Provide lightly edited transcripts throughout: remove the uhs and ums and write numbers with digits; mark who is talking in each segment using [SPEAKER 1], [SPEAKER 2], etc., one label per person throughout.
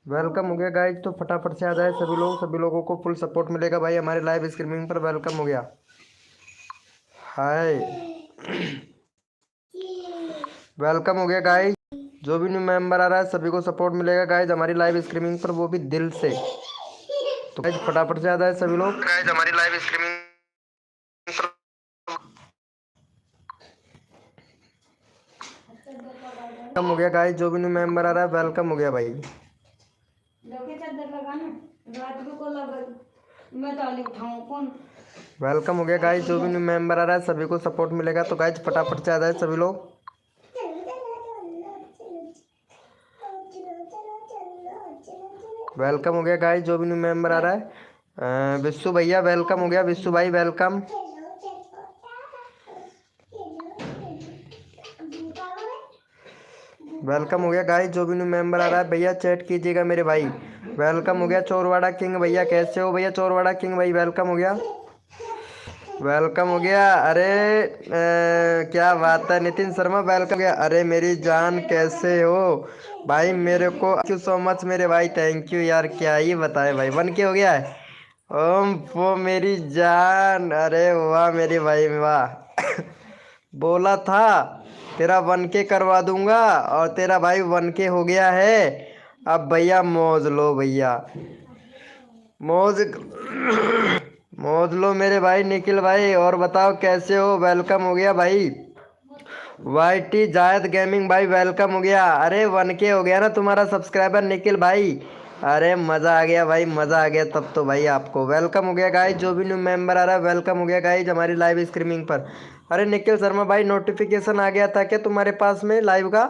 [SPEAKER 1] Welcome हो गया guys. तो फटाफट से आ जाए सभी लोग, सभी लोगों को फुल सपोर्ट मिलेगा भाई हमारे लाइव स्ट्रीमिंग पर। वेलकम हो गया। हाय, वेलकम हो गया गाइज। जो भी न्यू मेंबर आ रहा है सभी को सपोर्ट मिलेगा गाइज हमारी लाइव स्ट्रीमिंग पर, वो भी दिल से। तो गाइज फटाफट से आ जाए सभी लोग गाइज हमारी लाइव स्ट्रीमिंग पर। वेलकम हो गया गाइज। जो भी न्यू मेंबर आ रहा है वेलकम हो गया भाई। वेलकम हो गया गाइज। जो भी न्यू मेंबर आ रहा है सभी को सपोर्ट मिलेगा। तो गाइज फटाफट से आ जाए सभी लोग। वेलकम हो गया गाइज। जो भी न्यू मेंबर आ रहा है विश्वु भैया वेलकम हो गया। विश्वु भाई वेलकम। वेलकम हो गया गाइज। जो भी न्यू मेंबर आ रहा है भैया चैट कीजिएगा मेरे भाई। वेलकम हो गया चोरवाड़ा किंग भैया, कैसे हो भैया चोरवाड़ा किंग भाई? वेलकम हो गया। वेलकम हो गया। अरे क्या बात है नितिन शर्मा, वेलकम हो गया। अरे मेरी जान कैसे हो भाई? मेरे को थैंक यू सो मच मेरे भाई, थैंक यू यार। क्या ही बताए भाई, बन के हो गया है। ओम वो मेरी जान, अरे वाह मेरी भाई वाह। बोला था तेरा वन के करवा दूंगा और तेरा भाई वन के हो गया है। अब भैया मौज लो भैया, मौज मौज लो मेरे भाई निखिल भाई। और बताओ कैसे हो? वेलकम हो गया भाई। वाईटी जायद गेमिंग भाई वेलकम हो गया। अरे वन के हो गया ना तुम्हारा सब्सक्राइबर निखिल भाई। अरे मज़ा आ गया भाई, मज़ा आ गया तब तो भाई आपको। वेलकम हो गया गाइज। जो भी न्यू मेंबर आ रहा है वेलकम हो गया गाइज हमारी लाइव स्ट्रीमिंग पर। अरे निखिल शर्मा भाई नोटिफिकेशन आ गया था क्या तुम्हारे पास में लाइव का?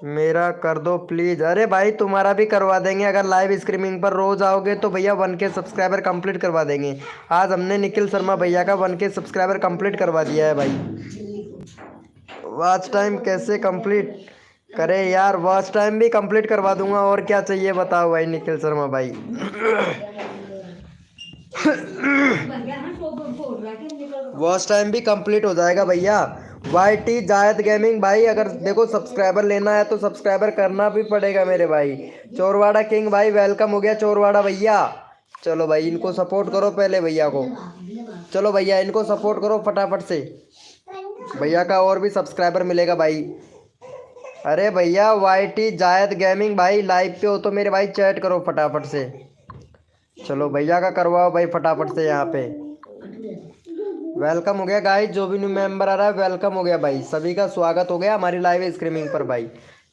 [SPEAKER 1] मेरा कर दो प्लीज। अरे भाई तुम्हारा भी करवा देंगे, अगर लाइव स्ट्रीमिंग पर रोज आओगे तो भैया वन के सब्सक्राइबर कंप्लीट करवा देंगे। आज हमने निखिल शर्मा भैया का वन के सब्सक्राइबर कंप्लीट करवा दिया है भाई। वॉच टाइम कैसे कंप्लीट करे यार? वॉच टाइम भी कंप्लीट करवा दूंगा, और क्या चाहिए बताओ भाई निखिल शर्मा भाई। वॉच टाइम भी कंप्लीट हो जाएगा भैया। वाईटी जायद गेमिंग भाई, अगर देखो सब्सक्राइबर लेना है तो सब्सक्राइबर करना भी पड़ेगा मेरे भाई। चोरवाड़ा किंग भाई वेलकम हो गया चोरवाड़ा भैया। चलो भाई इनको सपोर्ट करो पहले भैया को। चलो भैया इनको सपोर्ट करो फटाफट से, भैया का और भी सब्सक्राइबर मिलेगा भाई। अरे भैया वाईटी जायद गेमिंग भाई लाइव पे हो तो मेरे भाई चैट करो फटाफट से। चलो भैया का करवाओ भाई फटाफट से यहाँ पे। वेलकम हो गया गाइस। जो भी न्यू मेंबर आ रहा है वेलकम हो गया भाई, सभी का स्वागत हो गया हमारी लाइव स्ट्रीमिंग पर भाई।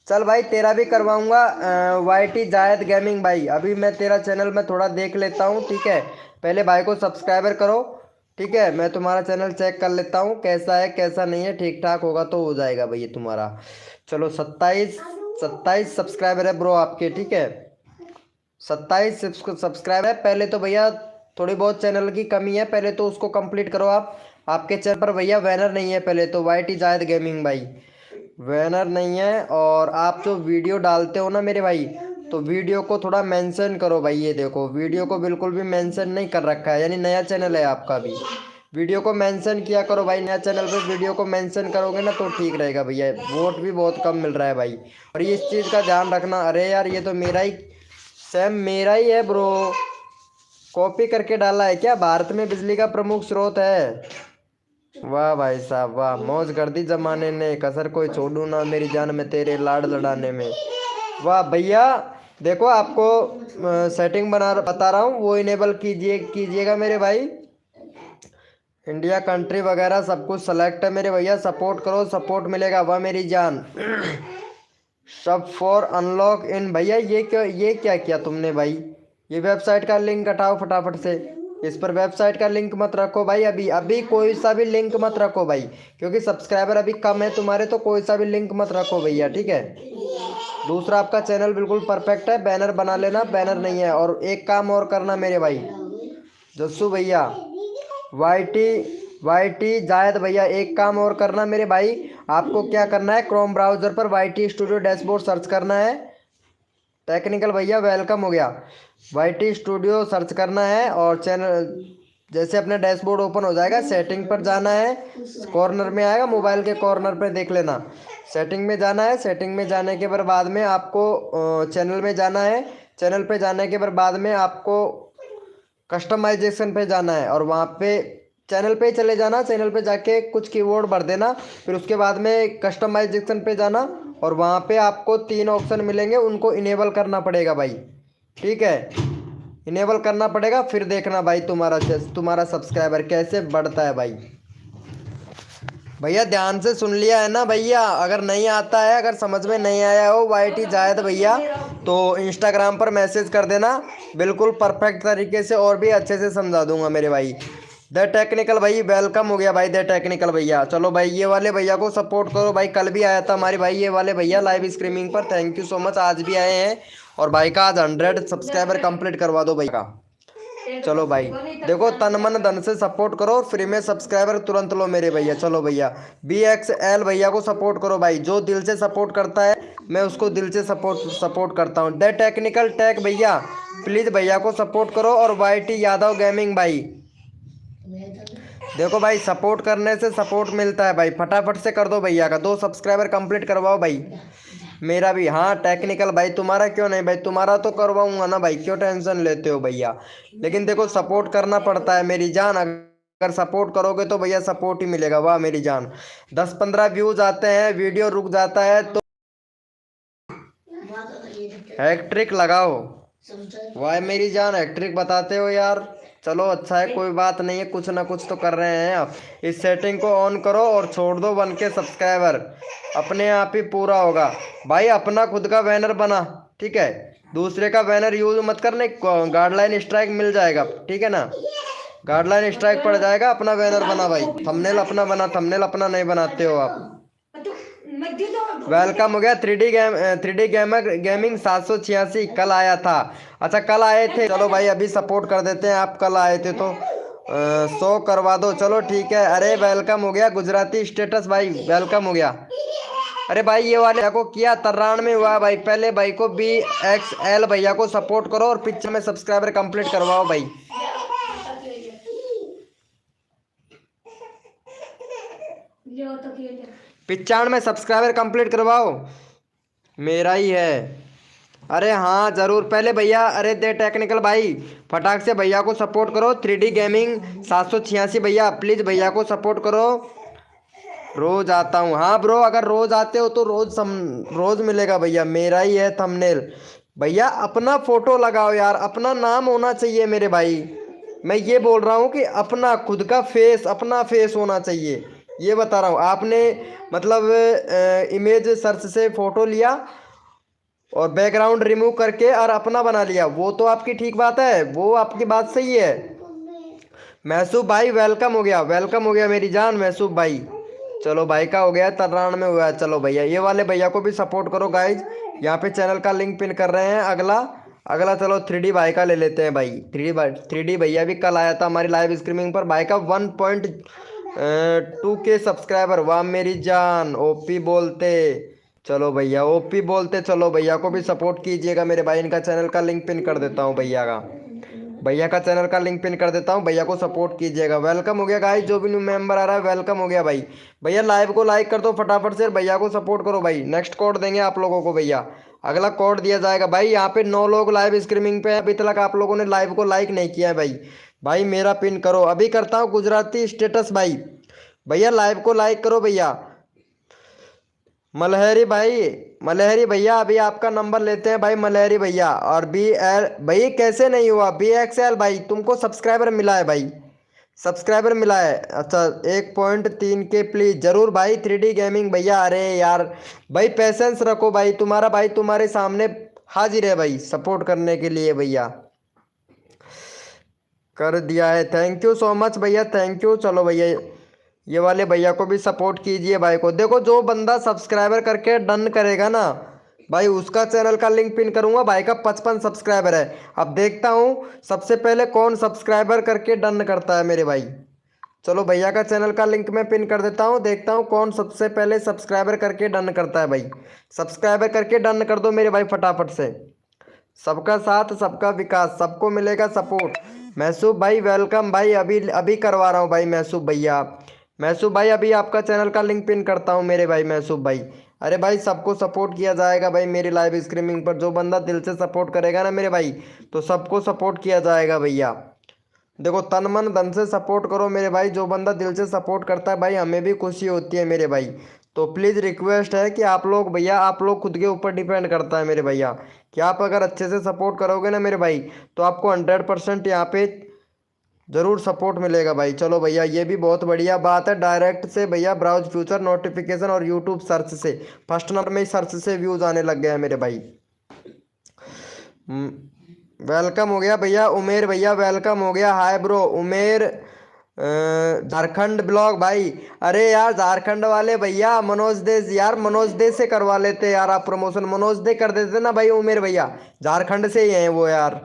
[SPEAKER 1] चल भाई तेरा भी करवाऊंगा वाईटी जायद गेमिंग भाई। अभी मैं तेरा चैनल में थोड़ा देख लेता हूँ, ठीक है? पहले भाई को सब्सक्राइबर करो, ठीक है? मैं तुम्हारा चैनल चेक कर लेता हूँ कैसा है कैसा नहीं है। ठीक ठाक होगा तो हो जाएगा भैया तुम्हारा। चलो 27 सब्सक्राइबर है ब्रो आपके, ठीक है? 27 सब्सक्राइबर है। पहले तो भैया थोड़ी बहुत चैनल की कमी है, पहले तो उसको कंप्लीट करो आप। आपके चैनल पर भैया बैनर नहीं है पहले तो, वाईटी जायद गेमिंग भाई बैनर नहीं है। और आप जो वीडियो डालते हो ना मेरे भाई, तो वीडियो को थोड़ा मेंशन करो भाई। ये देखो वीडियो को बिल्कुल भी मेंशन नहीं कर रखा है, यानी नया चैनल है आपका भी। वीडियो को मेंशन किया करो भाई, नया चैनल पे वीडियो को मेंशन करोगे ना तो ठीक रहेगा भैया। वोट भी बहुत कम मिल रहा है भाई, और ये इस चीज़ का ध्यान रखना। अरे यार ये तो मेरा ही सेम मेरा ही है ब्रो, कॉपी करके डाला है क्या? भारत में बिजली का प्रमुख स्रोत है। वाह भाई साहब वाह, मौज कर दी जमाने ने, कसर कोई छोड़ू ना मेरी जान में तेरे लाड लड़ाने में। वाह भैया देखो आपको सेटिंग बता रहा हूँ, वो इनेबल कीजिएगा मेरे भाई। इंडिया कंट्री वगैरह सब कुछ सेलेक्ट है मेरे भैया। सपोर्ट करो, सपोर्ट मिलेगा वाह मेरी जान। सब फॉर अनलॉक इन भैया, ये क्या किया तुमने भाई? ये वेबसाइट का लिंक हटाओ फटाफट से। इस पर वेबसाइट का लिंक मत रखो भाई, अभी अभी कोई सा भी लिंक मत रखो भाई, क्योंकि सब्सक्राइबर अभी कम है तुम्हारे, तो कोई सा भी लिंक मत रखो भैया, ठीक है? दूसरा आपका चैनल बिल्कुल परफेक्ट है, बैनर बना लेना, बैनर नहीं है। और एक काम और करना मेरे भाई जस्सू भैया, वाईटी वाईटी जायद भैया, एक काम और करना मेरे भाई। आपको क्या करना है, क्रोम ब्राउजर पर वाईटी स्टूडियो डैशबोर्ड सर्च करना है। टेक्निकल भैया वेलकम हो गया। वाईटी स्टूडियो सर्च करना है और चैनल जैसे अपना डैशबोर्ड ओपन हो जाएगा, सेटिंग पर जाना है, कॉर्नर में आएगा, मोबाइल के कॉर्नर पे देख लेना, सेटिंग में जाना है। सेटिंग में जाने के बाद में आपको चैनल में जाना है। चैनल पे जाने के बाद में आपको कस्टमाइजेशन पे जाना है और वहाँ पे चैनल पे ही चले जाना। चैनल पे जाके कुछ कीवर्ड भर देना, फिर उसके बाद में कस्टमाइजेशन पे जाना और वहाँ पे आपको 3 ऑप्शन मिलेंगे, उनको इनेबल करना पड़ेगा भाई। ठीक है, इनेबल करना पड़ेगा, फिर देखना भाई तुम्हारा सब्सक्राइबर कैसे बढ़ता है भाई। भैया ध्यान से सुन लिया है ना भैया? अगर नहीं आता है, अगर समझ में नहीं आया हो वाईटी जायद भैया, तो इंस्टाग्राम पर मैसेज कर देना, बिल्कुल परफेक्ट तरीके से और भी अच्छे से समझा दूंगा मेरे भाई। द टेक्निकल भाई वेलकम हो गया भाई, द टेक्निकल भैया। चलो भाई ये वाले भैया को सपोर्ट करो भाई, कल भी आया था हमारे भाई ये वाले भैया लाइव स्ट्रीमिंग पर, थैंक यू सो मच, आज भी आए हैं। और भाई का आज 100 सब्सक्राइबर कंप्लीट करवा दो भाई का। चलो भाई देखो, तन मन धन से सपोर्ट करो, फ्री में सब्सक्राइबर तुरंत लो मेरे भैया। चलो भैया BXL भैया को सपोर्ट करो भाई, जो दिल से सपोर्ट करता है मैं उसको दिल से सपोर्ट करता हूँ। द टेक्निकल टैग भैया प्लीज़ भैया को सपोर्ट करो। और YT यादव गेमिंग भाई, देखो भाई सपोर्ट करने से सपोर्ट मिलता है भाई, फटाफट से कर दो भैया का 2 सब्सक्राइबर कंप्लीट करवाओ भाई। मेरा भी, हाँ टेक्निकल भाई, तुम्हारा क्यों नहीं भाई, तुम्हारा तो करवाऊंगा ना भाई, क्यों टेंशन लेते हो भैया। लेकिन देखो सपोर्ट करना पड़ता है मेरी जान, अगर सपोर्ट करोगे तो भैया सपोर्ट ही मिलेगा। वाह मेरी जान, 10-15 व्यूज आते हैं, वीडियो रुक जाता है तो हैट्रिक लगाओ। वाह मेरी जान, हैट्रिक बताते हो यार, चलो अच्छा है, कोई बात नहीं है, कुछ ना कुछ तो कर रहे हैं आप। इस सेटिंग को ऑन करो और छोड़ दो 1 के सब्सक्राइबर, अपने आप ही पूरा होगा भाई। अपना खुद का बैनर बना, ठीक है, दूसरे का बैनर यूज मत करने, गाइडलाइन स्ट्राइक मिल जाएगा, ठीक है ना, गाइडलाइन स्ट्राइक पड़ जाएगा। अपना बैनर बना भाई, थंबनेल अपना बना, थंबनेल अपना नहीं बनाते हो आप। वेलकम हो गया 3D गेमिंग 786, कल आया था। अच्छा कल आए थे, चलो भाई अभी सपोर्ट कर देते हैं, आप कल आए थे तो शो करवा दो, चलो ठीक है। अरे वेलकम हो गया गुजराती स्टेटस भाई, वेलकम हो गया। अरे भाई ये वाले को किया तर्रान में हुआ भाई, पहले भाई को BXL भैया को सपोर्ट करो और पिक्चर में सब्सक्राइबर कंप्लीट करवाओ भाई। पिचान में सब्सक्राइबर कंप्लीट करवाओ, मेरा ही है। अरे हाँ जरूर, पहले भैया, अरे दे टेक्निकल भाई फटाक से भैया को सपोर्ट करो। 3D गेमिंग 786 भैया प्लीज़ भैया को सपोर्ट करो। रोज आता हूँ, हाँ ब्रो, अगर रोज आते हो तो रोज मिलेगा भैया, मेरा ही है थंबनेल भैया। अपना फोटो लगाओ यार, अपना नाम होना चाहिए मेरे भाई, मैं ये बोल रहा हूँ कि अपना खुद का फेस, अपना फेस होना चाहिए, ये बता रहा हूँ। आपने मतलब इमेज सर्च से फोटो लिया और बैकग्राउंड रिमूव करके और अपना बना लिया, वो तो आपकी ठीक बात है, वो आपकी बात सही है। महसूब भाई वेलकम हो गया, वेलकम हो गया मेरी जान महसूब भाई। चलो भाई का हो गया, तर्रान में हुआ है। चलो भैया ये वाले भैया को भी सपोर्ट करो गाइज, यहाँ पे चैनल का लिंक पिन कर रहे हैं। अगला अगला चलो 3D भाई का ले लेते हैं भाई। 3D भैया भी कल आया था हमारी लाइव स्ट्रीमिंग पर, भाई का 1.2 के सब्सक्राइबर, वाह मेरी जान, ओपी बोलते। चलो भैया ओपी बोलते, चलो भैया को भी सपोर्ट कीजिएगा मेरे भाई। इनका चैनल का लिंक पिन कर देता हूँ, भैया का चैनल का लिंक पिन कर देता हूँ, भैया को सपोर्ट कीजिएगा। वेलकम हो गया गाइस, जो भी न्यू मेंबर आ रहा है वेलकम हो गया भाई। भैया लाइव को लाइक कर दो फटाफट से, भैया को सपोर्ट करो भाई। नेक्स्ट कोड देंगे आप लोगों को भैया, अगला कोड दिया जाएगा भाई। यहाँ पे 9 लोग लाइव स्ट्रीमिंग पे, अभी तक आप लोगों ने लाइव को लाइक नहीं किया है भाई। भाई मेरा पिन करो, अभी करता हूँ गुजराती स्टेटस भाई। भैया लाइव को लाइक करो भैया। मलहरी भाई, मलहरी भैया अभी आपका नंबर लेते हैं भाई, मलहरी भैया। और BL भाई कैसे नहीं हुआ, BXL भाई तुमको सब्सक्राइबर मिला है भाई, सब्सक्राइबर मिला है। अच्छा 1.3 के प्लीज जरूर भाई। 3D गेमिंग भैया, अरे यार भाई पेशेंस रखो भाई, तुम्हारा भाई तुम्हारे सामने हाजिर है भाई सपोर्ट करने के लिए भैया। कर दिया है, थैंक यू सो मच भैया, थैंक यू। चलो भैया ये वाले भैया को भी सपोर्ट कीजिए भाई को। देखो जो बंदा सब्सक्राइबर करके डन करेगा ना भाई, उसका चैनल का लिंक पिन करूंगा। भाई का 55 सब्सक्राइबर है। अब देखता हूँ सबसे पहले कौन सब्सक्राइबर करके डन करता है मेरे भाई। चलो भैया का चैनल का लिंक मैं पिन कर देता हूँ, देखता हूँ कौन सबसे पहले सब्सक्राइबर करके डन करता है भाई। सब्सक्राइबर करके डन कर दो मेरे भाई फटाफट से। सबका साथ सबका विकास, सबको मिलेगा सपोर्ट। मैसूब भाई वेलकम भाई, अभी अभी करवा रहा हूँ भाई मैसूब भैया। मैसूब भाई अभी आपका चैनल का लिंक पिन करता हूँ मेरे भाई मैसूब भाई। अरे भाई सबको सपोर्ट किया जाएगा भाई मेरी लाइव स्ट्रीमिंग पर, जो बंदा दिल से सपोर्ट करेगा ना मेरे भाई, तो सबको सपोर्ट किया जाएगा भैया। देखो तन मन धन से सपोर्ट करो मेरे भाई, जो बंदा दिल से सपोर्ट करता है भाई हमें भी खुशी होती है मेरे भाई। तो प्लीज़ रिक्वेस्ट है कि आप लोग भैया, आप लोग खुद के ऊपर डिपेंड करता है मेरे भैया, कि आप अगर अच्छे से सपोर्ट करोगे ना मेरे भाई, तो आपको 100% यहाँ पे ज़रूर सपोर्ट मिलेगा भाई। चलो भैया ये भी बहुत बढ़िया बात है, डायरेक्ट से भैया ब्राउज फ्यूचर नोटिफिकेशन और यूट्यूब सर्च से फर्स्ट नंबर में ही सर्च से व्यूज़ आने लग गए हैं मेरे भाई। वेलकम हो गया भैया उमेर भैया, वेलकम हो गया। हाय ब्रो उमेर, झारखंड ब्लॉग भाई। अरे यार झारखंड वाले भैया मनोज दे यार, मनोज दे से करवा लेते यार आप प्रमोशन, मनोज दे कर देते ना भाई उमेर भैया, झारखंड से ही हैं वो यार।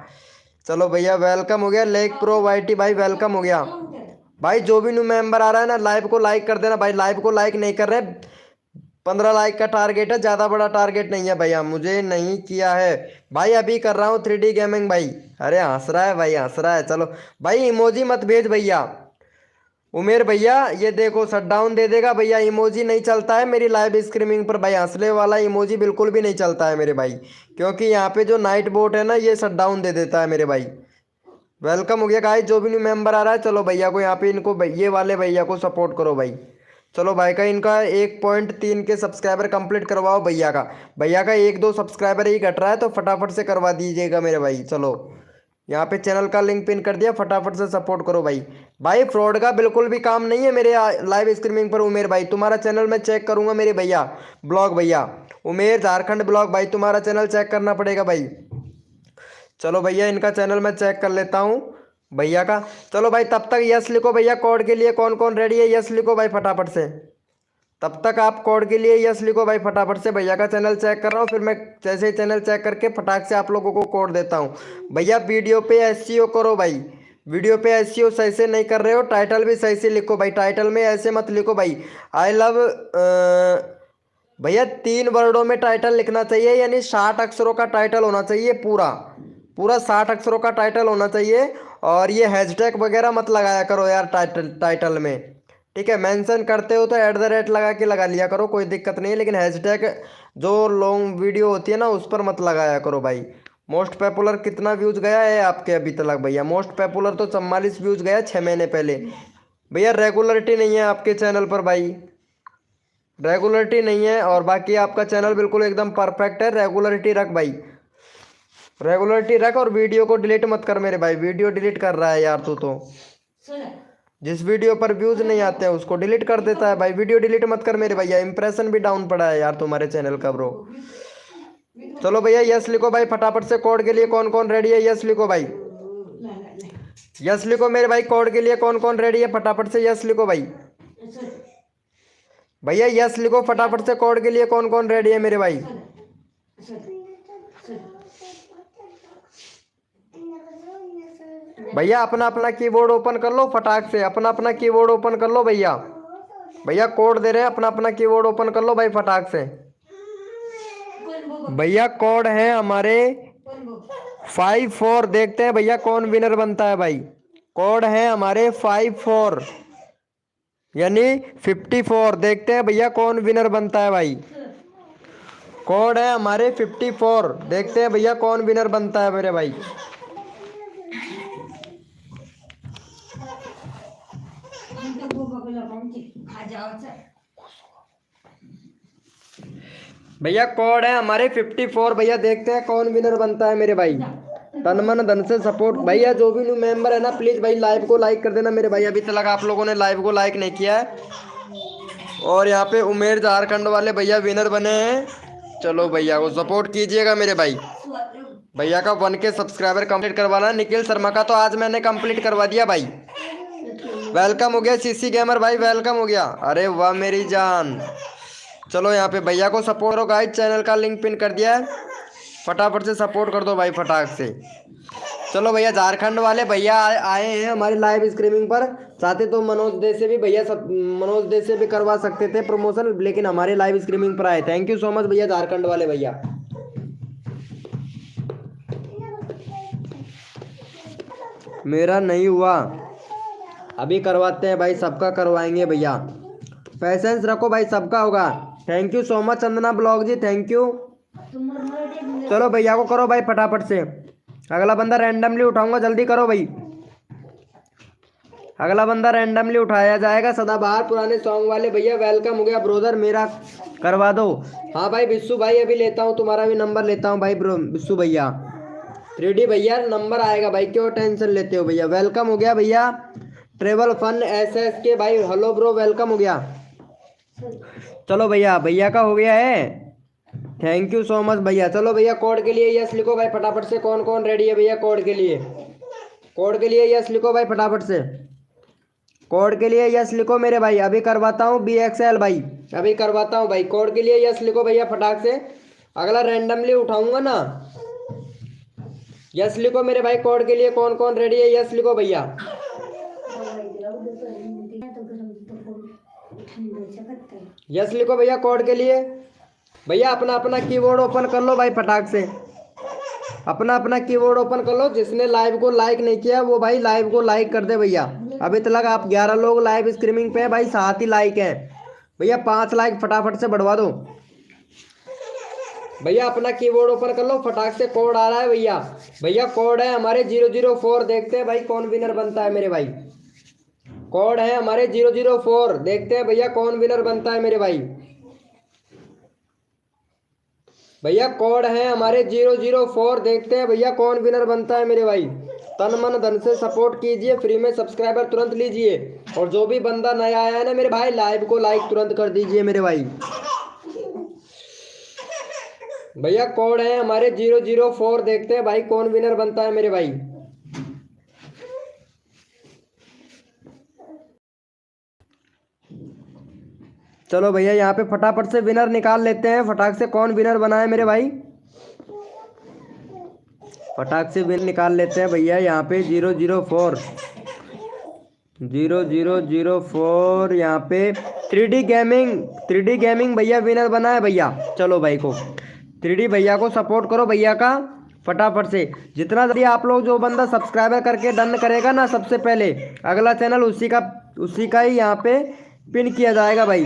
[SPEAKER 1] चलो भैया वेलकम हो गया। लेक प्रो वाईटी भाई वेलकम हो गया भाई। जो भी न्यू मेंबर आ रहा है ना लाइव को लाइक कर देना भाई, लाइव को लाइक नहीं कर रहे, 15 लाइक का टारगेट है, ज़्यादा बड़ा टारगेट नहीं है भैया, मुझे नहीं किया है भाई, अभी कर रहा हूँ 3D गेमिंग भाई। अरे हंस रहा है भाई, हंस रहा है। चलो भाई इमोजी मत भेज भैया उमेर भैया, ये देखो शट डाउन दे देगा भैया, इमोजी नहीं चलता है मेरी लाइव स्ट्रीमिंग पर भाई, हंसले वाला इमोजी बिल्कुल भी नहीं चलता है मेरे भाई, क्योंकि यहाँ पे जो नाइट बोट है ना ये शट डाउन दे देता है मेरे भाई। वेलकम हो गया गाइस, जो भी न्यू मेंबर आ रहा है चलो भैया को यहाँ पे इनको ये वाले भैया को सपोर्ट करो भाई। चलो भाई का इनका 1.3 के सब्सक्राइबर कंप्लीट करवाओ भैया का, भैया का 1-2 सब्सक्राइबर ही घट रहा है तो फटाफट से करवा दीजिएगा मेरे भाई। चलो यहाँ पे चैनल का लिंक पिन कर दिया, फटाफट से सपोर्ट करो भाई। भाई फ्रॉड का बिल्कुल भी काम नहीं है मेरे लाइव स्ट्रीमिंग पर उमेर भाई, तुम्हारा चैनल मैं चेक करूंगा मेरे भैया ब्लॉग भैया, उमेर झारखंड ब्लॉग भाई, तुम्हारा चैनल चेक करना पड़ेगा भाई। चलो भैया इनका चैनल मैं चेक कर लेता हूँ भैया का। चलो भाई तब तक यस लिखो भैया, कोड के लिए कौन कौन रेडी है यस लिखो भाई फटाफट से, तब तक आप कोड के लिए यस लिखो भाई फटाफट से। भैया का चैनल चेक कर रहा हूँ, फिर मैं जैसे ही चैनल चेक करके फटाक से आप लोगों को कोड देता हूँ। भैया वीडियो पे एसईओ करो भाई, वीडियो पे एसईओ सही से नहीं कर रहे हो, टाइटल भी सही से लिखो भाई, टाइटल में ऐसे मत लिखो भाई आई लव, भैया 3 वर्डों में टाइटल लिखना चाहिए, यानी 60 अक्षरों का टाइटल होना चाहिए, पूरा पूरा 60 अक्षरों का टाइटल होना चाहिए। और ये हैशटैग वगैरह मत लगाया करो यार टाइटल में, ठीक है। मेंशन करते हो तो @ लगा के लगा लिया करो, कोई दिक्कत नहीं है, लेकिन हैशटैग जो लॉन्ग वीडियो होती है ना उस पर मत लगाया करो भाई। मोस्ट पॉपुलर कितना व्यूज गया है आपके अभी तक भैया? मोस्ट पॉपुलर तो 44 व्यूज गया 6 महीने पहले भैया। रेगुलरिटी नहीं है आपके चैनल पर भाई, रेगुलरिटी नहीं है, और बाकी आपका चैनल बिल्कुल एकदम परफेक्ट है। रेगुलरिटी रख भाई, रेगुलरिटी रख, और वीडियो को डिलीट मत कर मेरे भाई, वीडियो डिलीट कर रहा है यार तू तो, जिस वीडियो पर व्यूज नहीं आते हैं उसको डिलीट कर देता है भाई, वीडियो डिलीट मत कर मेरे भैया, इंप्रेशन भी डाउन पड़ा है यार तुम्हारे चैनल का ब्रो। चलो भैया यस लिखो भाई फटाफट से, कोड के लिए कौन कौन रेडी है यस लिखो भाई, यस लिखो मेरे भाई, कोड के लिए कौन कौन रेडी है फटाफट से यस लिखो भाई। भैया यस लिखो फटाफट से, कोड के लिए कौन कौन रेडी है मेरे भाई। भैया अपना अपना कीबोर्ड ओपन कर लो फटाक से, अपना अपना कीबोर्ड ओपन कर लो भैया, भैया कोड दे रहे हैं, अपना अपना कीबोर्ड ओपन कर लो भाई फटाक से। भैया कोड है हमारे 54, देखते हैं भैया कौन विनर बनता है भाई। कोड है हमारे 54 यानी 54, देखते हैं भैया कौन विनर बनता है भाई। कोड है हमारे 54, देखते हैं भैया कौन विनर बनता है मेरे भाई। भैया कोड है हमारे 54, भैया देखते हैं कौन विनर बनता है मेरे भाई। तन मन धन से सपोर्ट भैया, जो भी न्यू मेंबर है ना प्लीज भाई लाइव को लाइक कर देना मेरे भाई, अभी तक आप लोगों ने लाइव को लाइक नहीं किया है। और यहाँ पे उमेर झारखंड वाले भैया विनर बने हैं, चलो भैया को सपोर्ट कीजिएगा मेरे भाई। भैया का 1K सब्सक्राइबर कंप्लीट करवाना है। निखिल शर्मा का तो आज मैंने कंप्लीट करवा दिया भाई। वेलकम हो गया सीसी गेमर भाई, वेलकम हो गया, अरे वाह मेरी जान। चलो यहाँ पे भैया को सपोर्ट करो गाइस, चैनल का लिंक पिन कर दिया है, फटाफट से सपोर्ट कर दो भाई फटाक से। चलो भैया झारखंड वाले भैया आए हैं हमारी लाइव स्ट्रीमिंग पर, चाहते तो मनोज दे से भी भैया मनोज दे से भी करवा सकते थे प्रमोशन, लेकिन हमारे लाइव स्ट्रीमिंग पर आए। थैंक यू सो मच भैया झारखंड वाले भैया। मेरा नहीं हुआ, अभी करवाते हैं भाई, सबका करवाएंगे भैया, पेशेंस रखो भाई, सबका होगा। Thank you so much Chandana blog ji, thank you. चलो भैया को करो भाई फटाफट से, अगला बंदा रैंडमली उठाऊंगा, जल्दी करो भाई, अगला बंदा रैंडमली उठाया जाएगा। सदाबहार पुराने सॉन्ग वाले भैया वेलकम हो गया ब्रोदर, मेरा करवा दो। हाँ भाई बिस्सू भाई, अभी लेता हूँ तुम्हारा भी नंबर लेता हूँ भाई ब्रो, बिस्सू भैया 3D भैया नंबर आएगा भाई, क्यों टेंशन लेते हो भैया। वेलकम हो गया भैया ट्रेवल फन SS के भाई, हेलो ब्रो वेलकम हो गया। चलो भैया, भैया का हो गया है, थैंक यू सो मच भैया। चलो भैया कोड के लिए यस लिखो भाई फटाफट से, कौन कौन रेडी है भैया कोड के लिए, कोड के लिए यस लिखो भाई फटाफट से, कोड के लिए यस लिखो मेरे भाई, अभी करवाता हूँ BXL भाई, अभी करवाता हूँ भाई, कोड के लिए यस लिखो भैया फटाक से, अगला रैंडमली उठाऊंगा ना। यस लिखो मेरे भाई, कोड के लिए कौन कौन रेडी है, यस लिखो भैया। यस लिखो भैया कोड के लिए। भैया अपना अपना कीबोर्ड ओपन कर लो भाई फटाक से, अपना अपना कीबोर्ड ओपन कर लो। जिसने लाइव को लाइक नहीं किया वो भाई लाइव को लाइक कर दे भैया। अभी तक आप 11 लोग लाइव स्ट्रीमिंग पे हैं भाई, 7 ही लाइक हैं भैया, 5 लाइक फटाफट से बढ़वा दो भैया। अपना कीबोर्ड ओपन कर लो फटाक से, कोड आ रहा है भैया, भैया कोड है हमारे 004, देखते हैं भाई कौन विनर बनता है मेरे भाई। कोड है हमारे 004, देखते हैं भैया कौन विनर बनता है मेरे भाई। भैया कोड है हमारे 004, देखते हैं भैया कौन विनर बनता है मेरे भाई। तन मन धन से सपोर्ट कीजिए, फ्री में सब्सक्राइबर तुरंत लीजिए, और जो भी बंदा नया आया है ना मेरे भाई, लाइव को लाइक तुरंत कर दीजिए मेरे भाई। भैया कोड है हमारे 004, देखते हैं भाई कौन विनर बनता है मेरे भाई। चलो भैया यहाँ पे फटाफट से विनर निकाल लेते हैं, फटाक से कौन विनर बना है मेरे भाई, फटाक से विन निकाल लेते हैं भैया। यहाँ पे 004 यहाँ पे 3D गेमिंग भैया विनर बना है भैया। चलो भाई को 3D भैया को सपोर्ट करो भैया का फटाफट से, जितना जल्दी आप लोग, जो बंदा सब्सक्राइबर करके डन करेगा ना सबसे पहले, अगला चैनल उसी का ही यहाँ पे पिन किया जाएगा भाई।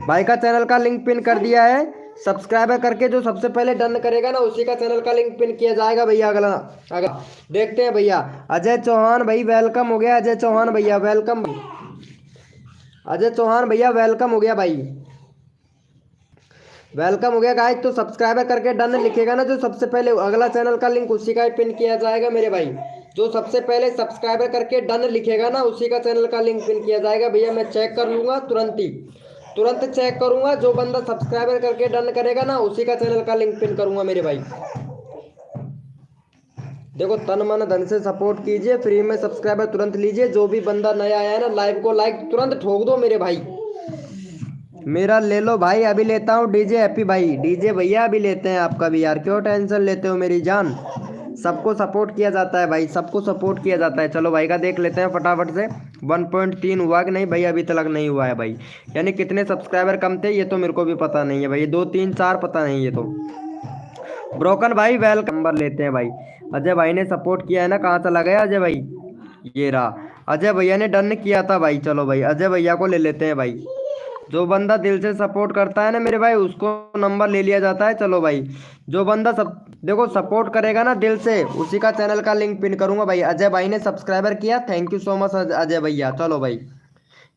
[SPEAKER 1] भाई का चैनल का लिंक पिन कर दिया है, सब्सक्राइबर करके जो सबसे पहले डन करेगा ना उसी का चैनल का लिंक पिन किया जाएगा भैया। अगला देखते हैं भैया। अजय चौहान भाई वेलकम हो गया, अजय चौहान भैया वेलकम, अजय चौहान भैया वेलकम हो गया भाई, वेलकम हो गया गाइस। तो सब्सक्राइबर करके डन लिखेगा ना जो सबसे पहले, अगला चैनल का लिंक उसी का ही पिन किया जाएगा मेरे भाई। जो सबसे पहले सब्सक्राइबर करके डन लिखेगा ना उसी का चैनल का लिंक पिन किया जाएगा भैया। मैं चेक कर लूँगा तुरंत चेक करूँगा, जो बंदा सब्सक्राइबर करके डन करेगा ना उसी का चैनल का लिंक पिन करूँगा मेरे भाई। देखो तन मन धन से सपोर्ट कीजिए, फ्री में सब्सक्राइबर तुरंत लीजिए। जो भी बंदा नया आया है ना लाइव को लाइक तुरंत ठोक दो मेरे भाई। मेरा ले लो भाई, अभी लेता हूँ डीजे हैप्पी भाई, डीजे भैया अभी लेते हैं आपका भी यार, क्यों टेंशन लेते हो मेरी जान। सबको सपोर्ट किया जाता है भाई, सबको सपोर्ट किया जाता है। चलो भाई का देख लेते हैं फटाफट से, 1.3 हुआ कि नहीं भाई, अभी तक नहीं हुआ है भाई। यानी कितने सब्सक्राइबर कम थे ये तो मेरे को भी पता नहीं है भाई, 2 3 4 पता नहीं है। तो ब्रोकन भाई वेलकम, नंबर लेते हैं भाई। अजय भाई ने सपोर्ट किया है ना, कहाँ चला गया अजय भाई, ये रहा अजय भैया ने डन किया था भाई। चलो भाई अजय भैया को ले लेते हैं भाई, जो बंदा दिल से सपोर्ट करता है ना मेरे भाई उसको नंबर ले लिया जाता है। चलो भाई जो बंदा देखो सपोर्ट करेगा ना दिल से उसी का चैनल का लिंक पिन करूंगा भाई। अजय भाई ने सब्सक्राइबर किया, thank you so much Ajay भैया। चलो भाई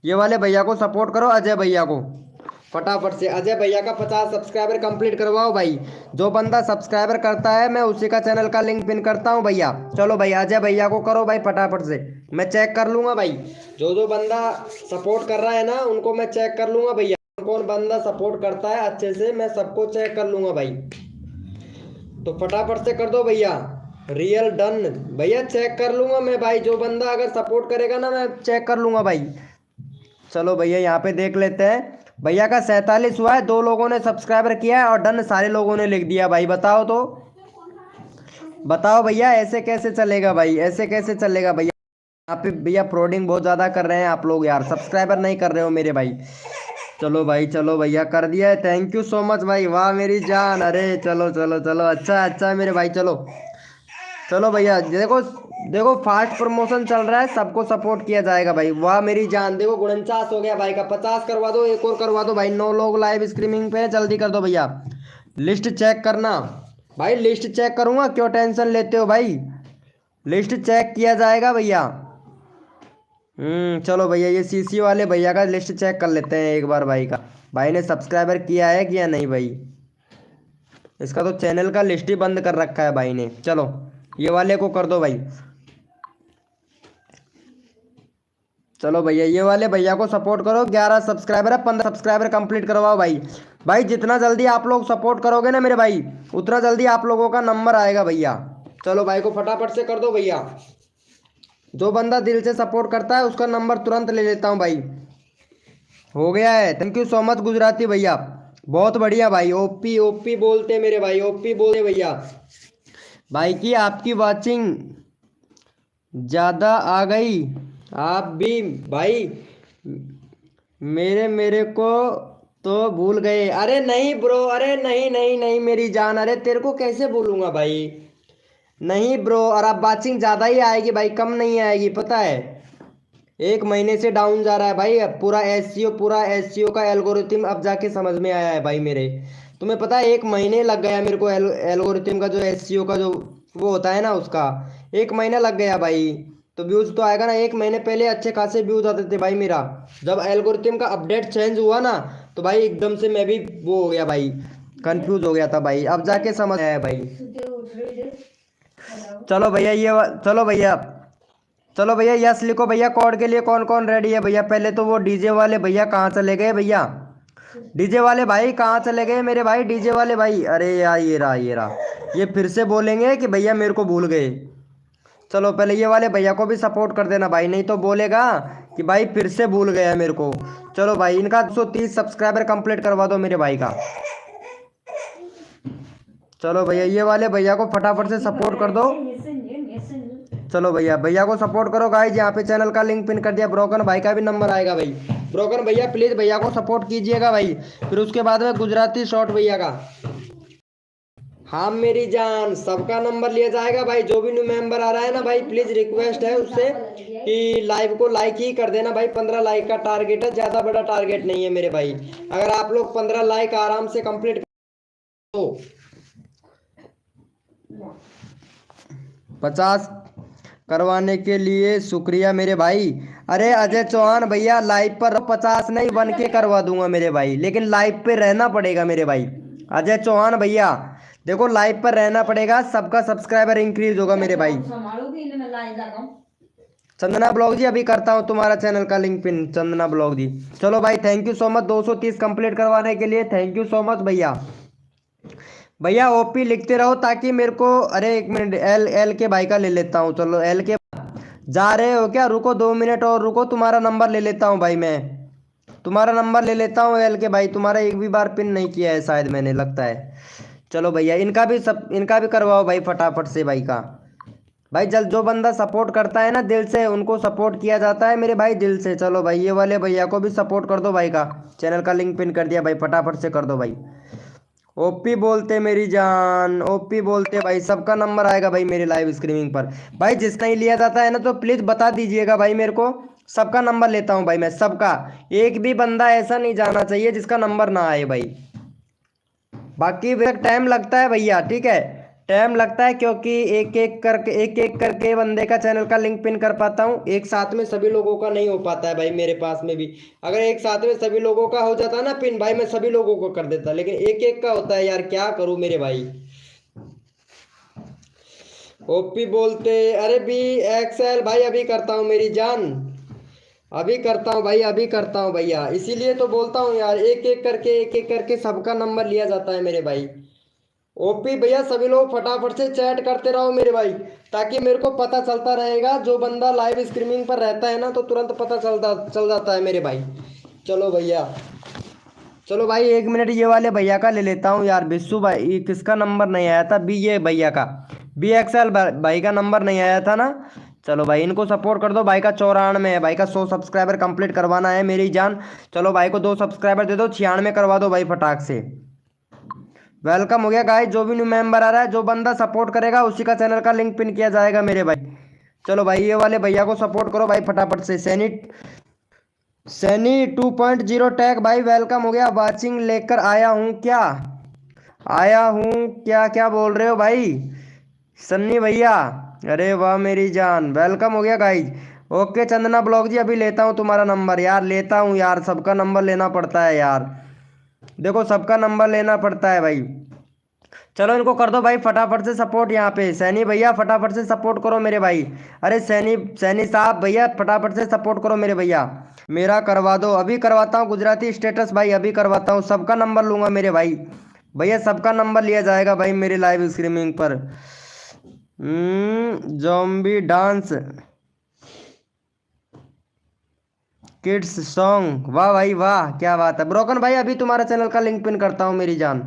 [SPEAKER 1] ये वाले भैया को सपोर्ट करो, अजय भैया को फटाफट से। अजय भैया का 50 सब्सक्राइबर कंप्लीट करवाओ भाई। जो बंदा सब्सक्राइबर करता है मैं उसी का चैनल का लिंक पिन करता हूँ भैया। चलो भाई अजय भैया को करो भाई फटाफट से, मैं चेक कर लूँगा भाई। जो बंदा सपोर्ट कर रहा है ना उनको मैं चेक कर लूँगा भैया, कौन बंदा सपोर्ट करता है अच्छे से, मैं सबको चेक कर लूँगा भाई। तो फटाफट से कर दो भैया, रियल डन भैया, चेक कर लूँगा मैं भाई। जो बंदा अगर सपोर्ट करेगा ना मैं चेक कर लूँगा भाई। चलो भैया यहाँ पे देख लेते हैं, भैया का 47 हुआ है, 2 लोगों ने सब्सक्राइबर किया है और डन सारे लोगों ने लिख दिया भाई। बताओ तो बताओ भैया, ऐसे कैसे चलेगा भाई, ऐसे कैसे चलेगा भैया। यहाँ पे भैया फ्रॉडिंग बहुत ज़्यादा कर रहे हैं आप लोग यार, सब्सक्राइबर नहीं कर रहे हो मेरे भाई। चलो भाई चलो भैया कर दिया है, थैंक यू सो मच भाई, वाह मेरी जान। अरे चलो चलो चलो, अच्छा अच्छा मेरे भाई। चलो चलो भैया देखो, देखो फास्ट प्रमोशन चल रहा है, सबको सपोर्ट किया जाएगा भाई। वाह मेरी जान, देखो 49 हो गया भाई का, 50 करवा दो, एक और करवा दो भाई। 9 लोग लाइव स्ट्रीमिंग पे हैं, जल्दी कर दो भैया। लिस्ट चेक करना भाई, लिस्ट चेक करूंगा, क्यों टेंशन लेते हो भाई, लिस्ट चेक किया जाएगा भैया। चलो भैया, ये सीसी वाले भैया का लिस्ट चेक कर लेते हैं एक बार भाई का। भाई ने सब्सक्राइबर किया है कि या नहीं भाई, इसका तो चैनल का लिस्ट ही बंद कर रखा है भाई ने। चलो ये वाले को कर दो भाई। चलो भैया ये वाले भैया को सपोर्ट करो, 11 सब्सक्राइबर है, 15 सब्सक्राइबर कंप्लीट करवाओ भाई। भाई जितना जल्दी आप लोग सपोर्ट करोगे ना मेरे भाई, उतना जल्दी आप लोगों का नंबर आएगा भैया। चलो भाई को फटाफट से कर दो भैया। जो बंदा दिल से सपोर्ट करता है उसका नंबर तुरंत ले लेता हूँ भाई। हो गया है, thank you so much Gujarati भैया, बहुत बढ़िया भाई। ओपी ओपी बोलते मेरे भाई, ओपी बोलते भैया। भाई की आपकी वाचिंग ज़्यादा आ गई, आप भी भाई मेरे मेरे को तो भूल गए। अरे नहीं ब्रो, अरे नहीं नहीं नहीं मेरी जान, अरे तेरे को कैसे भूलूंगा भाई, नहीं ब्रो। और अब वाचिंग ज़्यादा ही आएगी भाई, कम नहीं आएगी, पता है। 1 महीने से डाउन जा रहा है भाई, अब पूरा एसईओ का एल्गोरिथम अब जाके समझ में आया है भाई मेरे। तुम्हें पता है 1 महीने लग गया मेरे को, एल्गोरिथम का जो एसईओ का जो वो होता है ना उसका, 1 महीना लग गया भाई। तो व्यूज़ तो आएगा ना, 1 महीने पहले अच्छे खासे व्यूज़ आते थे भाई मेरा। जब एल्गोरिथम का अपडेट चेंज हुआ ना, तो भाई एकदम से मैं भी वो हो गया भाई, कंफ्यूज हो गया था भाई, अब जाके समझ आया है भाई। चलो भैया चलो भैया, चलो भैया यस लिखो भैया। कोड के लिए कौन कौन रेडी है भैया? पहले तो वो डीजे वाले भैया कहाँ चले गए भैया, डीजे वाले भाई कहाँ चले गए मेरे भाई, डीजे वाले भाई। अरे यार ये रहा, ये फिर से बोलेंगे कि भैया मेरे को भूल गए। चलो पहले ये वाले भैया को भी सपोर्ट कर देना भाई, नहीं तो बोलेगा कि भाई फिर से भूल गया मेरे को। चलो भाई इनका 230 सब्सक्राइबर कंप्लीट करवा दो मेरे भाई का। चलो भैया ये वाले भैया को फटाफट से सपोर्ट कर दो। चलो भैया, भैया को सपोर्ट करो गाइस, यहाँ पे चैनल का लिंक पिन कर दिया। ब्रोकन भाई का भी नंबर आएगा भाई, ब्रोकन भैया प्लीज भैया को सपोर्ट कीजिएगा भाई। फिर उसके बाद में गुजराती शॉर्ट भैया का। हाँ मेरी जान, सबका नंबर लिया जाएगा भाई। जो भी न्यू मेंबर आ रहा है ना भाई, प्लीज रिक्वेस्ट है उससे कि लाइव को लाइक ही कर देना भाई। 15 लाइक का टारगेट है, ज्यादा बड़ा टारगेट नहीं है मेरे भाई। अगर आप लोग 15 लाइक आराम से कंप्लीट तो 50 करवाने के लिए शुक्रिया मेरे भाई। अरे अजय चौहान भैया लाइव पर 50 नहीं 1 के करवा दूंगा मेरे भाई, लेकिन लाइव पे रहना पड़ेगा मेरे भाई। अजय चौहान भैया देखो लाइव पर रहना पड़ेगा, सबका सब्सक्राइबर इंक्रीज होगा मेरे भाई। चंदना ब्लॉग जी अभी करता हूँ तुम्हारा चैनल का लिंक पिन, चंदना ब्लॉग जी। चलो भाई thank you so much 230 complete करवाने के लिए, थैंक यू सो मच भैया। भैया ओपी लिखते रहो ताकि मेरे को, अरे 1 मिनट एल के भाई का ले लेता हूँ। चलो एल के जा रहे हो क्या? रुको 2 मिनट और रुको, तुम्हारा नंबर ले लेता हूँ भाई, मैं तुम्हारा नंबर ले लेता हूँ एल के भाई। तुम्हारा एक भी बार पिन नहीं किया है शायद मैंने, लगता है। चलो भैया इनका भी करवाओ भाई फटाफट से भाई का। भाई जल्द, जो बंदा सपोर्ट करता है ना दिल से, उनको सपोर्ट किया जाता है मेरे भाई, दिल से। चलो भाई ये वाले भैया को भी सपोर्ट कर दो भाई का, चैनल का लिंक पिन कर दिया भाई, फटाफट से कर दो भाई। ओपी बोलते मेरी जान, ओपी बोलते भाई, सबका नंबर आएगा भाई मेरे लाइव स्ट्रीमिंग पर। भाई जिसका ही लिया जाता है ना तो प्लीज़ बता दीजिएगा भाई मेरे को, सबका नंबर लेता हूँ भाई मैं, सबका। एक भी बंदा ऐसा नहीं जाना चाहिए जिसका नंबर ना आए भाई। बाकी टाइम लगता है भैया, ठीक है, टाइम लगता है, क्योंकि एक एक करके बंदे का चैनल का लिंक पिन कर पाता हूँ। एक साथ में सभी लोगों का नहीं हो पाता है भाई मेरे पास में भी। अगर एक साथ में सभी लोगों का हो जाता ना पिन भाई, मैं सभी लोगों को कर देता, लेकिन एक एक का होता है यार, क्या करूँ मेरे भाई। ओपी बोलते, अरे बी एक्सएल भाई अभी करता हूँ मेरी जान, अभी करता हूँ भाई, अभी करता हूँ भैया। इसीलिए तो बोलता हूँ यार, एक एक करके सबका नंबर लिया जाता है मेरे भाई। ओपी भैया सभी लोग फटाफट से चैट करते रहो मेरे भाई, ताकि मेरे को पता चलता रहेगा। जो बंदा लाइव स्ट्रीमिंग पर रहता है ना तो तुरंत पता चल जाता है मेरे भाई। चलो भैया, चलो भाई 1 मिनट ये वाले भैया का ले लेता हूँ यार। बिस्सू भाई किसका नंबर नहीं आया था? ये भैया का, बी एक्सएल भाई का नंबर नहीं आया था ना। चलो भाई इनको सपोर्ट कर दो। भाई का 94 है, भाई का 100 सब्सक्राइबर कंप्लीट करवाना है मेरी जान। चलो भाई को 2 सब्सक्राइबर दे दो, 96 करवा दो भाई फटाक से। वेलकम हो गया गाइस। जो भी न्यू मेंबर आ रहा है, जो बंदा सपोर्ट करेगा उसी का चैनल का लिंक पिन किया जाएगा मेरे भाई। चलो भाई ये वाले भैया को सपोर्ट करो भाई फटाफट से। सैनी सैनी 2.0 टैग भाई वेलकम हो गया। वाचिंग लेकर आया हूँ क्या, आया हूँ क्या, क्या बोल रहे हो भाई सन्नी भैया। अरे वाह मेरी जान, वेलकम हो गया गाइज। ओके चंदना ब्लॉग जी, अभी लेता हूँ तुम्हारा नंबर यार, लेता हूँ यार, सबका नंबर लेना पड़ता है यार, देखो सबका नंबर लेना पड़ता है भाई। चलो इनको कर दो भाई फटाफट से सपोर्ट यहाँ पे। सैनी भैया फटाफट से सपोर्ट करो मेरे भाई। अरे सैनी सैनी साहब भैया फटाफट से सपोर्ट करो मेरे भैया। मेरा करवा दो, अभी करवाता हूँ गुजराती स्टेटस भाई, अभी करवाता हूँ, सबका नंबर लूंगा मेरे भाई। भैया सबका नंबर लिया जाएगा भाई मेरे लाइव स्ट्रीमिंग पर। जॉम्बी डांस किड्स सॉन्ग, वाह भाई वाह, क्या बात है। ब्रोकन भाई अभी तुम्हारा चैनल का लिंक पिन करता हूँ मेरी जान।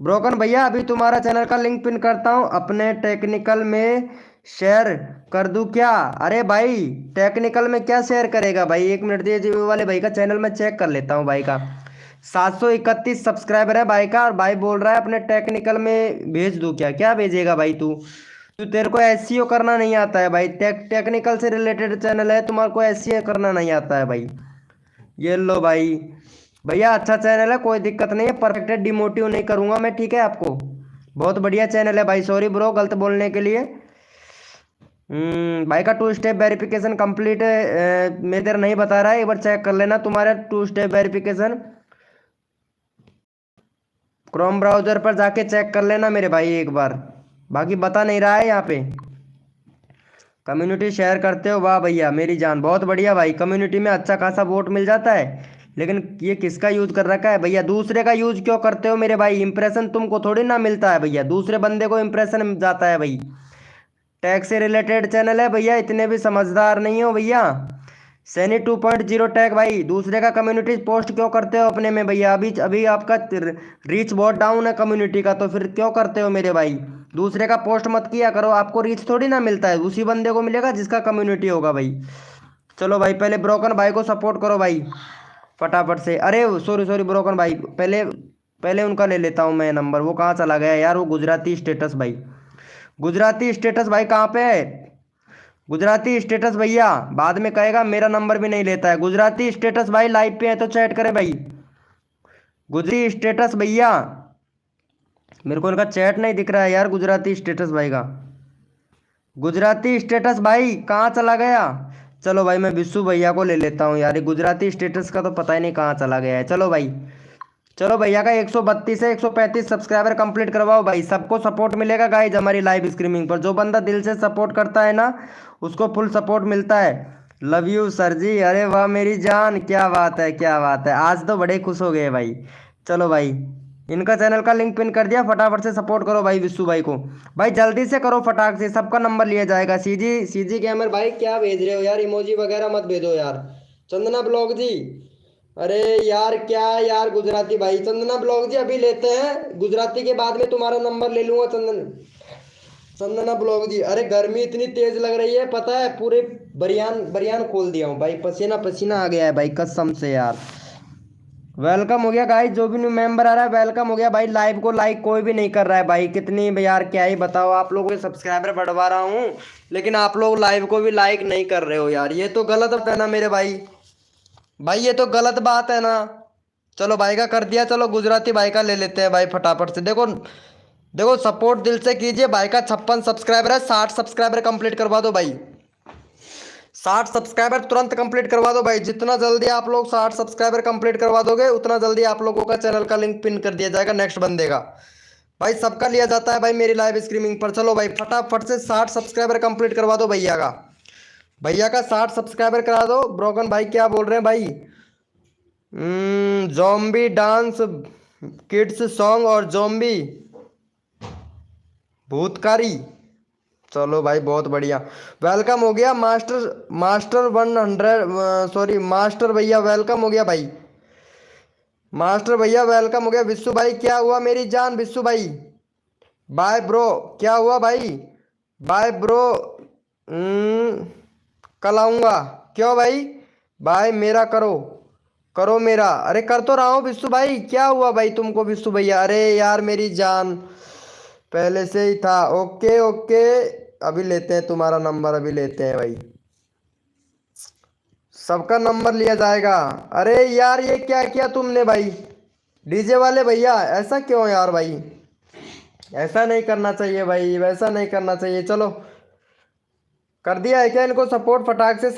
[SPEAKER 1] ब्रोकन भैया अभी तुम्हारा चैनल का लिंक पिन करता हूँ, अपने टेक्निकल में शेयर कर दूं क्या। अरे भाई टेक्निकल में क्या शेयर करेगा भाई, 1 मिनट दीजिए वाले भाई का चैनल में चेक कर लेता हूँ भाई का। 731 सब्सक्राइबर है भाई का, और भाई बोल रहा है अपने टेक्निकल में भेज दूं क्या, क्या भेजेगा भाई तू। तो तेरे को एसईओ करना नहीं आता है भाई, टेक्निकल से रिलेटेड चैनल है, तुम्हारे को एसईओ करना नहीं आता है भाई। ये लो भाई, भैया अच्छा चैनल है, कोई दिक्कत नहीं है, परफेक्ट है, डिमोटिव नहीं करूंगा मैं, ठीक है आपको। बहुत बढ़िया चैनल है भाई, सॉरी ब्रो गलत बोलने के लिए। भाई का 2 स्टेप वेरिफिकेशन कंप्लीट है, मैं इधर नहीं बता रहा है, एक बार चेक कर लेना तुम्हारा 2 स्टेप वेरिफिकेशन। क्रोम ब्राउजर पर जाके चेक कर लेना मेरे भाई एक बार, बाकी बता नहीं रहा है यहाँ पे। कम्युनिटी शेयर करते हो, वाह भैया मेरी जान, बहुत बढ़िया भाई। कम्युनिटी में अच्छा खासा वोट मिल जाता है, लेकिन ये किसका यूज कर रखा है भैया, दूसरे का यूज क्यों करते हो मेरे भाई। इंप्रेशन तुमको थोड़ी ना मिलता है भैया, दूसरे बंदे को इंप्रेशन जाता है भाई। टैग से रिलेटेड चैनल है भैया, इतने भी समझदार नहीं हो भैया। सैनी 2.0 टैग भाई, दूसरे का कम्युनिटी पोस्ट क्यों करते हो अपने में भैया। अभी अभी आपका रीच बहुत डाउन है कम्युनिटी का, तो फिर क्यों करते हो मेरे भाई। दूसरे का पोस्ट मत किया करो, आपको रीच थोड़ी ना मिलता है, उसी बंदे को मिलेगा जिसका कम्युनिटी होगा भाई। चलो भाई पहले ब्रोकन भाई को सपोर्ट करो भाई फटाफट से। अरे सॉरी सॉरी ब्रोकन भाई, पहले पहले उनका ले लेता हूँ मैं नंबर, वो कहाँ चला गया यार, वो गुजराती स्टेटस भाई। गुजराती स्टेटस भाई कहाँ पे है। गुजराती स्टेटस भैया बाद में कहेगा मेरा नंबर भी नहीं लेता है। गुजराती स्टेटस भाई लाइव पे है तो चैट करे भाई। गुजराती स्टेटस भैया, मेरे को उनका चैट नहीं दिख रहा है यार, गुजराती स्टेटस भाई का। गुजराती स्टेटस भाई कहाँ चला गया। चलो भाई मैं विशु भैया को ले लेता हूँ यार, ये गुजराती स्टेटस का तो पता ही नहीं कहाँ चला गया है। चलो भाई, चलो भैया का 132 से 135 सब्सक्राइबर कंप्लीट करवाओ भाई, सबको सपोर्ट मिलेगा गाइज हमारी लाइव स्ट्रीमिंग पर। जो बंदा दिल से सपोर्ट करता है ना उसको फुल सपोर्ट मिलता है। लव यू सर जी, अरे वाह मेरी जान, क्या बात है क्या बात है, आज तो बड़े खुश हो गए भाई। चलो भाई इनका चैनल का लिंक पिन कर दिया, फटाफट से सपोर्ट करो भाई विशु भाई को। भाई जल्दी से करो फटाक से, सबका नंबर लिया जाएगा। सीजी कैमर भाई क्या भेज रहे हो यार, इमोजी वगैरह मत भेजो यार। चंदना ब्लॉग जी, अरे यार क्या यार, गुजराती भाई चंदना ब्लॉग जी अभी लेते हैं, गुजराती के बाद में तुम्हारा नंबर ले लूंगा। चंदना ब्लॉग जी, अरे गर्मी इतनी तेज लग रही है पता है, पूरे बरियान बरियान खोल दिया हूँ भाई, पसीना पसीना आ गया है भाई कसम से यार। वेलकम हो गया गाइस, जो भी न्यू मेंबर आ रहा है वेलकम हो गया भाई। लाइव को लाइक कोई भी नहीं कर रहा है भाई, कितनी यार क्या ही बताओ, आप लोगों के सब्सक्राइबर बढ़वा रहा हूँ लेकिन आप लोग लाइव को भी लाइक नहीं कर रहे हो यार, ये तो गलत बात है ना मेरे भाई। भाई ये तो गलत बात है ना। चलो भाई का कर दिया, चलो गुजराती भाई का ले लेते हैं भाई फटाफट से। देखो देखो सपोर्ट दिल से कीजिए भाई का 56 सब्सक्राइबर है, 60 सब्सक्राइबर कंप्लीट करवा दो भाई। 60 सब्सक्राइबर तुरंत कंप्लीट करवा दो भाई, जितना जल्दी आप लोग 60 सब्सक्राइबर कंप्लीट करवा दोगे उतना जल्दी आप लोगों का चैनल का लिंक पिन कर दिया जाएगा नेक्स्ट बंदे का। भाई सबका लिया जाता है भाई मेरी लाइव स्ट्रीमिंग पर। चलो भाई फटाफट से 60 सब्सक्राइबर कंप्लीट करवा दो भैया का, भैया का 60 सब्सक्राइबर करा दो। ब्रोकन भाई क्या बोल रहे हैं भाई, जॉम्बी डांस किड्स सॉन्ग और जॉम्बी भूतकारी। चलो भाई बहुत बढ़िया, वेलकम हो गया मास्टर मास्टर 100, सॉरी मास्टर भैया वेलकम हो गया भाई। मास्टर भैया वेलकम हो गया। विशु भाई क्या हुआ मेरी जान, विशु भाई बाय ब्रो, क्या हुआ भाई, बाय ब्रो। कल आऊँगा, क्यों भाई, बाय मेरा करो। करो मेरा। अरे कर तो रहा हूँ विश्व भाई, क्या हुआ भाई तुमको विश्व भैया? अरे यार मेरी जान, पहले से ही था। ओके ओके, अभी लेते हैं तुम्हारा नंबर, अभी लेते हैं भाई, सबका नंबर लिया जाएगा। अरे यार ये क्या किया तुमने भाई, डीजे वाले भैया, ऐसा क्यों यार भाई? ऐसा नहीं करना चाहिए भाई, वैसा नहीं करना चाहिए। चलो, कर दिया है क्या इनको सपोर्ट फटाक से?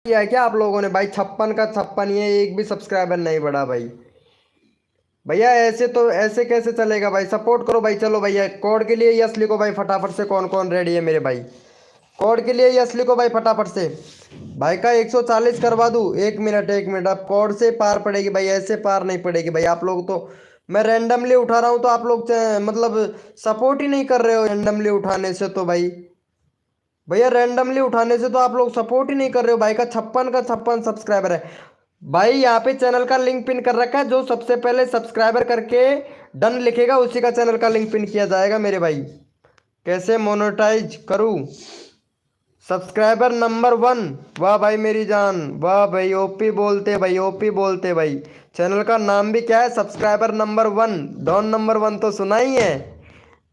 [SPEAKER 1] किया है क्या आप लोगों ने भाई? 56 का 56, ये एक भी सब्सक्राइबर नहीं बढ़ा भाई। भैया ऐसे तो, ऐसे कैसे चलेगा भाई? सपोर्ट करो भाई। चलो भैया, कोड के लिए यस लिखो भाई फटाफट से। कौन कौन रेडी है मेरे भाई? कोड के लिए यस लिखो भाई फटाफट से। भाई का 140 करवा दूँ? एक मिनट एक मिनट, अब कोड से पार पड़ेगी भाई, ऐसे पार नहीं पड़ेगी भाई। आप लोग तो, मैं रैंडमली उठा रहा हूँ तो आप लोग मतलब सपोर्ट ही नहीं कर रहे हो रैंडमली उठाने से तो भाई। भैया रैंडमली उठाने से तो आप लोग सपोर्ट ही नहीं कर रहे हो। भाई का 56 का 56 सब्सक्राइबर है भाई। यहाँ पे चैनल का लिंक पिन कर रखा है, जो सबसे पहले सब्सक्राइबर करके डन लिखेगा उसी का चैनल का लिंक पिन किया जाएगा मेरे भाई। कैसे मोनेटाइज करूँ? सब्सक्राइबर नंबर 1, वाह भाई मेरी जान, वाह भाई। ओपी बोलते भाई, ओपी बोलते भाई। चैनल का नाम भी क्या है? सब्सक्राइबर नंबर 1, डॉन नंबर 1 तो सुना ही है।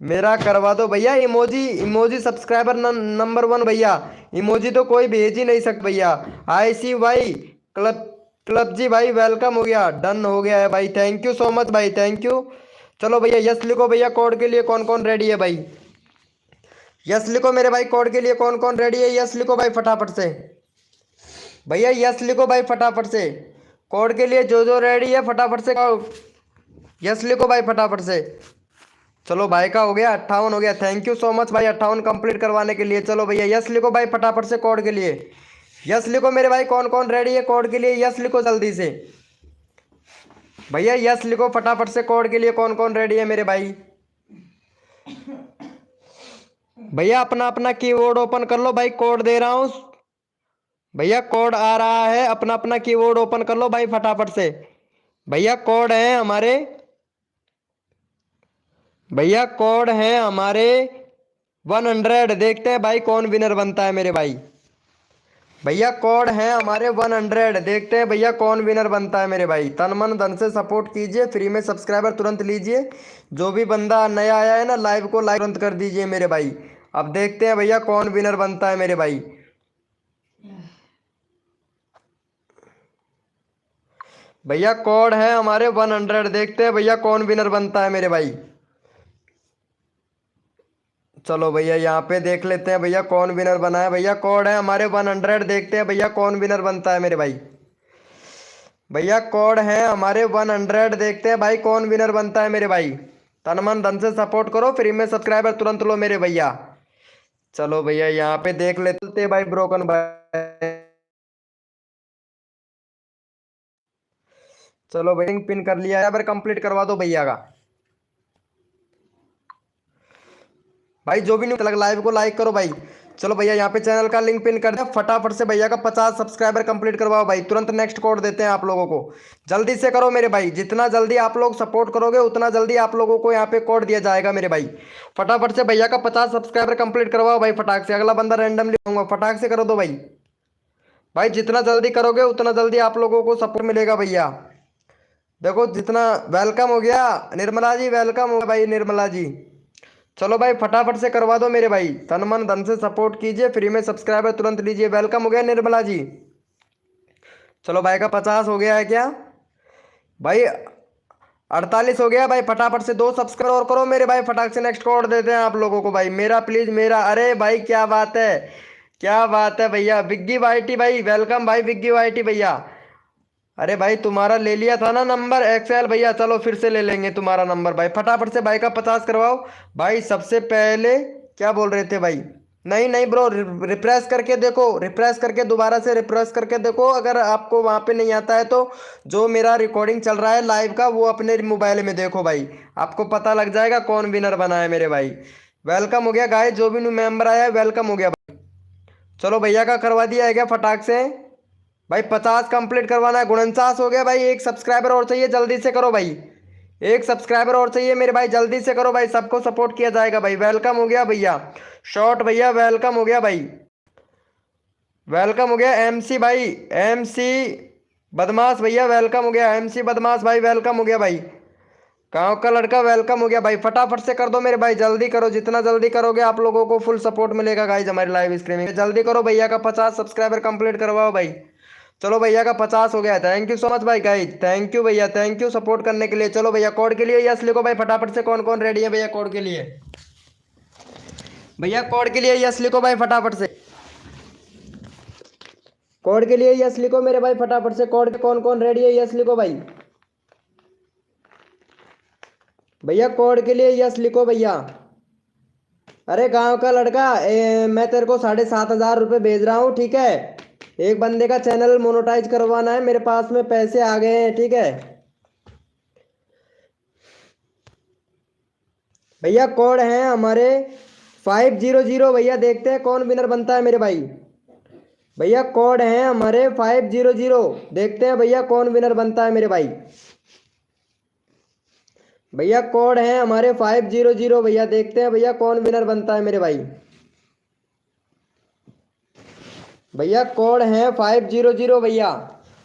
[SPEAKER 1] मेरा करवा दो भैया इमोजी, इमोजी सब्सक्राइबर नंबर 1 भैया। इमोजी तो कोई भेज ही नहीं सकता भैया। आई सी भाई, क्लब क्लब जी भाई, वेलकम हो गया, डन हो गया है भाई। थैंक यू सो मच भाई, थैंक यू। चलो भैया यस लिखो भैया, कोड के लिए कौन कौन रेडी है भाई? यस लिखो मेरे भाई, कोड के लिए कौन कौन रेडी है? यस लिखो भाई फटाफट से। भैया यस लिखो भाई फटाफट से, कोड के लिए जो जो रेडी है फटाफट से यस लिखो भाई फटाफट से। चलो भाई का हो गया 58 हो गया। थैंक यू सो मच भाई 58 कंप्लीट करवाने के लिए। चलो भैया यस लिखो भाई फटाफट से कोड के लिए। यस लिखो मेरे भाई, कौन कौन रेडी है कोड के लिए? यस लिखो जल्दी से भैया, यस लिखो फटाफट से। कोड के लिए कौन कौन रेडी है मेरे भाई? भैया अपना अपना कीबोर्ड ओपन कर लो भाई, कोड दे रहा हूँ भैया। कोड आ रहा है, अपना अपना कीबोर्ड ओपन कर लो भाई फटाफट से। भैया कोड है हमारे, भैया कोड है हमारे 100। देखते हैं भाई कौन विनर बनता है मेरे भाई। भैया कोड है हमारे 100, देखते हैं भैया कौन विनर बनता है मेरे भाई। तन मन धन से सपोर्ट कीजिए, फ्री में सब्सक्राइबर तुरंत लीजिए। जो भी बंदा नया आया है ना, लाइव को लाइक तुरंत कर दीजिए मेरे भाई। अब देखते हैं भैया कौन विनर बनता है मेरे भाई। भैया कोड है हमारे 100, देखते हैं भैया कौन विनर बनता है मेरे भाई। चलो भैया यहाँ पे देख लेते हैं भैया कौन विनर बना है। भैया कोड है हमारे 100, देखते हैं भैया कौन विनर बनता है मेरे भाई। भैया कोड है हमारे 100, देखते हैं भाई कौन विनर बनता है मेरे भाई। तन मन धन से सपोर्ट करो, फ्री में सब्सक्राइबर तुरंत लो मेरे भैया। चलो भैया यहाँ पे देख लेते हैं भाई ब्रोकन भाई। चलो भाई पिन कर लिया है, कंप्लीट करवा दो भैया का। भाई जो भी नहीं लग, लाइव को लाइक करो भाई। चलो भैया यहाँ पे चैनल का लिंक पिन कर दे फटाफट से। भैया का 50 सब्सक्राइबर कंप्लीट करवाओ भाई, तुरंत नेक्स्ट कोड देते हैं आप लोगों को। जल्दी से करो मेरे भाई, जितना जल्दी आप लोग सपोर्ट करोगे उतना जल्दी आप लोगों को यहाँ पे कोड दिया जाएगा मेरे भाई। फटाफट से भैया का 50 सब्सक्राइबर कंप्लीट करवाओ भाई फटाक से। अगला बंदा रैंडमली दूंगा, फटाक से करो दो भाई। भाई जितना जल्दी करोगे उतना जल्दी आप लोगों को सपोर्ट मिलेगा भैया। देखो जितना, वेलकम हो गया निर्मला जी, वेलकम हो गया भाई निर्मला जी। चलो भाई फटाफट से करवा दो मेरे भाई, तन मन धन से सपोर्ट कीजिए, फ्री में सब्सक्राइबर तुरंत लीजिए। वेलकम हो गया निर्मला जी। चलो भाई का 50 हो गया है क्या भाई? 48 हो गया भाई। फटाफट से 2 सब्सक्राइबर और करो मेरे भाई, फटाक से नेक्स्ट कोड देते हैं आप लोगों को भाई। मेरा प्लीज मेरा, अरे भाई क्या बात है, क्या बात है भैया। बिग्गी वाईटी भाई, वेलकम भाई बिग्गी वाईटी भैया। अरे भाई तुम्हारा ले लिया था ना नंबर एक्सएल भैया, चलो फिर से ले लेंगे तुम्हारा नंबर भाई। फटाफट से भाई का 50 करवाओ भाई। सबसे पहले क्या बोल रहे थे भाई? नहीं नहीं ब्रो, रिफ्रेश करके देखो, रिफ्रेश करके दोबारा से रिफ्रेश करके देखो। अगर आपको वहाँ पे नहीं आता है तो जो मेरा रिकॉर्डिंग चल रहा है लाइव का, वो अपने मोबाइल में देखो भाई, आपको पता लग जाएगा कौन विनर बना है मेरे भाई। वेलकम हो गया गाइस, जो भी न्यू मेंबर आया है वेलकम हो गया भाई। चलो भैया का करवा दिया है क्या फटाक से भाई? 50 कंप्लीट करवाना है। 49 हो गया भाई, एक सब्सक्राइबर और चाहिए, जल्दी से करो भाई। एक सब्सक्राइबर और चाहिए मेरे भाई, जल्दी से करो भाई, सबको सपोर्ट किया जाएगा भाई। वेलकम हो गया भैया शॉर्ट भैया, वेलकम हो गया भाई, वेलकम हो गया एमसी भाई, एमसी बदमाश भैया वेलकम हो गया, MC बदमाश भाई वेलकम हो गया भाई, गाँव का लड़का वेलकम हो गया भाई। फटाफट से कर दो मेरे भाई, जल्दी करो, जितना जल्दी करोगे आप लोगों को फुल सपोर्ट मिलेगा गाइज हमारी लाइव स्ट्रीमिंग। जल्दी करो, भैया का 50 सब्सक्राइबर कंप्लीट करवाओ भाई। चलो भैया का 50 हो गया, थैंक यू सो मच भाई गाइज, थैंक यू भैया, थैंक यू सपोर्ट करने के लिए। चलो भैया कोड के लिए यस लिखो भाई फटाफट से, कौन कौन रेडी है भैया कोड के लिए? भैया कोड के लिए यस लिखो भाई फटाफट से, कोड के लिए यस लिखो मेरे भाई फटाफट से। कोड कौन कौन रेडी है यस लिखो भाई, भैया कोड के लिए यस लिखो भैया। अरे गांव का लड़का मैं तेरे को 7,500 रुपये भेज रहा हूँ, ठीक है? एक बंदे का चैनल मोनेटाइज करवाना है, मेरे पास में पैसे आ गए हैं, ठीक है भैया? कोड है हमारे 500, भैया देखते हैं कौन विनर बनता है मेरे भाई। भैया कोड है हमारे 500, देखते हैं भैया कौन विनर बनता है मेरे भाई। भैया कोड है हमारे 500, भैया देखते हैं भैया कौन विनर बनता है मेरे भाई। भैया कोड है 500 भैया।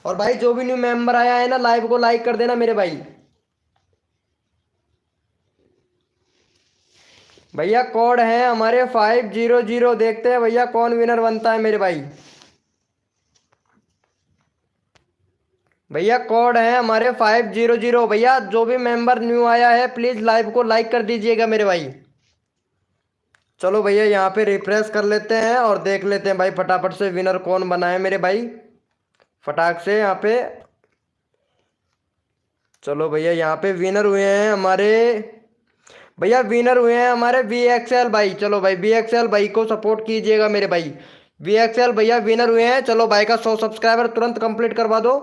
[SPEAKER 1] और भाई जो भी न्यू मेंबर आया है ना, लाइव को लाइक कर देना मेरे भाई। भैया कोड है हमारे 500, देखते हैं भैया कौन विनर बनता है मेरे भाई। भैया कोड है हमारे 500, भैया जो भी मेंबर न्यू आया है प्लीज लाइव को लाइक कर दीजिएगा मेरे भाई। चलो भैया यहाँ पे रिफ्रेश कर लेते हैं और देख लेते हैं भाई फटाफट से विनर कौन बना है मेरे भाई, फटाक से यहाँ पे। चलो भैया यहाँ पे विनर हुए हैं हमारे, भैया विनर हुए हैं हमारे VXL भाई। चलो भाई VXL भाई को सपोर्ट कीजिएगा मेरे भाई। VXL भैया विनर हुए हैं। चलो भाई का 100 सब्सक्राइबर तुरंत कंप्लीट करवा दो,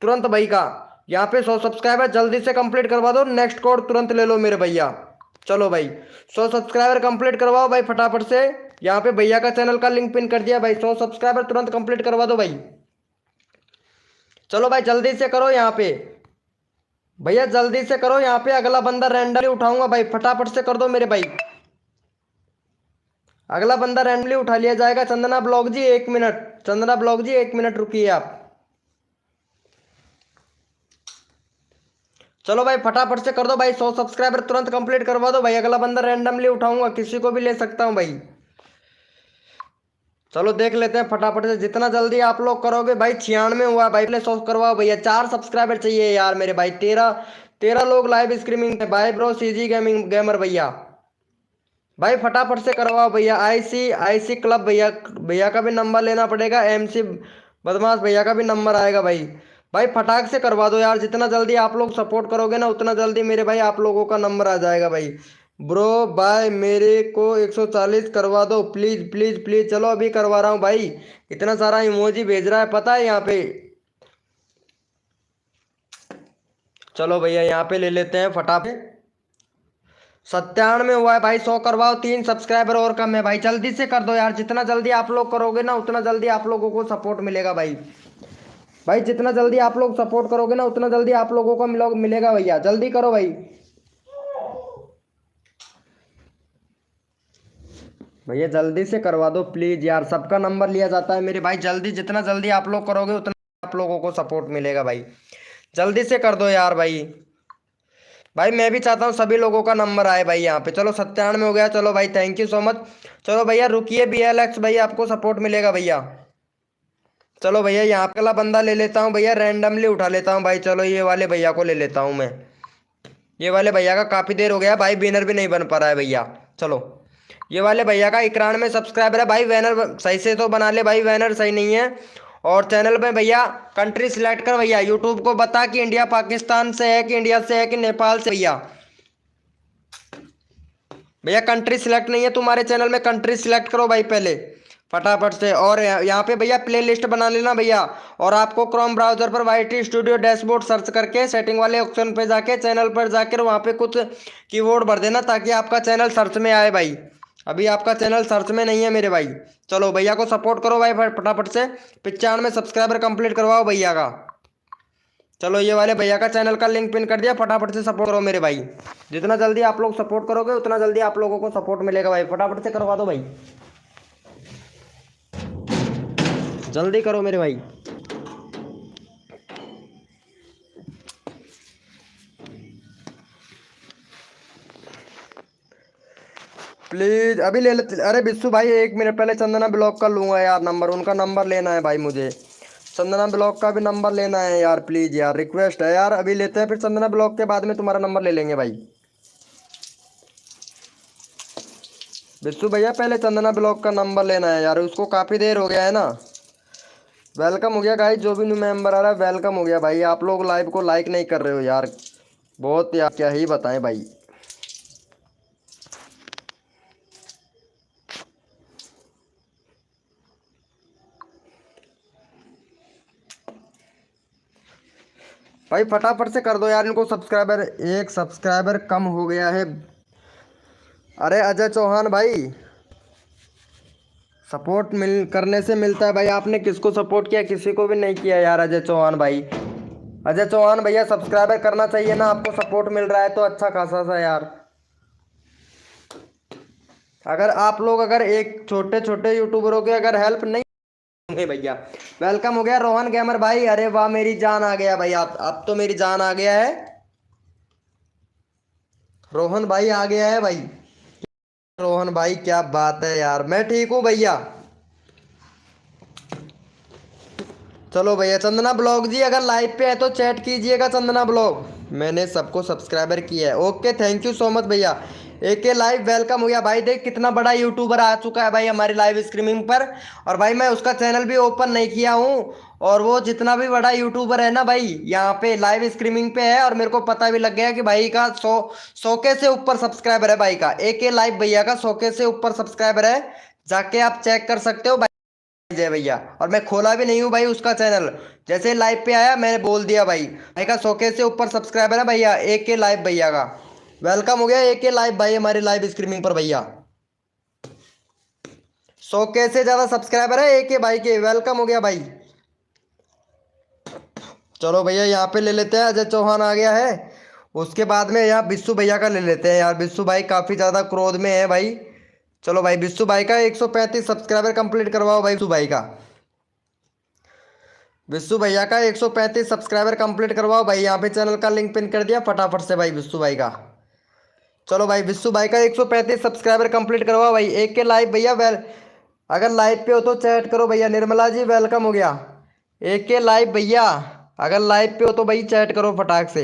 [SPEAKER 1] तुरंत भाई का यहाँ पे 100 सब्सक्राइबर जल्दी से कंप्लीट करवा दो, नेक्स्ट कोड तुरंत ले लो मेरे भैया। चलो भाई 100 सब्सक्राइबर कंप्लीट करवाओ भाई फटाफट से। यहाँ पे भैया का चैनल का लिंक पिन कर दिया भाई, 100 सब्सक्राइबर तुरंत कंप्लीट करवा दो भाई। चलो भाई जल्दी से करो यहाँ पे, भैया जल्दी से करो यहाँ पे, अगला बंदा रैंडमली उठाऊंगा भाई, फटाफट से कर दो मेरे भाई। अगला बंदा रैंडमली उठा लिया जाएगा। चंदना ब्लॉग जी 1 मिनट, चंदना ब्लॉग जी 1 मिनट रुकिए आप। चलो भाई फटाफट से कर दो भाई, 100 सब्सक्राइबर तुरंत कंप्लीट करवा दो भाई, अगला बंदा रैंडमली उठाऊंगा, किसी को भी ले सकता हूँ भाई। चलो देख लेते हैं फटाफट से, जितना जल्दी आप लोग करोगे भाई। 96 हुआ भाई, पहले 100 करवाओ भैया। 4 सब्सक्राइबर चाहिए यार मेरे भाई, 13 लोग लाइव स्ट्रीमिंग है भाई। ब्रो CG गेमिंग गेमर भैया, भाई फटाफट से करवाओ भैया। IC क्लब भैया, भैया का भी नंबर लेना पड़ेगा। MC बदमाश भैया का भी नंबर आएगा भाई। भाई फटाक से करवा दो यार, जितना जल्दी आप लोग सपोर्ट करोगे ना उतना जल्दी मेरे भाई आप लोगों का नंबर आ जाएगा भाई। ब्रो भाई मेरे को 140 करवा दो प्लीज प्लीज प्लीज। चलो अभी करवा रहा हूँ भाई, इतना सारा इमोजी भेज रहा है पता है यहाँ पे। चलो भैया यहाँ पे ले लेते हैं फटाफट। 97 हुआ है भाई, 100 करवाओ। 3 सब्सक्राइबर और कम है भाई, जल्दी से कर दो यार। जितना जल्दी आप लोग करोगे ना उतना जल्दी आप लोगों को सपोर्ट मिलेगा भाई। भाई जितना जल्दी आप लोग सपोर्ट करोगे ना उतना जल्दी आप लोगों को मिलेगा भैया, जल्दी करो भाई। भैया जल्दी से करवा दो प्लीज यार, सबका नंबर लिया जाता है मेरे भाई। जल्दी, जितना जल्दी आप लोग करोगे उतना आप लोगों को सपोर्ट मिलेगा भाई। जल्दी से कर दो यार भाई। भाई मैं भी चाहता हूँ सभी लोगों का नंबर आए भाई यहाँ पे। चलो 97 हो गया, चलो भाई थैंक यू सो मच। चलो भैया रुकिए, BLX भाई आपको सपोर्ट मिलेगा भैया। चलो भैया यहाँ पे अगला बंदा ले लेता हूँ भैया, रैंडमली उठा लेता हूँ भाई। चलो ये वाले भैया को ले लेता हूँ मैं, ये वाले भैया का काफ़ी देर हो गया भाई, बैनर भी नहीं बन पा रहा है भैया। चलो ये वाले भैया का 91 सब्सक्राइबर है भाई। बैनर सही से तो बना ले भाई, बैनर सही नहीं है। और चैनल में भैया कंट्री सिलेक्ट कर भैया, यूट्यूब को बता कि इंडिया पाकिस्तान से है कि इंडिया से है कि नेपाल से। भैया भैया कंट्री सिलेक्ट नहीं है तुम्हारे चैनल में, कंट्री सिलेक्ट करो भाई पहले फटाफट से। और यहाँ पे भैया प्ले लिस्ट बना लेना भैया। और आपको क्रोम ब्राउजर पर YT स्टूडियो डैशबोर्ड सर्च करके सेटिंग वाले ऑप्शन पे जाके चैनल पर जाकर वहाँ पे कुछ कीवर्ड भर देना ताकि आपका चैनल सर्च में आए भाई। अभी आपका चैनल सर्च में नहीं है मेरे भाई। चलो भैया को सपोर्ट करो भाई फटाफट से, 95 सब्सक्राइबर कंप्लीट करवाओ भैया का। चलो ये वाले भैया का चैनल का लिंक पिन कर दिया, फटाफट से सपोर्ट करो मेरे भाई। जितना जल्दी आप लोग सपोर्ट करोगे उतना जल्दी आप लोगों को सपोर्ट मिलेगा भाई, फटाफट से करवा दो भाई, जल्दी करो मेरे भाई। प्लीज अभी ले ले। अरे बिस्सू भाई 1 मिनट पहले चंदना ब्लॉक का लूंगा यार नंबर, उनका नंबर लेना है भाई मुझे। चंदना ब्लॉक का भी नंबर लेना है यार, प्लीज यार, रिक्वेस्ट है यार, अभी लेते हैं, फिर चंदना ब्लॉक के बाद में तुम्हारा नंबर ले लेंगे भाई। बिस्सू भैया पहले चंदना ब्लॉक का नंबर लेना है यार, उसको काफ़ी देर हो गया है ना। वेलकम हो गया गाइस, जो भी न्यू मेंबर आ रहा है वेलकम हो गया भाई। आप लोग लाइव को लाइक नहीं कर रहे हो यार, बहुत यार क्या ही बताएं भाई। भाई फटाफट से कर दो यार इनको सब्सक्राइबर, एक सब्सक्राइबर कम हो गया है। अरे अजय चौहान भाई, सपोर्ट मिल करने से मिलता है भाई, आपने किसको सपोर्ट किया? किसी को भी नहीं किया यार अजय चौहान भाई। अजय चौहान भैया सब्सक्राइबर करना चाहिए ना, आपको सपोर्ट मिल रहा है तो अच्छा खासा सा यार। अगर आप लोग अगर एक छोटे छोटे यूट्यूबरों के अगर हेल्प नहीं होंगे भैया। वेलकम हो गया रोहन गेमर भाई, अरे वाह मेरी जान आ गया भाई, आप अब तो मेरी जान आ गया है। रोहन भाई आ गया है भाई। रोहन भाई क्या बात है यार, मैं ठीक हूँ भैया। चलो भैया चंदना ब्लॉग जी अगर लाइव पे है तो चैट कीजिएगा चंदना ब्लॉग। मैंने सबको सब्सक्राइबर किया है, okay thank you so much भैया। AK लाइव वेलकम हो गया भाई, देख कितना बड़ा यूट्यूबर आ चुका है भाई हमारी लाइव स्ट्रीमिंग पर। और भाई मैं उसका चैनल भी ओपन नहीं किया हूँ, और वो जितना भी बड़ा यूट्यूबर है ना भाई यहाँ पे लाइव स्ट्रीमिंग पे है, और मेरे को पता भी लग गया कि भाई का 100 के से ऊपर सब्सक्राइबर है भाई का। AK लाइव भैया का 100 के से ऊपर सब्सक्राइबर है, जाके आप चेक कर सकते हो भाई। जय भैया, और मैं खोला भी नहीं हूँ भाई उसका चैनल, जैसे लाइव पे आया मैंने बोल दिया भाई। भाई का 100 के से ऊपर सब्सक्राइबर है भैया AK लाइव भैया का। वेलकम हो गया AK लाइव भाई हमारी लाइव स्ट्रीमिंग पर भैया। 100 के से ज्यादा सब्सक्राइबर है AK भाई के, वेलकम हो गया भाई। चलो भैया यहाँ पे ले लेते हैं, अजय चौहान आ गया है। उसके बाद में यहाँ बिस्सू भैया का ले लेते हैं यार, बिस्सू भाई काफी ज्यादा क्रोध में है भाई। चलो भाई बिस्सू भाई का 135 सब्सक्राइबर कंप्लीट करवाओ भाई बिस्सू भाई का। विश्वू भैया का 135 सब्सक्राइबर कंप्लीट करवाओ भाई, यहाँ पे चैनल का लिंक पिन कर दिया फटाफट से भाई विश्वू भाई का। चलो भाई विश्वू भाई का 135 सब्सक्राइबर कंप्लीट करवाओ भाई। AK लाइव भैया वेल, अगर लाइव पे हो तो चैट करो भैया। निर्मला जी वेलकम हो गया। AK लाइव भैया अगर लाइव पे हो तो भाई चैट करो फटाक से।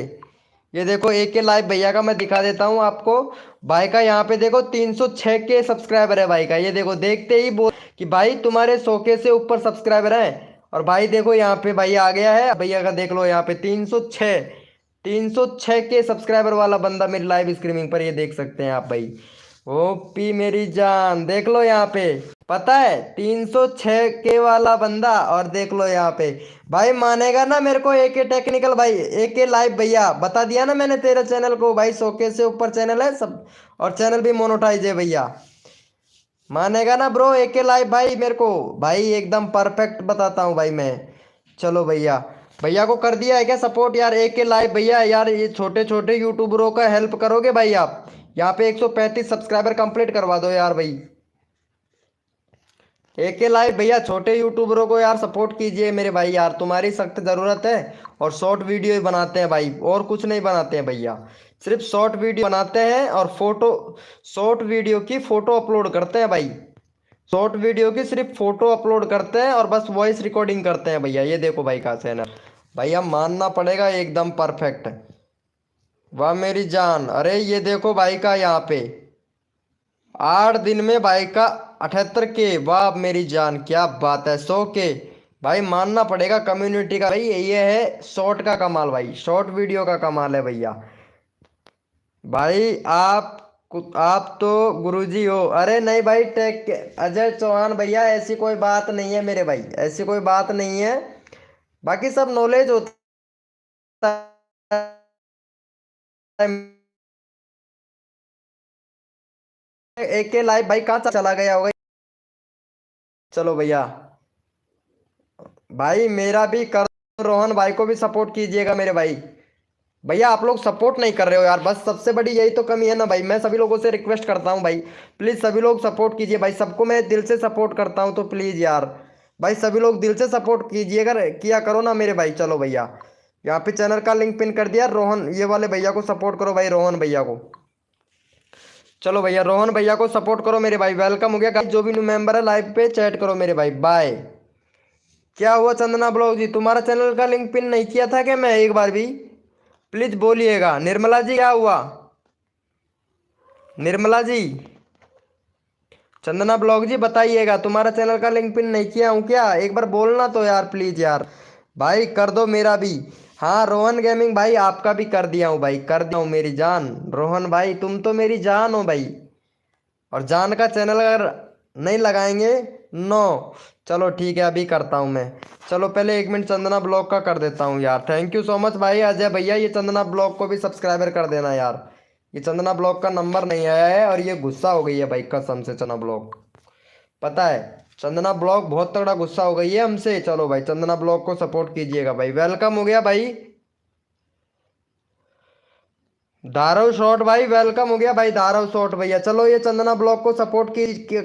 [SPEAKER 1] ये देखो AK लाइव भैया का मैं दिखा देता हूँ आपको। भाई का यहाँ पे देखो 306 के सब्सक्राइबर है भाई का, ये देखो देखते ही बोल कि भाई तुम्हारे 100 के से ऊपर सब्सक्राइबर हैं। और भाई देखो यहाँ पे भाई आ गया है भैया का, देख लो यहाँ पे 306 के सब्सक्राइबर वाला बंदा मेरी लाइव स्ट्रीमिंग पर, ये देख सकते हैं आप भाई। ओपी मेरी जान देख लो यहाँ पे, पता है 306 के वाला बंदा, और देख लो यहाँ पे भाई मानेगा ना मेरे को AK टेक्निकल भाई। AK लाइव भैया बता दिया ना मैंने तेरे चैनल को भाई, 100 के से ऊपर चैनल है सब, और चैनल भी मोनेटाइज है भैया। मानेगा ना ब्रो AK लाइव भाई मेरे को, भाई एकदम परफेक्ट बताता हूँ भाई मैं। चलो भैया, भैया को कर दिया है क्या सपोर्ट यार AK लाइव भैया? यार ये छोटे छोटे यूट्यूबरों का हेल्प करोगे भाई आप, यहाँ पे 135 सब्सक्राइबर कंप्लीट करवा दो यार भाई। AK लाइव भैया छोटे यूट्यूबरों को यार सपोर्ट कीजिए मेरे भाई, यार तुम्हारी सख्त ज़रूरत है। और शॉर्ट वीडियो ही बनाते हैं भाई, और कुछ नहीं बनाते हैं भैया, सिर्फ शॉर्ट वीडियो बनाते हैं और फोटो, शॉर्ट वीडियो की फ़ोटो अपलोड करते हैं भाई। शॉर्ट वीडियो की सिर्फ फोटो अपलोड करते हैं और बस वॉइस रिकॉर्डिंग करते हैं भैया। ये देखो भाई का चैनल, भैया मानना पड़ेगा एकदम परफेक्ट। वाह मेरी जान, अरे ये देखो भाई का यहाँ पे 8 दिन में भाई का 78 के, वाह मेरी जान क्या बात है। 100 के भाई मानना पड़ेगा कम्युनिटी का भाई, ये है शॉर्ट का कमाल भाई, शॉर्ट वीडियो का कमाल है भैया। भाई आप तो गुरुजी हो। अरे नहीं भाई टेक अजय चौहान भैया ऐसी कोई बात नहीं है मेरे भाई, ऐसी कोई बात नहीं है, बाकी सब नॉलेज होता है। AK लाइव भाई कहाँ चला गया होगा? चलो भैया, भाई मेरा भी कर, रोहन भाई को भी सपोर्ट कीजिएगा मेरे भाई। भैया आप लोग सपोर्ट नहीं कर रहे हो यार, बस सबसे बड़ी यही तो कमी है ना भाई। मैं सभी लोगों से रिक्वेस्ट करता हूँ भाई, प्लीज़ सभी लोग सपोर्ट कीजिए भाई, सबको मैं दिल से सपोर्ट करता हूँ, तो प्लीज़ यार भाई सभी लोग दिल से सपोर्ट कीजिएगा, किया करो ना मेरे भाई। चलो भैया यहाँ पे चैनल का लिंक पिन कर दिया, रोहन ये वाले भैया को सपोर्ट करो भाई, रोहन भैया को। चलो भैया, रोहन भैया को सपोर्ट करो मेरे भाई, वेलकम हो गया guys, जो भी न्यू मेंबर है लाइव पे चैट करो मेरे भाई, बाय। क्या हुआ चंदना ब्लॉग जी, तुम्हारा चैनल का लिंक पिन नहीं किया था क्या मैं एक बार भी? प्लीज बोलिएगा। निर्मला जी क्या हुआ? निर्मला जी, चंदना ब्लॉग जी बताइएगा, तुम्हारा चैनल का लिंक पिन नहीं किया हूँ क्या? एक बार बोलना तो यार, प्लीज यार भाई, कर दो मेरा भी। हाँ रोहन गेमिंग भाई, आपका भी कर दिया हूँ भाई, कर दिया हूँ मेरी जान। रोहन भाई तुम तो मेरी जान हो भाई, और जान का चैनल अगर नहीं लगाएंगे, नो। चलो ठीक है, अभी करता हूँ मैं। चलो पहले 1 मिनट चंदना ब्लॉग का कर देता हूँ यार। थैंक यू सो मच भाई अजय भैया, ये चंदना ब्लॉग को भी सब्सक्राइबर कर देना यार। ये चंदना ब्लॉग का नंबर नहीं आया है और ये गुस्सा हो गई है भाई, कसम से चंदना ब्लॉग, पता है चंदना ब्लॉग बहुत तगड़ा गुस्सा हो गई है हमसे। चलो भाई चंदना ब्लॉग को सपोर्ट कीजिएगा भाई, वेलकम हो गया भाई। धारव शॉट भाई वेलकम हो गया भाई, धारव शॉट भैया। चलो ये चंदना ब्लॉग को सपोर्ट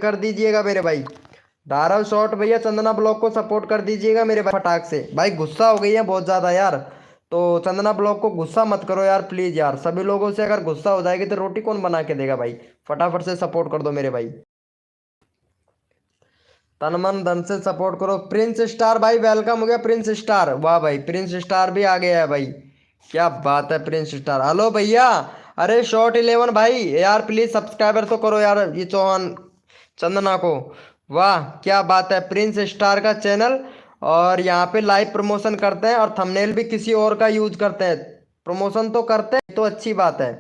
[SPEAKER 1] कर दीजिएगा मेरे भाई। धारव शॉट भैया चंदना ब्लॉग को सपोर्ट कर दीजिएगा मेरे भाई, फटाक से भाई, गुस्सा हो गई है बहुत ज़्यादा यार। तो चंदना ब्लॉग को गुस्सा मत करो यार प्लीज़ यार, सभी लोगों से अगर गुस्सा हो जाएगी तो रोटी कौन बना के देगा भाई। फटाफट से सपोर्ट कर दो मेरे भाई, तन मन धन से सपोर्ट करो। प्रिंस स्टार भाई वेलकम हो गया, प्रिंस स्टार, वाह भाई प्रिंस स्टार भी आ गया है भाई, क्या बात है प्रिंस स्टार। हेलो भैया, अरे शॉर्ट 11 भाई यार प्लीज सब्सक्राइबर तो करो यार ये चौहान चंदना को। वाह क्या बात है, प्रिंस स्टार का चैनल, और यहाँ पे लाइव प्रमोशन करते हैं और थंबनेल भी किसी और का यूज करते हैं। प्रमोशन तो करते हैं तो अच्छी बात है,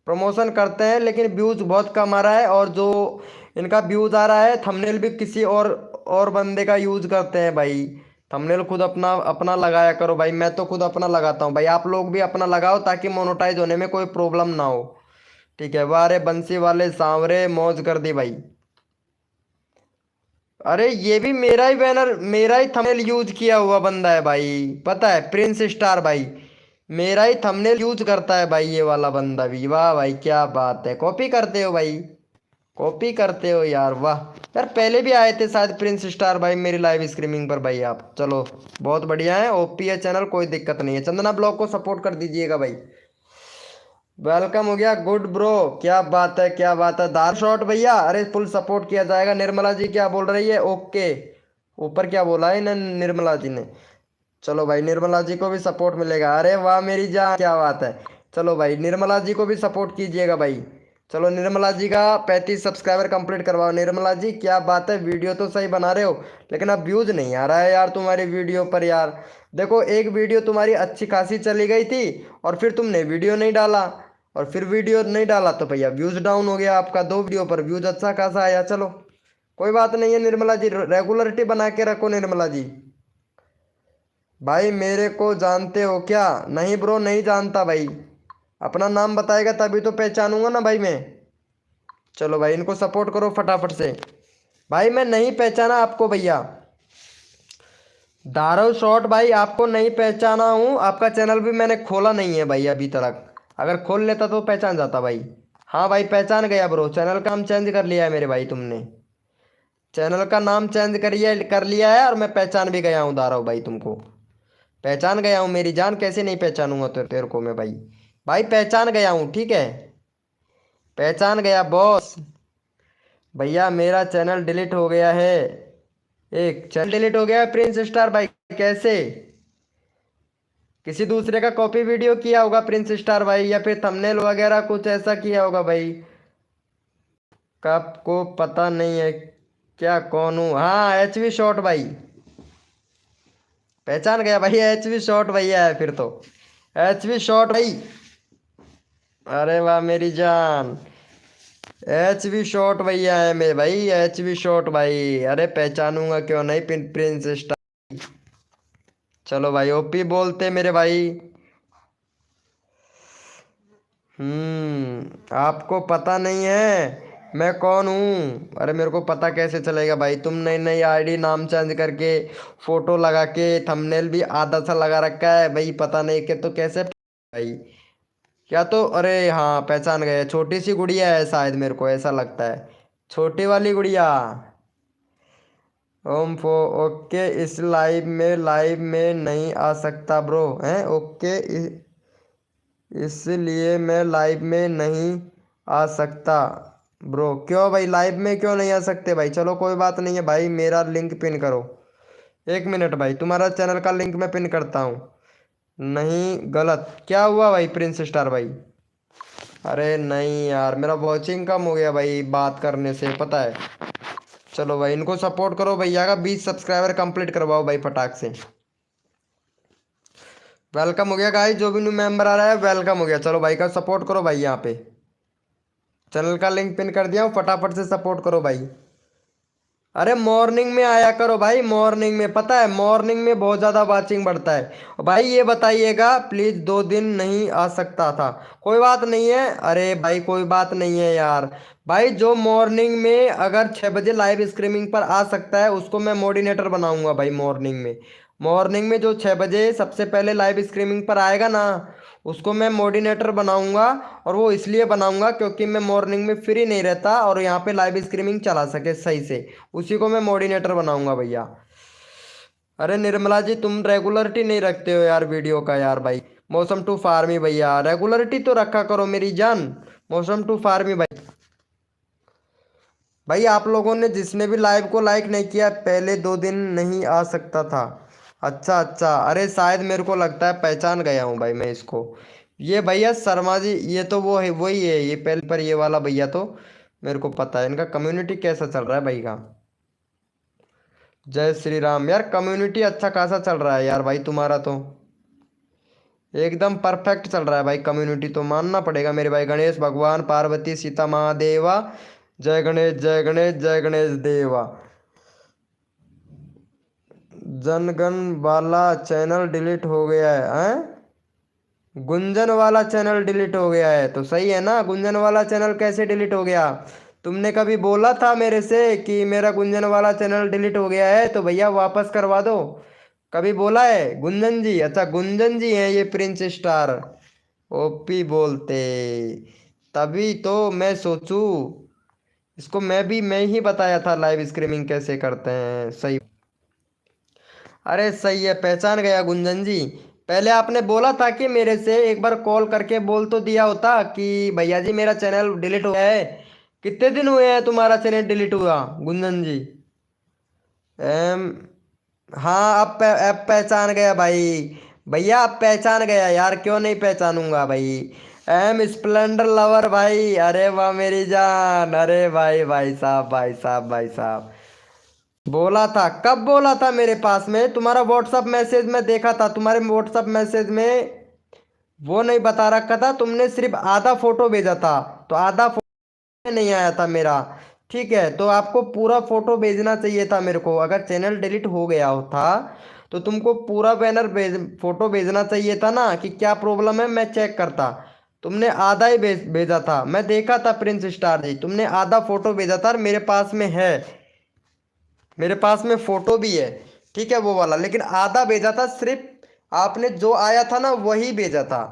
[SPEAKER 1] प्रमोशन करते हैं लेकिन व्यूज बहुत कम आ रहा है, और जो इनका व्यूज आ रहा है थंबनेल भी किसी और बंदे का यूज करते हैं भाई। थंबनेल खुद अपना अपना लगाया करो भाई, मैं तो खुद अपना लगाता हूँ भाई, आप लोग भी अपना लगाओ ताकि मोनेटाइज होने में कोई प्रॉब्लम ना हो। ठीक है, वारे बंसी वाले सांवरे मौज कर दी भाई। अरे ये भी मेरा ही बैनर, मेरा ही थंबनेल यूज किया हुआ बंदा है भाई, पता है प्रिंस स्टार भाई, मेरा ही थंबनेल यूज करता है भाई ये वाला बंदा भी। वाह भाई क्या बात है, कॉपी करते हो भाई, कॉपी करते हो यार, वाह। यार पहले भी आए थे शायद प्रिंस स्टार भाई मेरी लाइव स्ट्रीमिंग पर भाई आप। चलो बहुत बढ़िया है, ओपी है चैनल, कोई दिक्कत नहीं है। चंदना ब्लॉग को सपोर्ट कर दीजिएगा भाई, वेलकम हो गया, गुड ब्रो, क्या बात है क्या बात है। दार शॉट भैया, अरे फुल सपोर्ट किया जाएगा। निर्मला जी क्या बोल रही है, ओके, ऊपर क्या बोला है ना निर्मला जी ने। चलो भाई निर्मला जी को भी सपोर्ट मिलेगा, अरे वाह मेरी जान क्या बात है। चलो भाई निर्मला जी को भी सपोर्ट कीजिएगा भाई। चलो निर्मला जी का 35 सब्सक्राइबर कंप्लीट करवाओ। निर्मला जी क्या बात है, वीडियो तो सही बना रहे हो लेकिन अब व्यूज नहीं आ रहा है यार तुम्हारी वीडियो पर यार। देखो एक वीडियो तुम्हारी अच्छी खासी चली गई थी और फिर तुमने वीडियो नहीं डाला, और फिर वीडियो नहीं डाला तो भैया व्यूज डाउन हो गया आपका। 2 वीडियो पर व्यूज अच्छा खासा आया। चलो कोई बात नहीं है निर्मला जी, रेगुलरिटी बना के रखो निर्मला जी। भाई मेरे को जानते हो क्या? नहीं ब्रो नहीं जानता भाई, अपना नाम बताएगा तभी तो पहचानूंगा ना भाई मैं। चलो भाई इनको सपोर्ट करो फटाफट से भाई, मैं नहीं पहचाना आपको भैया। धारव शॉट भाई आपको नहीं पहचाना हूँ, आपका चैनल भी मैंने खोला नहीं है भाई अभी तक, अगर खोल लेता तो पहचान जाता भाई। हाँ भाई पहचान गया ब्रो, चैनल का नाम चेंज कर लिया है मेरे भाई तुमने, चैनल का नाम चेंज कर लिया है और मैं पहचान भी गया हूँ धारव भाई, तुमको पहचान गया हूँ मेरी जान, कैसे नहीं पहचानूंगा तेरे को मैं भाई। भाई पहचान गया हूँ ठीक है, पहचान गया बॉस। भैया मेरा चैनल डिलीट हो गया है, एक चैनल डिलीट हो गया है प्रिंस स्टार भाई, कैसे? किसी दूसरे का कॉपी वीडियो किया होगा प्रिंस स्टार भाई, या फिर थंबनेल वगैरह कुछ ऐसा किया होगा भाई। कब को पता नहीं है क्या कौन हूँ, हाँ HV शॉट भाई, पहचान गया भाई, HV शॉट भैया है फिर तो, HV शॉट भाई। अरे वाह मेरी जान, HV शॉट भैया है मेरे भाई, HV शॉट भाई, अरे पहचानूंगा क्यों नहीं प्रिंस स्टार। चलो भाई ओपी बोलते मेरे भाई। आपको पता नहीं है मैं कौन हूँ? अरे मेरे को पता कैसे चलेगा भाई, तुम नई नई आईडी नाम चेंज करके फोटो लगा के थंबनेल भी आधा सा लगा रखा है भाई, पता नहीं कि तो कैसे भाई। क्या तो, अरे हाँ पहचान गए, छोटी सी गुड़िया है शायद, मेरे को ऐसा लगता है छोटी वाली गुड़िया। ओम फो ओके, इस लाइव में नहीं आ सकता ब्रो हैं, ओके इसलिए मैं लाइव में नहीं आ सकता ब्रो। क्यों भाई, लाइव में क्यों नहीं आ सकते भाई? चलो कोई बात नहीं है भाई, मेरा लिंक पिन करो। 1 मिनट भाई, तुम्हारा चैनल का लिंक मैं पिन करता हूँ। नहीं, गलत क्या हुआ भाई प्रिंस स्टार भाई? अरे नहीं यार, मेरा वॉचिंग कम हो गया भाई बात करने से, पता है। चलो भाई, इनको सपोर्ट करो भैया का 20 सब्सक्राइबर कंप्लीट करवाओ भाई फटाक से। वेलकम हो गया गाइस, जो भी न्यू मेंबर आ रहा है वेलकम हो गया। चलो भाई का सपोर्ट करो भाई, यहाँ पे चैनल का लिंक पिन कर दिया हूँ, फटाफट से सपोर्ट करो भाई। अरे मॉर्निंग में आया करो भाई, मॉर्निंग में, पता है मॉर्निंग में बहुत ज़्यादा वाचिंग बढ़ता है। और भाई ये बताइएगा प्लीज़, 2 दिन नहीं आ सकता था, कोई बात नहीं है। अरे भाई कोई बात नहीं है यार। भाई जो मॉर्निंग में अगर 6 बजे लाइव स्ट्रीमिंग पर आ सकता है उसको मैं मोडिनेटर बनाऊंगा भाई। मॉर्निंग में जो 6 बजे सबसे पहले लाइव स्ट्रीमिंग पर आएगा ना, उसको मैं मोडिनेटर बनाऊंगा। और वो इसलिए बनाऊंगा क्योंकि मैं मॉर्निंग में फ्री नहीं रहता और यहाँ पे लाइव स्ट्रीमिंग चला सके सही से, उसी को मैं मोडिनेटर बनाऊंगा भैया। अरे निर्मला जी, तुम रेगुलरिटी नहीं रखते हो यार वीडियो का यार भाई। मौसम टू फार्मी भैया, रेगुलरिटी तो रखा करो मेरी जान। मौसम टू फार्मी भाई। भाई आप लोगों ने जिसने भी लाइव को लाइक नहीं किया, पहले 2 दिन नहीं आ सकता था। अच्छा अच्छा, अरे शायद मेरे को लगता है पहचान गया हूँ भाई मैं इसको। ये भैया शर्मा जी, ये तो वो है, वही है ये पहले पर ये वाला भैया तो मेरे को पता है। इनका कम्युनिटी कैसा चल रहा है भाई का? जय श्री राम यार, कम्युनिटी अच्छा खासा चल रहा है यार भाई तुम्हारा तो। एकदम परफेक्ट चल रहा है भाई कम्युनिटी तो, मानना पड़ेगा मेरे भाई। गणेश भगवान, पार्वती, सीता महादेवा, जय गणेश जय गणेश जय गणेश देवा। जनगण वाला चैनल डिलीट हो गया है? गुंजन वाला चैनल डिलीट हो गया है तो सही है ना। गुंजन वाला चैनल कैसे डिलीट हो गया? तुमने कभी बोला था मेरे से कि मेरा गुंजन वाला चैनल डिलीट हो गया है तो भैया वापस करवा दो? कभी बोला है गुंजन जी? अच्छा गुंजन जी हैं ये प्रिंस स्टार, ओपी बोलते। तभी तो मैं सोचूं, इसको मैं ही बताया था लाइव स्ट्रीमिंग कैसे करते हैं सही। अरे सही है, पहचान गया गुंजन जी। पहले आपने बोला था कि मेरे से एक बार कॉल करके बोल तो दिया होता कि भैया जी मेरा चैनल डिलीट हो गया है। कितने दिन हुए हैं तुम्हारा चैनल डिलीट हुआ गुंजन जी? एम हाँ, अब पहचान गया भाई। भैया अब पहचान गया यार, क्यों नहीं पहचानूंगा भाई। एम स्प्लेंडर लवर भाई, अरे वाह मेरी जान। अरे भाई, भाई साहब भाई साहब भाई साहब। बोला था, कब बोला था मेरे पास में? तुम्हारा व्हाट्सअप मैसेज में देखा था, तुम्हारे व्हाट्सअप मैसेज में वो नहीं बता रखा था, तुमने सिर्फ आधा फोटो भेजा था, तो आधा फोटो नहीं आया था मेरा। ठीक है, तो आपको पूरा फोटो भेजना चाहिए था मेरे को। अगर चैनल डिलीट हो गया था तो तुमको पूरा फोटो भेजना चाहिए था ना, कि क्या प्रॉब्लम है मैं चेक करता। तुमने आधा ही भेजा था, मैं देखा था प्रिंस स्टार जी, तुमने आधा फोटो भेजा था और मेरे पास में है, मेरे पास में फोटो भी है। ठीक है वो वाला, लेकिन आधा भेजा था सिर्फ। आपने जो आया था ना वही भेजा था,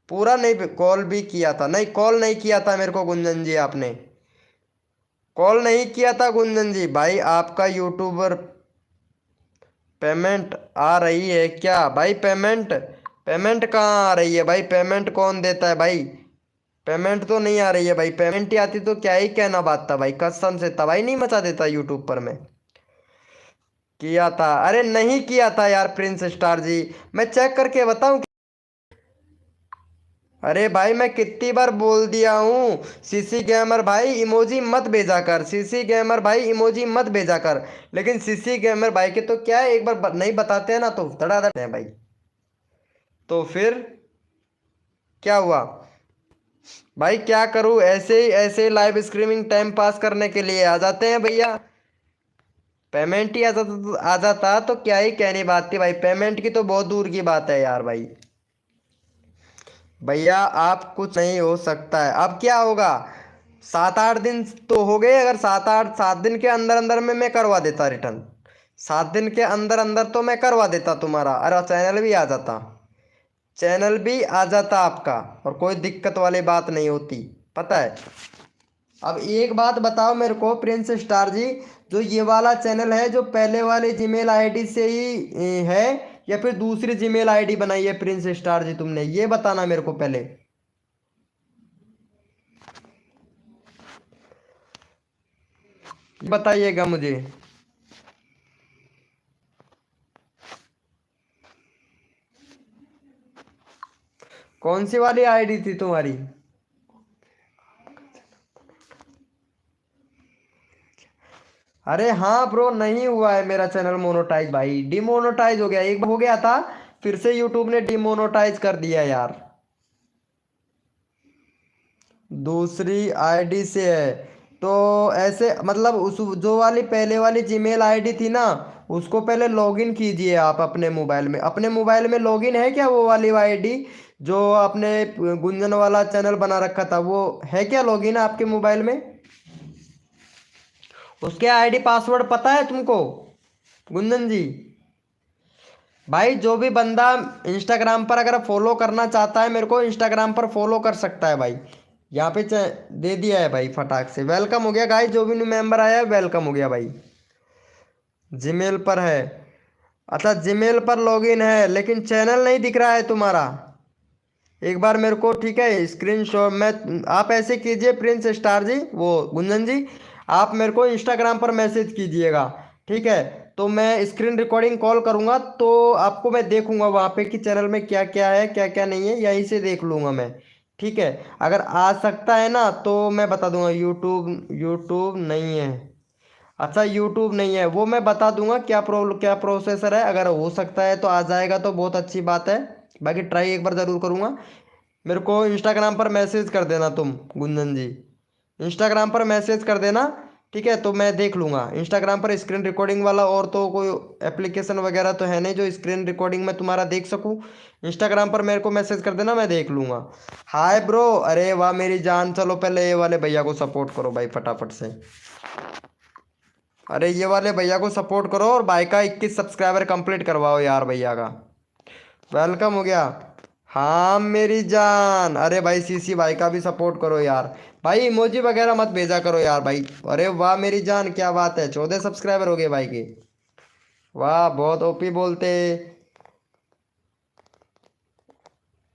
[SPEAKER 1] पूरा नहीं। कॉल भी किया था? नहीं, कॉल नहीं किया था मेरे को गुंजन जी, आपने कॉल नहीं किया था गुंजन जी। भाई आपका यूट्यूबर पेमेंट आ रही है क्या भाई? पेमेंट पेमेंट कहाँ आ रही है भाई? पेमेंट कौन देता है भाई? पेमेंट तो नहीं आ रही है भाई। पेमेंट ही आती तो क्या ही कहना बात था भाई, कसम से तबाही नहीं मचा देता यूट्यूब पर मैं। किया था? अरे नहीं किया था यार प्रिंस स्टार जी, मैं चेक करके बताऊं? अरे भाई मैं कितनी बार बोल दिया हूँ, सीसी गेमर भाई इमोजी मत भेजा कर, सीसी गेमर भाई इमोजी मत भेजा कर। लेकिन सीसी गेमर भाई के तो क्या है, एक बार नहीं बताते हैं ना तो धड़ाधड़ है भाई। तो फिर क्या हुआ भाई? क्या करूँ, ऐसे ही लाइव स्ट्रीमिंग टाइम पास करने के लिए आ जाते हैं भैया। पेमेंट ही आ जाता तो क्या ही कहनी बात थी भाई। पेमेंट की तो बहुत दूर की बात है यार भाई। भैया आप कुछ नहीं हो सकता है, अब क्या होगा? 7-8 दिन तो हो गए, अगर 7 दिन के अंदर अंदर में मैं करवा देता रिटर्न। 7 दिन के अंदर अंदर तो मैं करवा देता तुम्हारा, अरे चैनल भी आ जाता, चैनल भी आ जाता आपका, और कोई दिक्कत वाली बात नहीं होती, पता है। अब एक बात बताओ मेरे को प्रिंस स्टार जी, जो ये वाला चैनल है जो पहले वाले जीमेल आईडी से ही है, या फिर दूसरी जीमेल आईडी बनाई है प्रिंस स्टार जी तुमने, ये बताना मेरे को पहले। बताइएगा मुझे। कौन सी वाली आईडी थी तुम्हारी? अरे हाँ ब्रो, नहीं हुआ है मेरा चैनल मोनोटाइज भाई, डिमोनोटाइज हो गया। एक बार हो गया था, फिर से यूट्यूब ने डिमोनोटाइज कर दिया यार। दूसरी आईडी से है तो ऐसे मतलब उस जो वाली पहले वाली जीमेल आईडी थी ना, उसको पहले लॉगिन कीजिए आप अपने मोबाइल में। अपने मोबाइल में लॉगिन है क्या वो वाली आईडी जो आपने गुंजन वाला चैनल बना रखा था, वो है क्या लॉगिन आपके मोबाइल में? उसके आईडी पासवर्ड पता है तुमको गुंजन जी? भाई जो भी बंदा इंस्टाग्राम पर अगर फॉलो करना चाहता है, मेरे को इंस्टाग्राम पर फॉलो कर सकता है भाई। यहाँ पे दे दिया है भाई फटाक से। वेलकम हो गया गाइस, जो भी न्यू मेंबर आया है वेलकम हो गया भाई। जीमेल पर है, अच्छा जीमेल पर लॉगिन है लेकिन चैनल नहीं दिख रहा है तुम्हारा। एक बार मेरे को, ठीक है, स्क्रीनशॉट में आप ऐसे कीजिए प्रिंस स्टार जी, वो गुंजन जी, आप मेरे को इंस्टाग्राम पर मैसेज कीजिएगा, ठीक है? तो मैं स्क्रीन रिकॉर्डिंग कॉल करूँगा तो आपको मैं देखूंगा वहाँ पे कि चैनल में क्या क्या है क्या क्या नहीं है, यहीं से देख लूँगा मैं, ठीक है? अगर आ सकता है ना तो मैं बता दूंगा। यूट्यूब यूट्यूब नहीं है, अच्छा यूट्यूब नहीं है, वो मैं बता दूंगा क्या क्या प्रोसेसर है। अगर हो सकता है तो आ जाएगा तो बहुत अच्छी बात है, बाकी ट्राई एक बार ज़रूर करूँगा। मेरे को इंस्टाग्राम पर मैसेज कर देना तुम गुंजन जी, इंस्टाग्राम पर मैसेज कर देना, ठीक है? तो मैं देख लूँगा इंस्टाग्राम पर स्क्रीन रिकॉर्डिंग वाला। और तो कोई एप्लीकेशन वगैरह तो है नहीं जो स्क्रीन रिकॉर्डिंग में तुम्हारा देख सकूँ। इंस्टाग्राम पर मेरे को मैसेज कर देना, मैं देख लूँगा। हाय ब्रो, अरे वाह मेरी जान, चलो पहले ये वाले भैया को सपोर्ट करो भाई फटाफट से। अरे ये वाले भैया को सपोर्ट करो और भाई का 21 सब्सक्राइबर कंप्लीट करवाओ यार भैया का। वेलकम हो गया। हाँ मेरी जान, अरे भाई सीसी भाई का भी सपोर्ट करो यार भाई, इमोजी वगैरह मत भेजा करो यार भाई। अरे वाह मेरी जान, क्या बात है, 14 सब्सक्राइबर हो गए भाई के। वाह बहुत ओपी बोलते।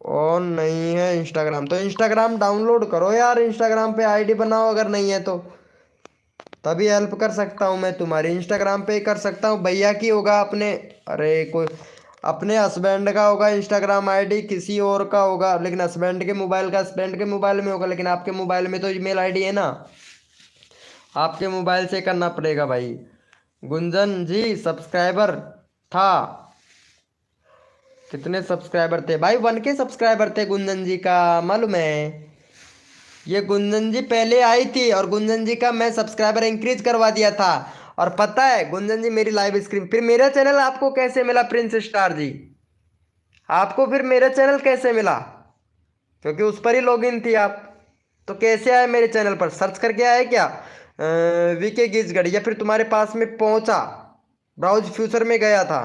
[SPEAKER 1] ऑन नहीं है इंस्टाग्राम तो इंस्टाग्राम डाउनलोड करो यार, इंस्टाग्राम पे आईडी बनाओ अगर नहीं है तो, तभी हेल्प कर सकता हूँ मैं तुम्हारी। इंस्टाग्राम पे ही कर सकता हूँ, भैया की होगा अपने, अरे कोई अपने हस्बैंड का होगा इंस्टाग्राम आईडी, किसी और का होगा, लेकिन हस्बैंड के मोबाइल का हस्बैंड के मोबाइल में होगा, लेकिन आपके मोबाइल में तो ईमेल आईडी है ना, आपके मोबाइल से करना पड़ेगा भाई। गुंजन जी सब्सक्राइबर था, कितने सब्सक्राइबर थे भाई? 1K सब्सक्राइबर थे गुंजन जी का, मालूम है? ये गुंजन जी पहले आई थी और गुंजन जी का मैं सब्सक्राइबर इंक्रीज करवा दिया था। और पता है गुंजन जी, मेरी लाइव स्क्रीन, फिर मेरा चैनल आपको कैसे मिला प्रिंस स्टार जी? आपको फिर मेरा चैनल कैसे मिला? क्योंकि उस पर ही लॉगिन थी आप। तो कैसे आए मेरे चैनल पर, सर्च करके आए क्या वीके गिजगढ़, या फिर तुम्हारे पास में पहुंचा, ब्राउज फ्यूचर में गया था?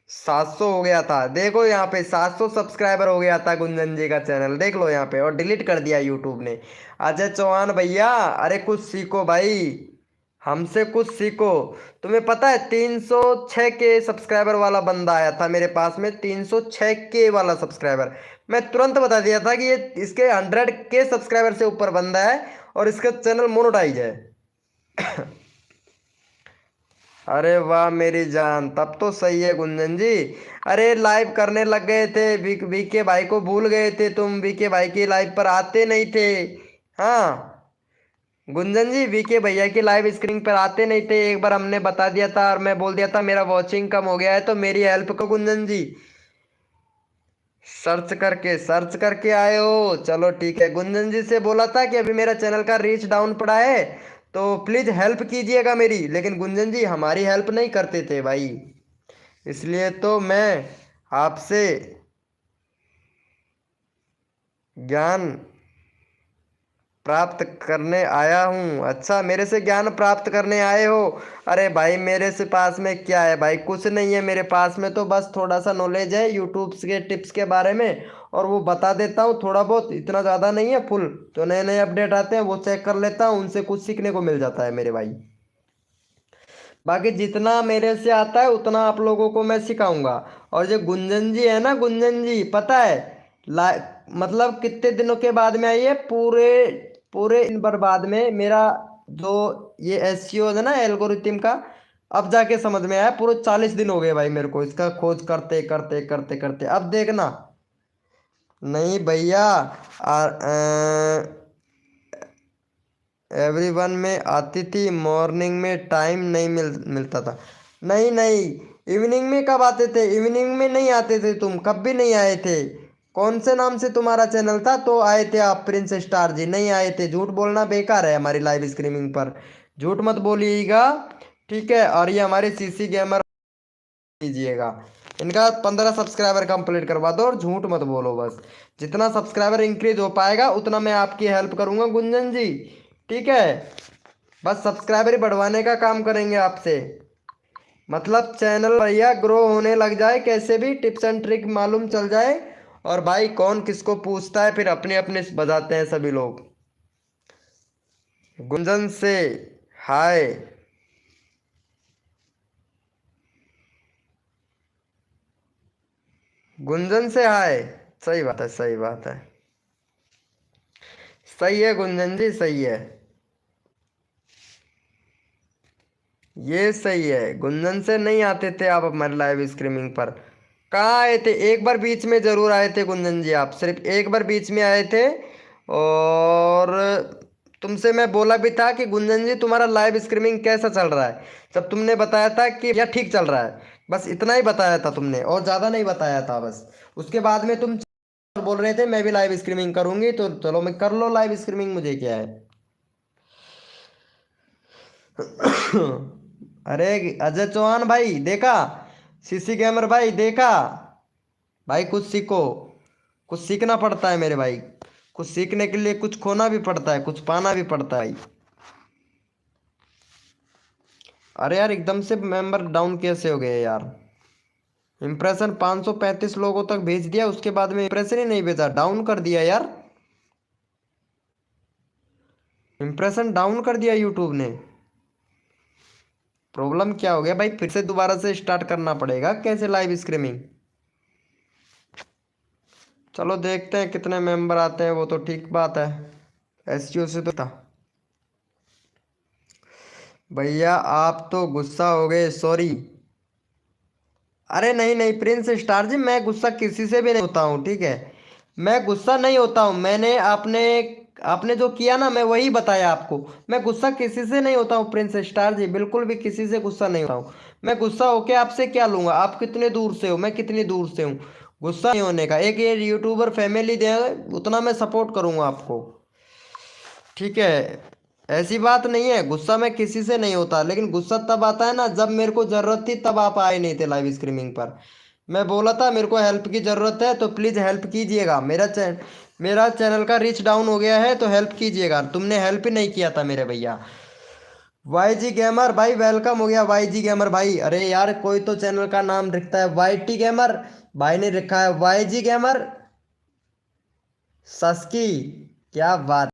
[SPEAKER 1] 700 हो गया था, देखो यहाँ पे 700 सब्सक्राइबर हो गया था गुंजन जी का चैनल, देख लो यहाँ पे, और डिलीट कर दिया यूट्यूब ने। अजय चौहान भैया, अरे कुछ सीखो भाई, हमसे कुछ सीखो। तुम्हें पता है 306 के सब्सक्राइबर वाला बंदा आया था मेरे पास में, 306 के वाला सब्सक्राइबर, मैं तुरंत बता दिया था कि ये इसके 100 के सब्सक्राइबर से ऊपर बंदा है और इसका चैनल मोनेटाइज है। अरे वाह मेरी जान, तब तो सही है गुंजन जी। अरे लाइव करने लग गए थे, वीके भाई को भूल गए थे तुम, वीके भाई की लाइव पर आते नहीं थे। हाँ गुंजन जी, वीके भैया की लाइव स्क्रीन पर आते नहीं थे, एक बार हमने बता दिया था और मैं बोल दिया था मेरा वॉचिंग कम हो गया है, तो मेरी हेल्प को गुंजन जी सर्च करके आए हो। चलो ठीक है, गुंजन जी से बोला था कि अभी मेरा चैनल का रीच डाउन पड़ा है तो प्लीज हेल्प कीजिएगा मेरी, लेकिन गुंजन जी हमारी हेल्प नहीं करते थे भाई, इसलिए तो मैं आपसे ज्ञान प्राप्त करने आया हूँ। अच्छा मेरे से ज्ञान प्राप्त करने आए हो? अरे भाई मेरे से पास में क्या है भाई, कुछ नहीं है मेरे पास में, तो बस थोड़ा सा नॉलेज है यूट्यूब के टिप्स के बारे में, और वो बता देता हूँ थोड़ा बहुत, इतना ज़्यादा नहीं है, फुल जो नए नए अपडेट आते हैं वो चेक कर लेता हूँ, उनसे कुछ सीखने को मिल जाता है मेरे भाई। बाकी जितना मेरे से आता है उतना आप लोगों को मैं सिखाऊंगा। और जो गुंजन जी है ना, गुंजन जी पता है ला मतलब कितने दिनों के बाद में आई है, पूरे पूरे इन बर्बाद में मेरा जो ये एसईओ है ना एल्गोरिथम का, अब जाके समझ में आया। पूरे 40 दिन हो गए भाई मेरे को इसका खोज करते करते करते करते। अब देखना। नहीं भैया, एवरीवन में आती थी, मॉर्निंग में टाइम नहीं मिलता था। नहीं नहीं, इवनिंग में कब आते थे? इवनिंग में नहीं आते थे, तुम कब भी नहीं आए थे। कौन से नाम से तुम्हारा चैनल था तो आए थे आप? प्रिंस स्टार जी नहीं आए थे। झूठ बोलना बेकार है हमारी लाइव स्ट्रीमिंग पर, झूठ मत बोलिएगा, ठीक है। और ये हमारे सीसी गेमर कीजिएगा, इनका 15 सब्सक्राइबर कंप्लीट करवा दो और झूठ मत बोलो बस। जितना सब्सक्राइबर इंक्रीज हो पाएगा उतना मैं आपकी हेल्प करूंगा गुंजन जी, ठीक है। बस सब्सक्राइबर ही बढ़वाने का काम करेंगे आपसे, मतलब चैनल भैया ग्रो होने लग जाए, कैसे भी टिप्स एंड ट्रिक मालूम चल जाए। और भाई कौन किसको पूछता है, फिर अपने अपने बजाते हैं सभी लोग। गुंजन से हाय। गुंजन से हाय। सही बात है, सही बात है, सही है गुंजन जी, सही है, ये सही है। गुंजन से नहीं आते थे आप हमारे लाइव स्ट्रीमिंग पर? कहाँ आए थे? एक बार बीच में जरूर आए थे गुंजन जी, आप सिर्फ एक बार बीच में आए थे। और तुमसे मैं बोला भी था कि गुंजन जी तुम्हारा लाइव स्ट्रीमिंग कैसा चल रहा है, जब तुमने बताया था कि या ठीक चल रहा है, बस इतना ही बताया था तुमने और ज़्यादा नहीं बताया था बस। उसके बाद में तुम बोल रहे थे मैं भी लाइव स्ट्रीमिंग करूंगी, तो चलो मैं कर लो लाइव स्ट्रीमिंग, मुझे क्या है। अरे अजय चौहान भाई देखा, सीसी गेमर भाई देखा, भाई कुछ सीखो, कुछ सीखना पड़ता है मेरे भाई। कुछ सीखने के लिए कुछ खोना भी पड़ता है, कुछ पाना भी पड़ता है भाई। अरे यार एकदम से मेंबर डाउन कैसे हो गए यार? इम्प्रेशन 535 लोगों तक भेज दिया, उसके बाद में इम्प्रेशन ही नहीं भेजा, डाउन कर दिया यार। इम्प्रेशन डाउन कर दिया यूट्यूब ने। प्रॉब्लम क्या हो गया भाई? फिर से दोबारा से स्टार्ट करना पड़ेगा कैसे लाइव स्ट्रीमिंग? चलो देखते हैं कितने मेंबर आते हैं, वो तो ठीक बात है। एसजीओ से तो था। भैया आप तो गुस्सा हो गए, सॉरी। अरे नहीं नहीं प्रिंस स्टार जी, मैं गुस्सा किसी से भी नहीं होता हूँ, ठीक है। मैं गुस्सा नहीं होता हूँ, मैंने आपने आपने जो किया ना मैं वही बताया आपको। मैं गुस्सा किसी से नहीं होता हूँ प्रिंस स्टार जी, बिल्कुल भी किसी से गुस्सा नहीं होता हूँ। मैं गुस्सा होके आपसे क्या लूंगा? आप कितने दूर से हो, मैं कितनी दूर से हूँ। गुस्सा नहीं होने का, एक ये यूट्यूबर फैमिली दे उतना मैं सपोर्ट करूंगा आपको, ठीक है। ऐसी बात नहीं है, गुस्सा मैं किसी से नहीं होता, लेकिन गुस्सा तब आता है ना जब मेरे को जरूरत थी, तब आप आए नहीं थे लाइव स्ट्रीमिंग पर। मैं बोला था मेरे को हेल्प की जरूरत है तो प्लीज हेल्प कीजिएगा। मेरा चैनल का रीच डाउन हो गया है तो हेल्प कीजिएगा, तुमने हेल्प ही नहीं किया था मेरे भैया। वाई जी गेमर भाई वेलकम हो गया, वाई जी गेमर भाई। अरे यार कोई तो चैनल का नाम रखता है वाई टी गेमर, भाई ने रखा है वाई जी गेमर सस्की, क्या बात।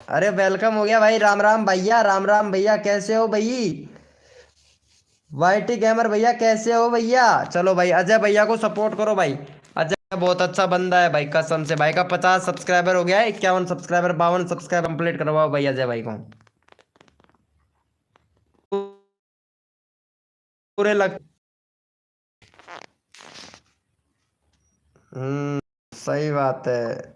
[SPEAKER 1] अरे वेलकम हो गया भाई, राम राम भैया, राम राम भैया, कैसे हो भाई? वाईटी गेमर भैया कैसे हो भैया? चलो भाई अजय भैया को सपोर्ट करो भाई। अजय बहुत अच्छा बंदा है भाई, कसम से। भाई का 50 सब्सक्राइबर हो गया है, 51 सब्सक्राइबर, 52 सब्सक्राइबर कंप्लीट करवाओ भाई अजय भाई को। पूरे लग। सही बात है।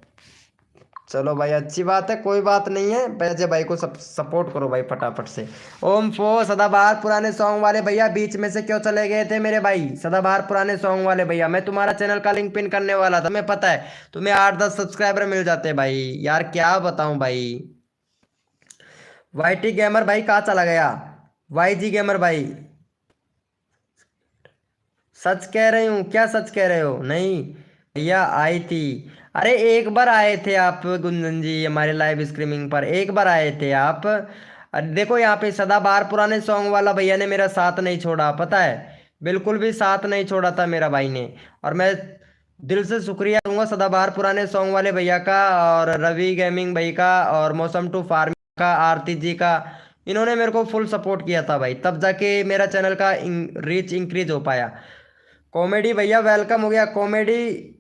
[SPEAKER 1] चलो भाई अच्छी बात है, कोई बात नहीं है। अजय भाई को सब सपोर्ट करो भाई फटाफट से। ओम फो सदाबहार पुराने सॉन्ग वाले भैया बीच में से क्यों चले गए थे मेरे भाई? सदाबहार पुराने सॉन्ग वाले भैया, मैं तुम्हारा चैनल का लिंक पिन करने वाला था, मैं पता है तुम्हें 8-10 सब्सक्राइबर मिल जाते भाई। यार क्या बताऊं भाई। वाई टी गेमर भाई कहाँ चला गया? वाई जी गेमर भाई, सच कह रही हूँ क्या? सच कह रहे हो? नहीं भैया आई थी। अरे एक बार आए थे आप गुंजन जी हमारे लाइव स्ट्रीमिंग पर, एक बार आए थे आप। अरे देखो यहाँ पे सदाबहार पुराने सॉन्ग वाला भैया ने मेरा साथ नहीं छोड़ा, पता है, बिल्कुल भी साथ नहीं छोड़ा था मेरा भाई ने। और मैं दिल से शुक्रिया दूंगा सदाबहार पुराने सॉन्ग वाले भैया का, और रवि गेमिंग भाई का, और मौसम टू फार्मिंग का, आरती जी का। इन्होंने मेरे को फुल सपोर्ट किया था भाई, तब जाके मेरा चैनल का रीच इंक्रीज हो पाया। कॉमेडी भैया वेलकम हो गया, कॉमेडी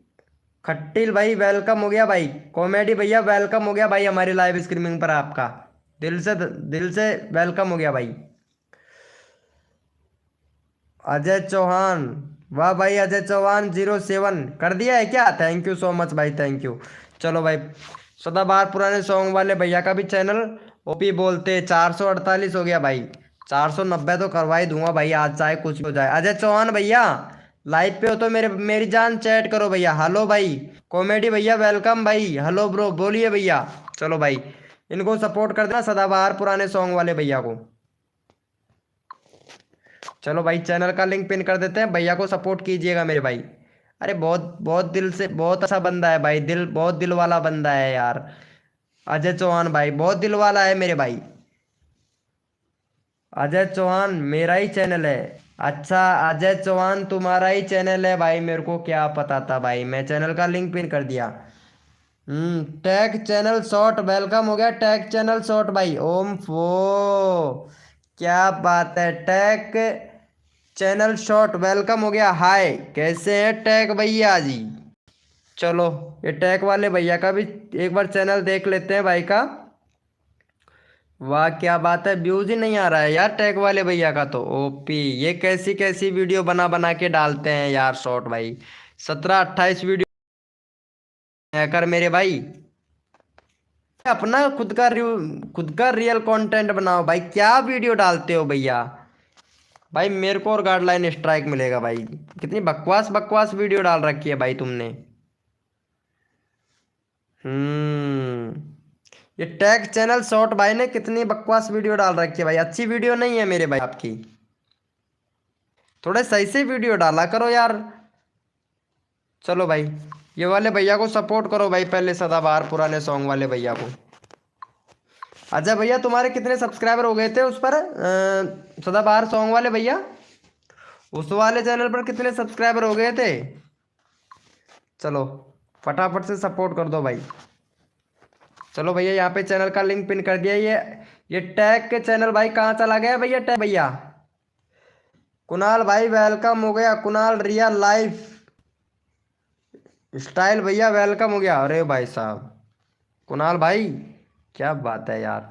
[SPEAKER 1] खट्टिल भाई वेलकम हो गया भाई, कॉमेडी भैया वेलकम हो गया भाई हमारी लाइव स्ट्रीमिंग पर आपका। दिल से वेलकम हो गया भाई। अजय चौहान, वाह भाई अजय चौहान 07 कर दिया है क्या? थैंक यू सो मच भाई, थैंक यू। चलो भाई, सदाबहार पुराने सॉन्ग वाले भैया का भी चैनल ओपी बोलते 448 हो गया भाई। 490 तो करवा ही दूंगा भाई आज, चाहे कुछ भी हो जाए। अजय चौहान भैया लाइव पे हो तो मेरी जान चैट करो भैया। हेलो भाई कॉमेडी भैया, वेलकम भाई। हेलो ब्रो, बोलिए भैया। चलो भाई, इनको सपोर्ट कर देना, सदाबहार पुराने सॉन्ग वाले भैया को। चलो भाई, चैनल का लिंक पिन कर देते हैं, भैया को सपोर्ट कीजिएगा मेरे भाई। अरे बहुत बहुत दिल से, बहुत अच्छा बंदा है भाई, दिल बहुत दिल वाला बंदा है यार। अजय चौहान भाई बहुत दिल वाला है मेरे भाई। अजय चौहान मेरा ही चैनल है। अच्छा अजय चौहान तुम्हारा ही चैनल है भाई, मेरे को क्या पता था भाई, मैं चैनल का लिंक पिन कर दिया। टैग चैनल शॉर्ट, वेलकम हो गया टैग चैनल शॉर्ट भाई। ओम फो, क्या बात है, टैग चैनल शॉर्ट वेलकम हो गया। हाय कैसे हैं टैग भैया जी? चलो, ये टैग वाले भैया का भी एक बार चैनल देख लेते हैं भाई का। वाह क्या बात है, व्यूज ही नहीं आ रहा है यार टैग वाले भैया का तो। ओपी, ये कैसी कैसी वीडियो बना बना के डालते हैं यार शॉर्ट भाई। 17-28 वीडियो कर मेरे भाई। अपना खुद का रियल कंटेंट बनाओ भाई, क्या वीडियो डालते हो भैया। भाई मेरे को और गाइडलाइन स्ट्राइक मिलेगा भाई, कितनी बकवास बकवास वीडियो डाल रखी है भाई तुमने। ये टैग चैनल शॉर्ट भाई ने कितनी बकवास वीडियो डाल रखी है भाई, अच्छी वीडियो नहीं है मेरे भाई आपकी। थोड़े सही से वीडियो डाला करो यार। चलो भाई, ये वाले भैया को सपोर्ट करो भाई, पहले सदाबहार पुराने सॉन्ग वाले भैया को। अच्छा भैया, तुम्हारे कितने सब्सक्राइबर हो गए थे उस पर, सदाबहार सॉन्ग वाले भैया? उस वाले चैनल पर कितने सब्सक्राइबर हो गए थे? चलो फटाफट से सपोर्ट कर दो भाई। चलो भैया, यहाँ पे चैनल का लिंक पिन कर दिया। ये टैग के चैनल भाई कहाँ चला गया भैया टैग भैया? कुणाल भाई वेलकम हो गया, कुणाल रियल लाइफ स्टाइल भैया वेलकम हो गया। अरे भाई साहब कुणाल भाई, क्या बात है यार,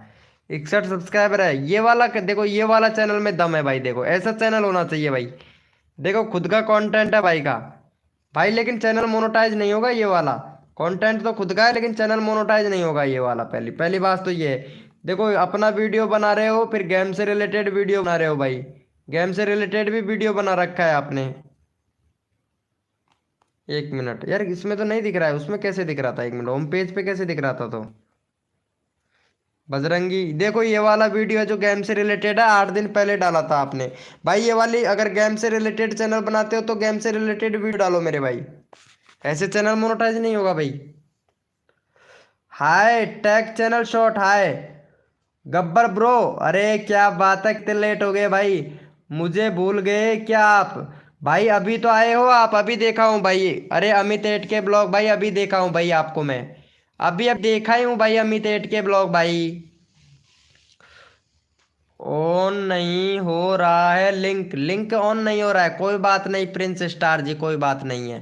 [SPEAKER 1] 61 सब्सक्राइबर है। ये वाला देखो, ये वाला चैनल में दम है भाई, देखो ऐसा चैनल होना चाहिए भाई। देखो खुद का कंटेंट है भाई का भाई, लेकिन चैनल मोनेटाइज नहीं होगा ये वाला। कंटेंट तो खुद का है लेकिन चैनल मोनेटाइज नहीं होगा ये वाला, पहली पहली बात तो ये है। देखो अपना वीडियो बना रहे हो, फिर गेम से रिलेटेड वीडियो बना रहे हो भाई, गेम से रिलेटेड भी वीडियो बना रखा है आपने। एक मिनट यार, इसमें तो नहीं दिख रहा है, उसमें कैसे दिख रहा था? एक मिनट, होम पेज पे कैसे दिख रहा था तो? बजरंगी, देखो ये वाला वीडियो है जो गेम से रिलेटेड है, 8 दिन पहले डाला था आपने भाई। ये वाली अगर गेम से रिलेटेड चैनल बनाते हो तो गेम से रिलेटेड वीडियो डालो मेरे भाई, ऐसे चैनल मोनेटाइज नहीं होगा भाई। हाय टैग चैनल शॉर्ट, हाय गब्बर ब्रो। अरे क्या बात है, कितने लेट हो गए भाई, मुझे भूल गए क्या आप? भाई अभी तो आए हो आप, अभी देखा हूँ भाई। अरे अमित एट के ब्लॉग भाई, अभी देखा हूँ भाई आपको मैं, अभी अब देखा ही हूँ भाई अमित एट के ब्लॉग भाई। ऑन नहीं हो रहा है लिंक, लिंक ऑन नहीं हो रहा है, कोई बात नहीं प्रिंस स्टार जी, कोई बात नहीं है।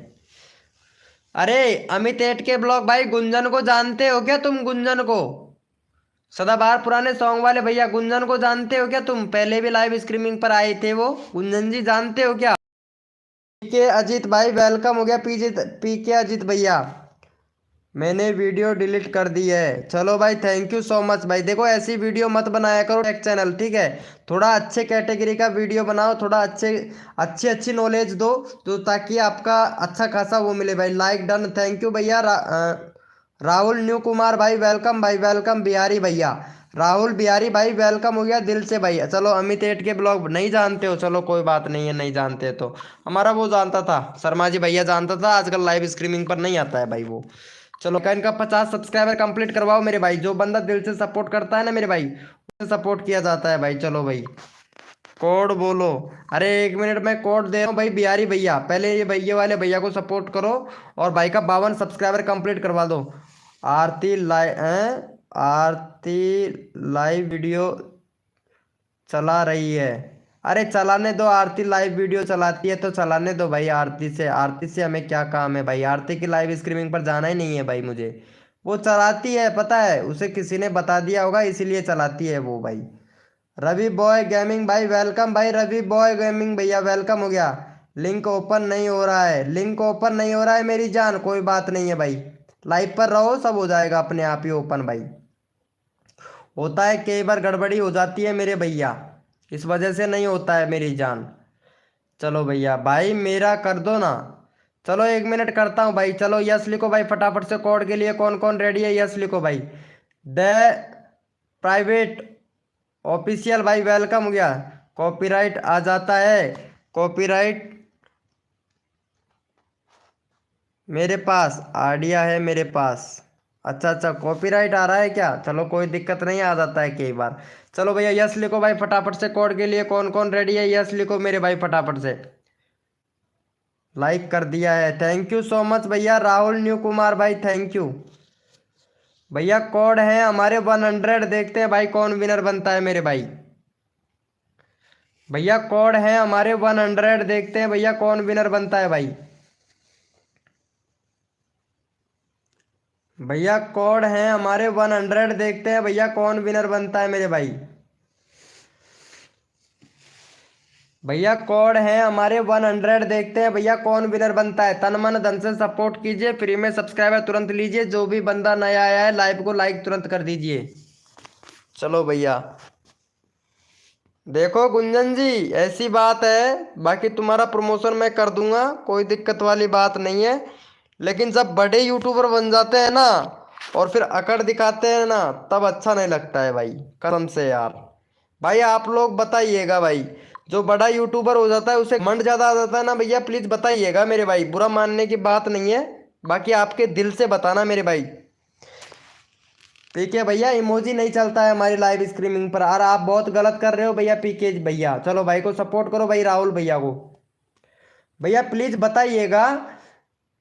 [SPEAKER 1] अरे अमित एट के ब्लॉग भाई, गुंजन को जानते हो क्या तुम? गुंजन को, सदाबहार पुराने सॉन्ग वाले भैया, गुंजन को जानते हो क्या तुम? पहले भी लाइव स्ट्रीमिंग पर आए थे वो, गुंजन जी जानते हो क्या? पीके अजीत भाई वेलकम हो गया, पीके अजीत भैया। मैंने वीडियो डिलीट कर दी है। चलो भाई थैंक यू सो मच भाई। देखो ऐसी वीडियो मत बनाया करो टेक चैनल, ठीक है? थोड़ा अच्छे कैटेगरी का वीडियो बनाओ, थोड़ा अच्छी अच्छी नॉलेज दो, तो ताकि आपका अच्छा खासा वो मिले भाई। लाइक डन, थैंक यू भैया। राहुल न्यू कुमार भाई वेलकम भाई, वेलकम। बिहारी भैया, राहुल बिहारी भाई वेलकम हो गया दिल से भाई। चलो अमित एट के ब्लॉग नहीं जानते हो, चलो कोई बात नहीं है, नहीं जानते तो हमारा वो जानता था, शर्मा जी भैया जानता था, आजकल लाइव स्ट्रीमिंग पर नहीं आता है भाई वो। चलो क्या, इनका 50 सब्सक्राइबर कंप्लीट करवाओ मेरे भाई। जो बंदा दिल से सपोर्ट करता है ना मेरे भाई, उसे सपोर्ट किया जाता है भाई। चलो भाई कोड बोलो। अरे एक मिनट में कोड दे रहा हूँ भाई। बिहारी भैया पहले ये भैया वाले भैया को सपोर्ट करो और भाई का 52 सब्सक्राइबर कंप्लीट करवा दो। आरती लाइव वीडियो चला रही है। अरे चलाने दो, आरती लाइव वीडियो चलाती है तो चलाने दो भाई। आरती से हमें क्या काम है भाई, आरती की लाइव स्ट्रीमिंग पर जाना ही नहीं है भाई मुझे। वो चलाती है, पता है, उसे किसी ने बता दिया होगा इसीलिए चलाती है वो भाई। रवि बॉय गेमिंग भाई वेलकम, भाई रवि बॉय गेमिंग भैया वेलकम हो गया। लिंक ओपन नहीं हो रहा है, लिंक ओपन नहीं हो रहा है मेरी जान, कोई बात नहीं है भाई, लाइव पर रहो सब हो जाएगा अपने आप ही ओपन भाई। होता है कई बार गड़बड़ी हो जाती है मेरे भैया, इस वजह से नहीं होता है मेरी जान। चलो भैया भाई मेरा कर दो ना। चलो 1 मिनट करता हूँ भाई। चलो यस लिखो भाई फटाफट से, कोड के लिए कौन कौन रेडी है, यस लिखो भाई। द प्राइवेट ऑफिशियल भाई वेलकम हो गया। कॉपीराइट आ जाता है, कॉपीराइट मेरे पास आइडिया है मेरे पास। अच्छा अच्छा कॉपीराइट आ रहा है क्या, चलो कोई दिक्कत नहीं, आ जाता है कई बार। चलो भैया यस लिखो भाई फटाफट से, कोड के लिए कौन कौन रेडी है, यस लिखो मेरे भाई फटाफट से। लाइक कर दिया है, थैंक यू सो मच भैया। राहुल न्यू कुमार भाई थैंक यू भैया। कोड है हमारे 100, देखते हैं भाई कौन विनर बनता है मेरे भाई। भैया कोड है हमारे 100, देखते हैं भैया कौन विनर बनता है भाई। भैया कोड है हमारे 100, देखते हैं भैया कौन विनर बनता है मेरे भाई। भैया कोड है हमारे 100, देखते हैं भैया कौन विनर बनता है। तन मन धन से सपोर्ट कीजिए, फ्री में सब्सक्राइबर तुरंत लीजिए, जो भी बंदा नया आया है लाइव को लाइक तुरंत कर दीजिए। चलो भैया देखो गुंजन जी, ऐसी बात है, बाकी तुम्हारा प्रमोशन मैं कर दूंगा, कोई दिक्कत वाली बात नहीं है। लेकिन जब बड़े यूट्यूबर बन जाते हैं ना और फिर अकड़ दिखाते हैं ना, तब अच्छा नहीं लगता है भाई, कसम से यार। भाई आप लोग बताइएगा भाई, जो बड़ा यूट्यूबर हो जाता है उसे घमंड ज्यादा आ जाता है ना भैया, प्लीज बताइएगा मेरे भाई, बुरा मानने की बात नहीं है, बाकी आपके दिल से बताना मेरे भाई। पीके भैया इमोजी नहीं चलता है हमारी लाइव स्ट्रीमिंग पर, और आप बहुत गलत कर रहे हो भैया पीके भैया। चलो भाई को सपोर्ट करो भाई, राहुल भैया को। भैया प्लीज बताइएगा,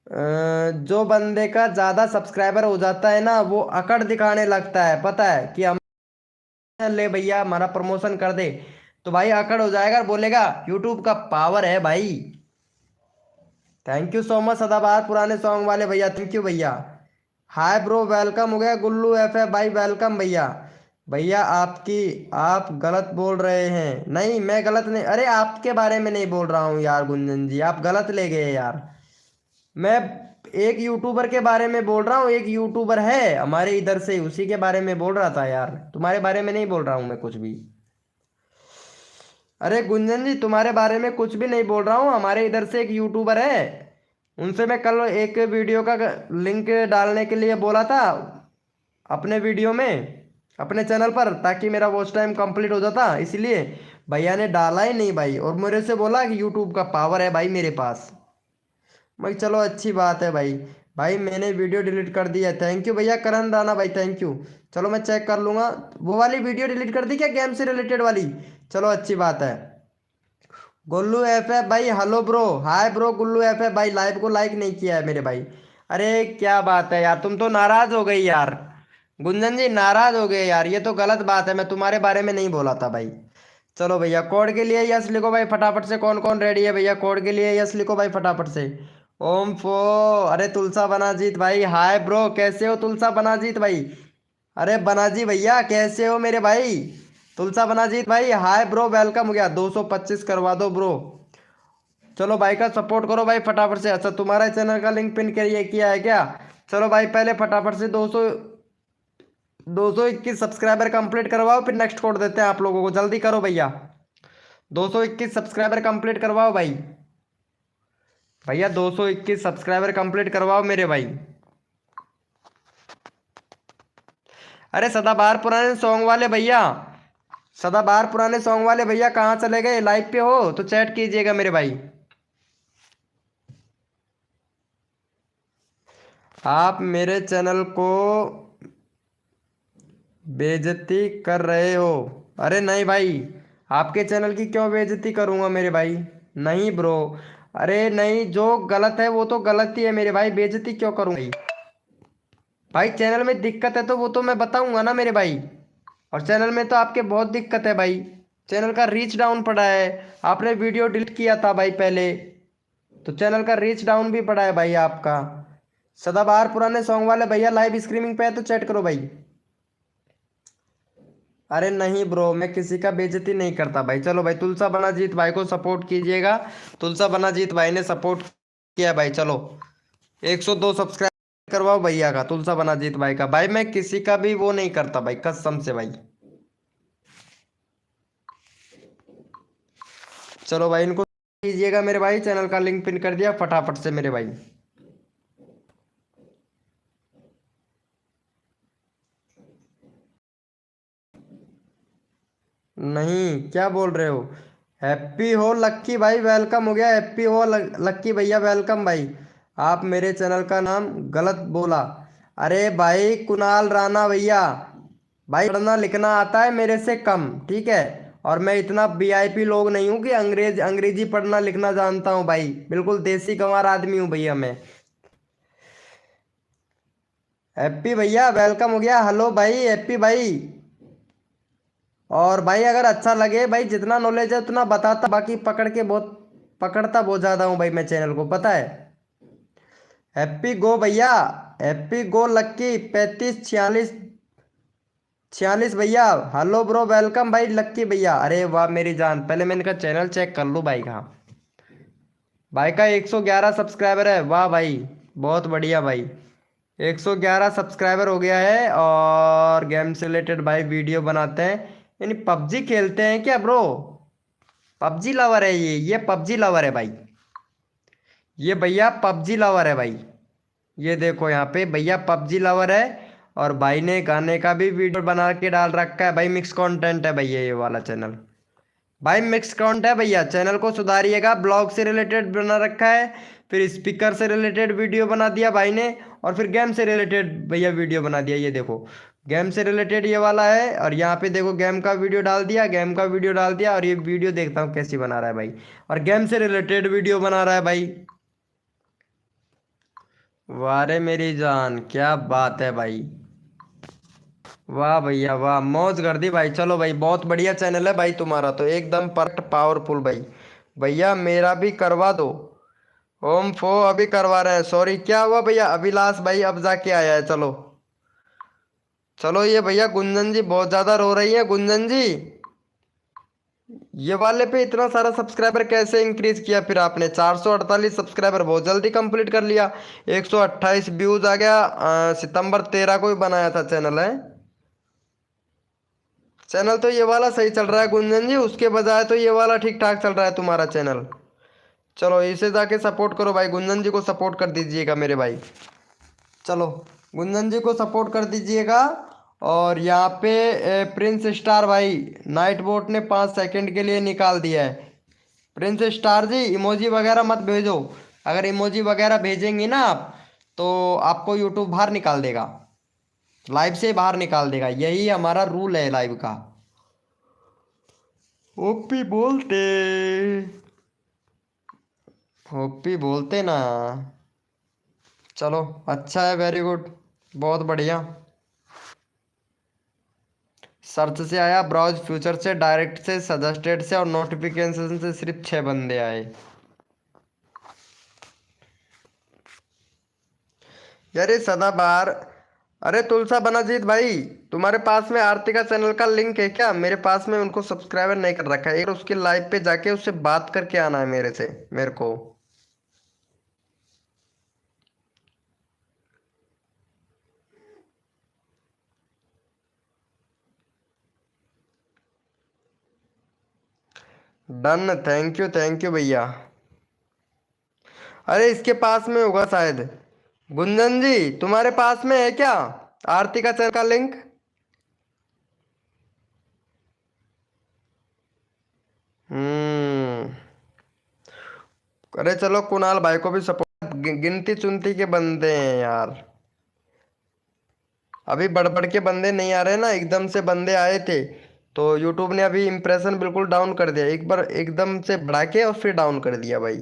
[SPEAKER 1] जो बंदे का ज्यादा सब्सक्राइबर हो जाता है ना वो अकड़ दिखाने लगता है, पता है कि हम ले भैया हमारा प्रमोशन कर दे, तो भाई अकड़ हो जाएगा, बोलेगा यूट्यूब का पावर है भाई। थैंक यू सो मच सदाबहार पुराने सॉन्ग वाले भैया, थैंक यू भैया। हाय ब्रो वेलकम हो गया, गुल्लू एफ भाई वेलकम भैया। भैया आपकी, आप गलत बोल रहे हैं। नहीं मैं गलत नहीं, अरे आपके बारे में नहीं बोल रहा हूँ यार गुंजन जी, आप गलत ले गए यार। मैं एक यूट्यूबर के बारे में बोल रहा हूँ, एक यूट्यूबर है हमारे इधर से, उसी के बारे में बोल रहा था यार, तुम्हारे बारे में नहीं बोल रहा हूँ मैं कुछ भी। अरे गुंजन जी तुम्हारे बारे में कुछ भी नहीं बोल रहा हूँ, हमारे इधर से एक यूट्यूबर है, उनसे मैं कल एक वीडियो का लिंक डालने के लिए बोला था अपने वीडियो में, अपने चैनल पर, ताकि मेरा वॉच टाइम कंप्लीट हो जाता, इसलिए भैया ने डाला ही नहीं भाई, और मेरे से बोला कि यूट्यूब का पावर है भाई मेरे पास। भाई चलो अच्छी बात है भाई। भाई मैंने वीडियो डिलीट कर दी है, थैंक यू भैया करण राणा भाई थैंक यू। चलो मैं चेक कर लूँगा, वो वाली वीडियो डिलीट कर दी क्या, गेम से रिलेटेड वाली। चलो अच्छी बात है। गुल्लू एफ भाई हेलो ब्रो, हाय ब्रो गुल्लू एफ भाई, लाइव को लाइक नहीं किया है मेरे भाई। अरे क्या बात है यार, तुम तो नाराज हो गई यार, गुंजन जी नाराज हो गए यार, ये तो गलत बात है, मैं तुम्हारे बारे में नहीं बोला था भाई। चलो भैया कोड के लिए यस लिखो भाई फटाफट से, कौन कौन रेडी है भैया, कोड के लिए यस लिखो भाई फटाफट से। ओम फो, अरे तुलसा बनाजीत भाई हाय ब्रो, कैसे हो तुलसा बनाजीत भाई। अरे बनाजी भैया कैसे हो मेरे भाई। तुलसा बनाजीत भाई हाय ब्रो वेलकम हो गया, 225 करवा दो ब्रो। चलो भाई का सपोर्ट करो भाई फटाफट से। अच्छा तुम्हारा चैनल का लिंक पिन करिए किया है क्या। चलो भाई पहले फटाफट से 221 सब्सक्राइबर कंप्लीट करवाओ, फिर नेक्स्ट कोड देते हैं आप लोगों को, जल्दी करो भैया। 221 सब्सक्राइबर कंप्लीट करवाओ भाई, भैया 221 सब्सक्राइबर कंप्लीट करवाओ मेरे भाई। अरे सदाबहार पुराने सॉन्ग वाले भैया, सदाबहार पुराने सॉन्ग वाले भैया कहाँ चले गए, लाइव पे हो तो चैट कीजिएगा मेरे भाई। आप मेरे चैनल को बेइज्जती कर रहे हो। अरे नहीं भाई, आपके चैनल की क्यों बेइज्जती करूंगा मेरे भाई, नहीं ब्रो। अरे नहीं, जो गलत है वो तो गलत ही है मेरे भाई, बेइज्जती क्यों करूं भाई। भाई चैनल में दिक्कत है तो वो तो मैं बताऊंगा ना मेरे भाई, और चैनल में तो आपके बहुत दिक्कत है भाई, चैनल का रीच डाउन पड़ा है, आपने वीडियो डिलीट किया था भाई पहले, तो चैनल का रीच डाउन भी पड़ा है भाई आपका। सदाबहार पुराने सॉन्ग वाले भैया लाइव स्ट्रीमिंग पे है तो चैट करो भाई। अरे नहीं ब्रो, मैं किसी का बेइज्जती नहीं करता भाई। चलो भाई, तुलसा बनाजीत भाई को सपोर्ट कीजिएगा। तुलसा बनाजीत भाई ने सपोर्ट किया भाई। चलो 102 सब्सक्राइब करवाओ भैया का, तुलसा बनाजीत भाई का। भाई मैं किसी का भी वो नहीं करता भाई, कसम से भाई। चलो भाई, इनको कीजिएगा मेरे भाई, चैनल का लिंक पिन कर दिया फटाफट से मेरे भाई। नहीं, क्या बोल रहे हो? हैप्पी हो लक्की भाई, वेलकम हो गया। हैप्पी हो लक्की भैया, वेलकम भाई। आप मेरे चैनल का नाम गलत बोला। अरे भाई कुणाल राणा भैया, भाई पढ़ना लिखना आता है मेरे से कम, ठीक है। और मैं इतना वीआईपी लोग नहीं हूँ कि अंग्रेजी पढ़ना लिखना जानता हूँ भाई। बिल्कुल देसी गंवार आदमी हूँ भैया मैं। हैप्पी भैया वेलकम हो गया। हेलो भाई हैप्पी भाई। और भाई अगर अच्छा लगे भाई, जितना नॉलेज है उतना बताता, बाकी पकड़ता बहुत ज्यादा हूँ भाई मैं चैनल को, पता है। हैप्पी गो भैया, हैप्पी गो लक्की 35 46 46 भैया। हेलो ब्रो, वेलकम भाई लक्की भैया। अरे वाह मेरी जान, पहले मैंने कहा चैनल चेक कर लूँ भाई का। भाई का 111 सब्सक्राइबर है, वाह भाई, बहुत बढ़िया भाई। 111 सब्सक्राइबर हो गया है। और गेम से रिलेटेड भाई वीडियो बनाते हैं, यानी पबजी खेलते हैं क्या ब्रो? पबजी लवर है ये पबजी लवर है भाई। ये भैया पबजी लवर है भाई। ये देखो यहाँ पे भैया पबजी लवर है। और भाई ने गाने का भी वीडियो बना के डाल रखा है भाई। मिक्स कंटेंट है भैया ये वाला चैनल। भाई मिक्स कंटेंट है भैया, चैनल को सुधारिएगा। ब्लॉग से रिलेटेड बना रखा है, फिर स्पीकर से रिलेटेड वीडियो बना दिया भाई ने, और फिर गेम से रिलेटेड भैया वीडियो बना दिया। ये देखो गेम से रिलेटेड ये वाला है, और यहाँ पे देखो गेम का वीडियो डाल दिया, गेम का वीडियो डाल दिया। और ये वीडियो देखता हूँ कैसी बना रहा है भाई, और गेम से रिलेटेड वीडियो बना रहा है भाई। वारे मेरी जान, क्या बात है भाई। वाह भैया वाह, मौज कर दी भाई। चलो भाई, बहुत बढ़िया चैनल है भाई तुम्हारा तो, एकदम परफेक्ट पावरफुल भाई। भैया मेरा भी करवा दो। होम फो अभी करवा रहे हैं। सॉरी, क्या हुआ भैया? अभिलाष भाई अब जाके आया है। चलो चलो, ये भैया गुंजन जी बहुत ज्यादा रो रही है। गुंजन जी, ये वाले पे इतना सारा सब्सक्राइबर कैसे इंक्रीज किया फिर आपने? 448 सब्सक्राइबर बहुत जल्दी कंप्लीट कर लिया। 128 व्यूज आ गया। सितंबर 13 को ही बनाया था चैनल है। चैनल तो ये वाला सही चल रहा है गुंजन जी, उसके बजाय तो ये वाला ठीक ठाक चल रहा है तुम्हारा चैनल। चलो इसे जाके सपोर्ट करो भाई, गुंजन जी को सपोर्ट कर दीजिएगा मेरे भाई। चलो गुंजन जी को सपोर्ट कर दीजिएगा। और यहाँ पे प्रिंस स्टार भाई, नाइट बोट ने 5 सेकंड के लिए निकाल दिया है। प्रिंस स्टार जी इमोजी वगैरह मत भेजो। अगर इमोजी वगैरह भेजेंगी ना आप, तो आपको यूट्यूब बाहर निकाल देगा, लाइव से बाहर निकाल देगा। यही हमारा रूल है लाइव का। ओपी बोलते, ओपी बोलते ना। चलो अच्छा है, वेरी गुड, बहुत बढ़िया। सर्च से आया, ब्राउज फ्यूचर से, डायरेक्ट से, सजेस्टेड से और नोटिफिकेशन से सिर्फ 6 बंदे आए। यारे सदाबहार, अरे तुलसा बनाजीत भाई, तुम्हारे पास में आरती का चैनल का लिंक है क्या? मेरे पास में उनको सब्सक्राइबर नहीं कर रखा है। एक उसके लाइव पे जाके उससे बात करके आना है मेरे से, मेरे को। डन, थैंक यू भैया। अरे इसके पास में होगा शायद। गुंजन जी तुम्हारे पास में है क्या आरती का चैनल का लिंक? हम्म। अरे चलो कुणाल भाई को भी सपोर्ट, गिनती चुनती के बंदे हैं यार। अभी बढ़ बढ़ के बंदे नहीं आ रहे ना, एकदम से बंदे आए थे तो यूट्यूब ने अभी इम्प्रेशन बिल्कुल डाउन कर दिया। एक बार एकदम से बढ़ा के और फिर डाउन कर दिया भाई।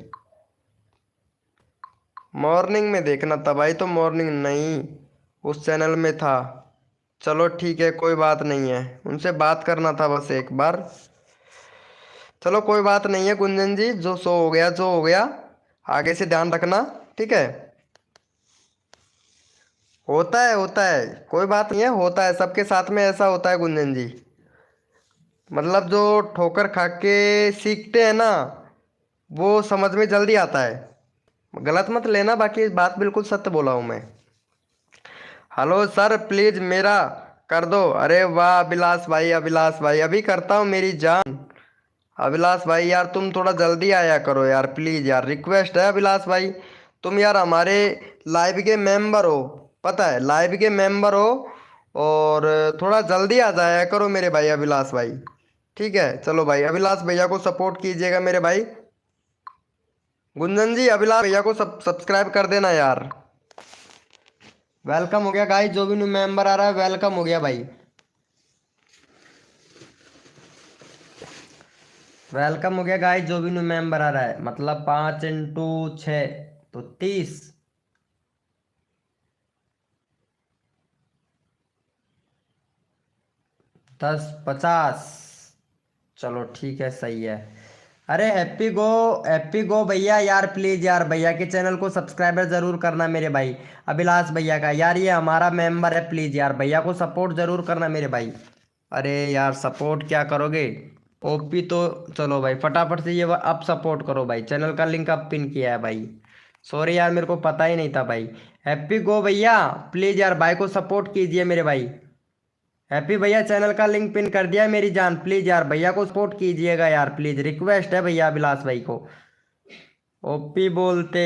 [SPEAKER 1] मॉर्निंग में देखना था भाई, तो मॉर्निंग नहीं उस चैनल में था। चलो ठीक है, कोई बात नहीं है, उनसे बात करना था बस एक बार। चलो कोई बात नहीं है गुंजन जी, जो सो हो गया जो हो गया। आगे से ध्यान रखना, ठीक है। होता है, कोई बात नहीं है, होता है सबके साथ में, ऐसा होता है गुंजन जी। मतलब जो ठोकर खा के सीखते हैं ना, वो समझ में जल्दी आता है। गलत मत लेना, बाकी बात बिल्कुल सत्य बोला हूँ मैं। हेलो सर, प्लीज मेरा कर दो। अरे वाह अभिलाष भाई, अभिलाष भाई अभी करता हूँ मेरी जान। अभिलाष भाई यार तुम थोड़ा जल्दी आया करो यार, प्लीज यार, रिक्वेस्ट है अभिलाष भाई। तुम यार हमारे लाइव के मेंबर हो, पता है, लाइव के मेंबर हो। और थोड़ा जल्दी आ जाया करो मेरे भाई अभिलाष भाई। ठीक है चलो भाई, अभिलाष भैया को सपोर्ट कीजिएगा मेरे भाई। गुंजन जी अभिलाष भैया को सब्सक्राइब कर देना यार। वेलकम हो गया गाइस, जो भी न्यू मेंबर आ रहा है वेलकम हो गया भाई। वेलकम हो गया गाइस, जो भी न्यू मेंबर आ रहा है, मतलब 5 × 6 तो 30। 10 50। चलो ठीक है, सही है। अरे हैप्पी गो भैया यार, प्लीज यार भैया के चैनल को सब्सक्राइबर जरूर करना मेरे भाई। अभिलाष भैया का यार, ये हमारा मेंबर है, प्लीज यार भैया को सपोर्ट जरूर करना मेरे भाई। अरे यार सपोर्ट क्या करोगे, ओपी तो। चलो भाई फटाफट से ये अब सपोर्ट करो भाई, चैनल का लिंक अब पिन किया है भाई। सॉरी यार मेरे को पता ही नहीं था भाई। हैप्पी गो भैया, प्लीज यार भाई को सपोर्ट कीजिए मेरे भाई। हैप्पी भैया चैनल का लिंक पिन कर दिया है मेरी जान, प्लीज यार भैया को सपोर्ट कीजिएगा यार, प्लीज रिक्वेस्ट है भैया अभिलाष भाई को। ओपी बोलते,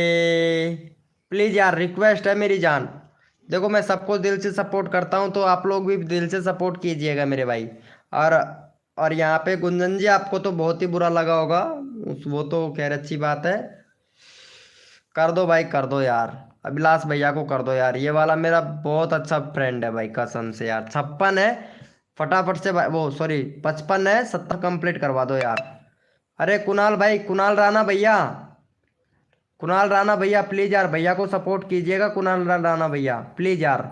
[SPEAKER 1] प्लीज यार रिक्वेस्ट है मेरी जान। देखो मैं सबको दिल से सपोर्ट करता हूँ, तो आप लोग भी दिल से सपोर्ट कीजिएगा मेरे भाई। और और यहाँ पे गुंजन जी आपको तो बहुत ही बुरा लगा होगा, वो तो खैर अच्छी बात है। कर दो भाई, कर दो यार, अभिलाष भैया को कर दो यार, ये वाला मेरा बहुत अच्छा फ्रेंड है भाई, कसम से यार। 56 है, फटाफट से भाई, वो सॉरी 55 है, 70 कंप्लीट करवा दो यार। अरे कुणाल भाई, कुणाल राणा भैया, कुणाल राणा भैया प्लीज यार भैया को सपोर्ट कीजिएगा, कुणाल राणा भैया प्लीज यार।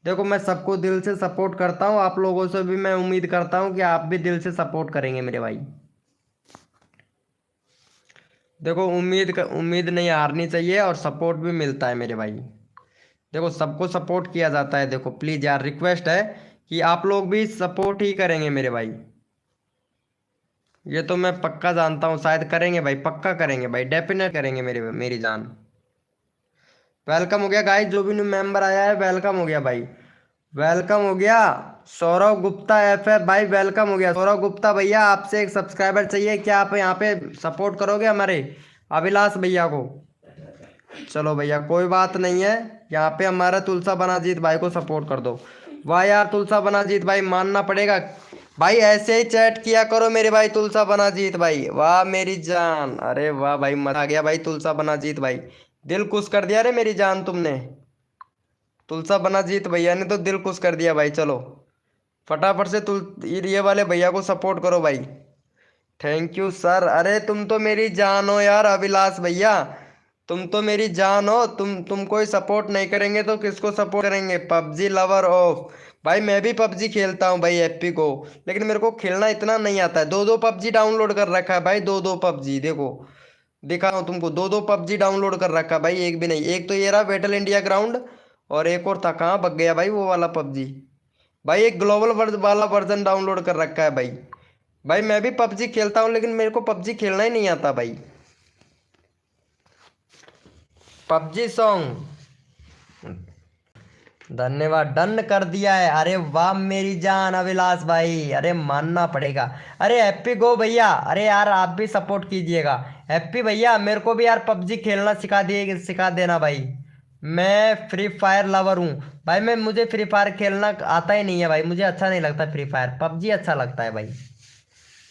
[SPEAKER 1] देखो मैं सबको दिल से सपोर्ट करता हूँ, आप लोगों से भी मैं उम्मीद करता हूँ कि आप भी दिल से सपोर्ट करेंगे मेरे भाई। देखो उम्मीद नहीं हारनी चाहिए, और सपोर्ट भी मिलता है मेरे भाई। देखो सबको सपोर्ट किया जाता है, देखो प्लीज यार रिक्वेस्ट है कि आप लोग भी सपोर्ट ही करेंगे मेरे भाई। ये तो मैं पक्का जानता हूँ, शायद करेंगे भाई, पक्का करेंगे भाई, डेफिनेट करेंगे मेरी जान। वेलकम हो गया गाइस, जो भी न्यू मेंबर आया है वेलकम हो गया भाई। वेलकम हो गया सौरव गुप्ता FF भाई, वेलकम हो गया सौरव गुप्ता भैया। आपसे एक सब्सक्राइबर चाहिए, क्या आप यहाँ पे सपोर्ट करोगे हमारे अभिलाष भैया को? चलो भैया कोई बात नहीं है, यहाँ पे हमारा तुलसा बनाजीत भाई को सपोर्ट कर दो। वाह यार तुलसा बनाजीत भाई, मानना पड़ेगा भाई, ऐसे ही चैट किया करो मेरे भाई। तुलसा बनाजीत भाई वाह मेरी जान, अरे वाह भाई मजा आ गया भाई, तुलसा बनाजीत भाई दिल खुश कर दिया रे मेरी जान तुमने। तुलसा बनाजीत भैया ने तो दिल खुश कर दिया भाई। चलो फटाफट से ये वाले भैया को सपोर्ट करो भाई। थैंक यू सर, अरे तुम तो मेरी जान हो यार अभिलाष भैया, तुम तो मेरी जान हो। तुमको ही सपोर्ट नहीं करेंगे तो किसको सपोर्ट करेंगे? पबजी लवर ऑफ भाई, मैं भी पबजी खेलता हूँ भाई एपी को, लेकिन मेरे को खेलना इतना नहीं आता है। दो दो पबजी डाउनलोड कर रखा है भाई, दो दो पबजी, देखो दिखा रहा हूँ तुमको, दो दो पबजी डाउनलोड कर रखा है भाई, एक भी नहीं। एक तो ये रहा बैटल इंडिया ग्राउंड, और एक और था, कहाँ भग गया भाई वो वाला पबजी। भाई एक ग्लोबल वाला वर्जन डाउनलोड कर रखा है भाई। भाई मैं भी पबजी खेलता हूँ, लेकिन मेरे को पबजी खेलना ही नहीं आता भाई। पबजी सॉन्ग, धन्यवाद, डन कर दिया है। अरे वाह मेरी जान अभिलाष भाई, अरे मानना पड़ेगा। अरे हैप्पी गो भैया, अरे यार आप भी सपोर्ट कीजिएगा। हैप्पी भैया मेरे को भी यार पबजी खेलना सिखा देना भाई। मैं फ्री फायर लवर हूँ भाई, मुझे फ्री फायर खेलना आता ही नहीं है भाई, मुझे अच्छा नहीं लगता फ्री फायर, पबजी अच्छा लगता है भाई,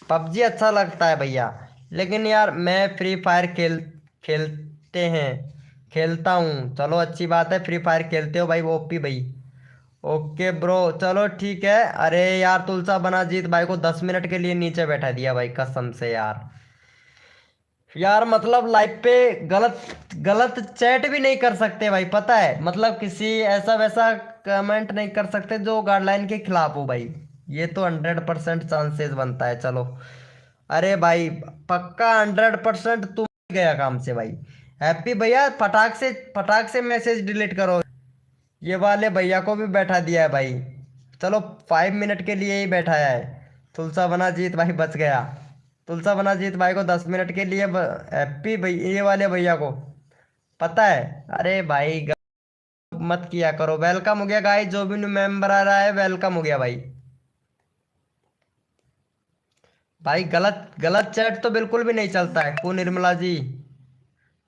[SPEAKER 1] पबजी अच्छा लगता है भैया। लेकिन यार मैं फ्री फायर खेलते हैं, खेलता हूँ। चलो अच्छी बात है, फ्री फायर खेलते हो भाई, वो ओपी भाई। ओके ब्रो, चलो ठीक है। अरे यार तुलसा बनाजीत भाई को 10 मिनट के लिए नीचे बैठा दिया भाई, कसम से यार। यार मतलब लाइव पे गलत गलत चैट भी नहीं कर सकते भाई, पता है, मतलब किसी ऐसा वैसा कमेंट नहीं कर सकते जो गाइडलाइन के खिलाफ हो भाई। ये तो 100% चांसेस बनता है। चलो अरे भाई पक्का 100% तुम गया काम से भाई। हैप्पी भैया फटाक से मैसेज डिलीट करो। ये वाले भैया को भी बैठा दिया है भाई। चलो 5 मिनट के लिए ही बैठाया है। तुलसा बना जीत भाई बच गया। तुलसा बना जीत भाई को 10 मिनट के लिए हैप्पी भाई ये वाले भैया को पता है। अरे भाई मत किया करो। वेलकम हो गया गाइस, जो भी न्यू मेंबर आ रहा है वेलकम हो गया भाई। भाई गलत गलत चैट तो बिल्कुल भी नहीं चलता है। को निर्मला जी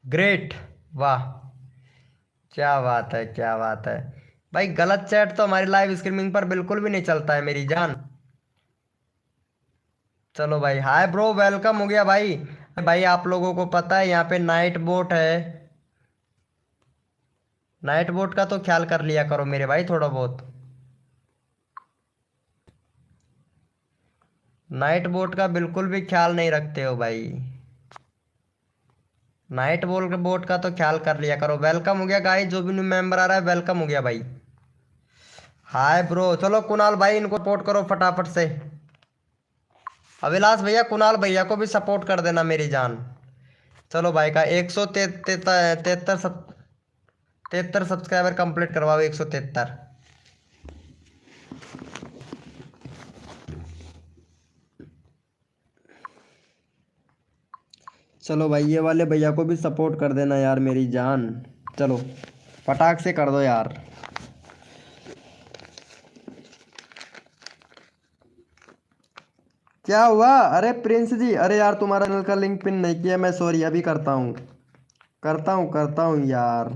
[SPEAKER 1] ग्रेट, वाह क्या बात है क्या बात है। भाई गलत चैट तो हमारी लाइव स्ट्रीमिंग पर बिल्कुल भी नहीं चलता है मेरी जान। चलो भाई हाय ब्रो वेलकम हो गया भाई। भाई आप लोगों को पता है यहाँ पे नाइट बोट है। नाइट बोट का तो ख्याल कर लिया करो मेरे भाई थोड़ा बहुत। नाइट बोट का बिल्कुल भी ख्याल नहीं रखते हो भाई। नाइट बोट का तो ख्याल कर लिया करो। वेलकम हो गया गाइस, जो भी न्यू मेंबर आ रहा है वेलकम हो गया भाई। हाय ब्रो चलो कुणाल भाई इनको सपोर्ट करो फटाफट से। अविलाश भैया कुणाल भैया को भी सपोर्ट कर देना मेरी जान। चलो भाई का 173 सब्सक्राइबर कंप्लीट करवाओ 173। चलो भाई ये वाले भैया को भी सपोर्ट कर देना यार मेरी जान। चलो फटाक से कर दो यार। क्या हुआ? अरे प्रिंस जी, अरे यार तुम्हारा चैनल का लिंक पिन नहीं किया मैं, सॉरी अभी करता हूँ करता हूँ यार।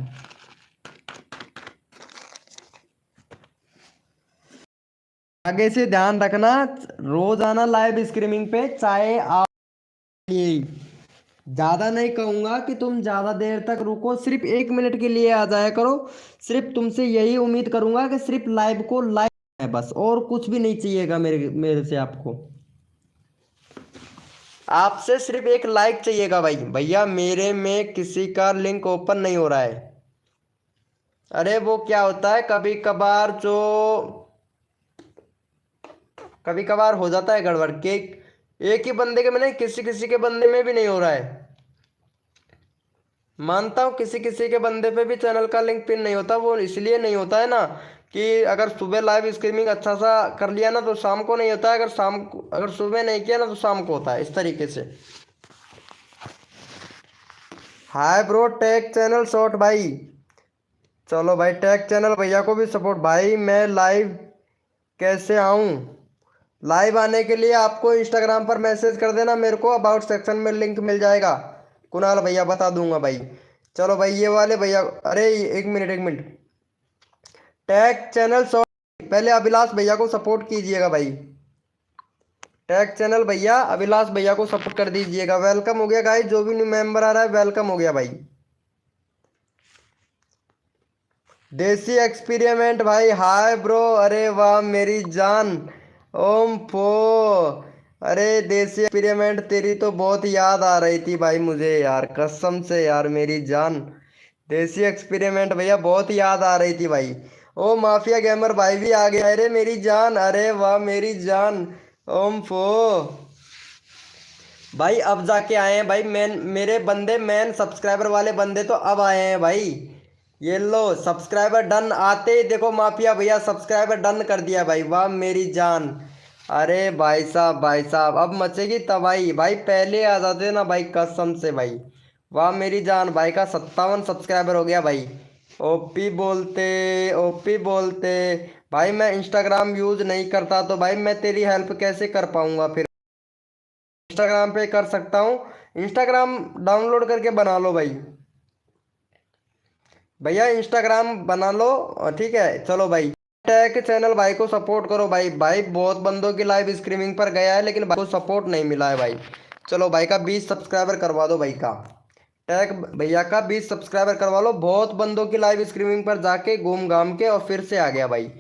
[SPEAKER 1] आगे से ध्यान रखना, रोज आना लाइव स्ट्रीमिंग पे चाहे आप। ज्यादा नहीं कहूंगा कि तुम ज्यादा देर तक रुको, सिर्फ 1 मिनट के लिए आ जाया करो। सिर्फ तुमसे यही उम्मीद करूंगा कि सिर्फ लाइव को लाइक है बस, और कुछ भी नहीं चाहिएगा मेरे मेरे से आपको। आपसे सिर्फ एक लाइक चाहिएगा भाई। भैया मेरे में किसी का लिंक ओपन नहीं हो रहा है। अरे वो क्या होता है कभी कभार, जो कभी कभार हो जाता है गड़बड़ के एक ही बंदे के में नहीं, किसी किसी के बंदे में भी नहीं हो रहा है। मानता हूँ किसी किसी के बंदे पे भी चैनल का लिंक पिन नहीं होता। वो इसलिए नहीं होता है ना कि अगर सुबह लाइव स्ट्रीमिंग अच्छा सा कर लिया ना तो शाम को नहीं होता है, अगर सुबह नहीं किया ना तो शाम को होता है इस तरीके से। Hi bro take channel short भाई। चलो भाई टेक चैनल भैया को भी सपोर्ट। भाई मैं लाइव कैसे आऊँ? लाइव आने के लिए आपको इंस्टाग्राम पर मैसेज कर देना मेरे को, अबाउट सेक्शन में लिंक मिल जाएगा। कुणाल भैया बता दूंगा भाई। चलो भाई ये वाले भैया, अरे 1 मिनट टैग चैनल सॉरी, पहले अभिलाष भैया को सपोर्ट कीजिएगा भाई। टैग चैनल भैया अभिलाष भैया को सपोर्ट कर दीजिएगा। वेलकम हो गया गाइस, जो भी न्यू मेंबर आ रहा है वेलकम हो गया भाई। देसी एक्सपेरिमेंट भाई हाय ब्रो, अरे वाह मेरी जान। ओम फो, अरे देसी एक्सपेरिमेंट तेरी तो बहुत याद आ रही थी भाई मुझे यार, कसम से यार मेरी जान। देसी एक्सपेरिमेंट भैया बहुत याद आ रही थी भाई। ओ माफिया गेमर भाई भी आ गया, अरे मेरी जान, अरे वाह मेरी जान। ओम फो भाई अब जाके आए हैं भाई, मेन मेरे बंदे मेन सब्सक्राइबर वाले बंदे तो अब आए हैं भाई। ये लो सब्सक्राइबर डन, आते ही देखो माफिया भैया सब्सक्राइबर डन कर दिया भाई, वाह मेरी जान। अरे भाई साहब अब मचेगी तबाही भाई, पहले आ जाते ना भाई कसम से भाई। वाह मेरी जान, भाई का 57 सब्सक्राइबर हो गया भाई। ओपी बोलते, ओपी बोलते। भाई मैं इंस्टाग्राम यूज नहीं करता तो भाई मैं तेरी हेल्प कैसे कर पाऊंगा फिर। इंस्टाग्राम पे कर सकता हूँ, इंस्टाग्राम डाउनलोड करके बना लो भाई। भैया इंस्टाग्राम बना लो, ठीक है चलो भाई। टैग चैनल भाई को सपोर्ट करो भाई। भाई बहुत बंदों की लाइव स्ट्रीमिंग पर गया है लेकिन भाई को सपोर्ट नहीं मिला है भाई। चलो भाई का 20 सब्सक्राइबर करवा दो भाई का। टैग भैया का 20 सब्सक्राइबर करवा लो, बहुत बंदों की लाइव स्ट्रीमिंग पर जाके घूम घाम के और फिर से आ गया भाई।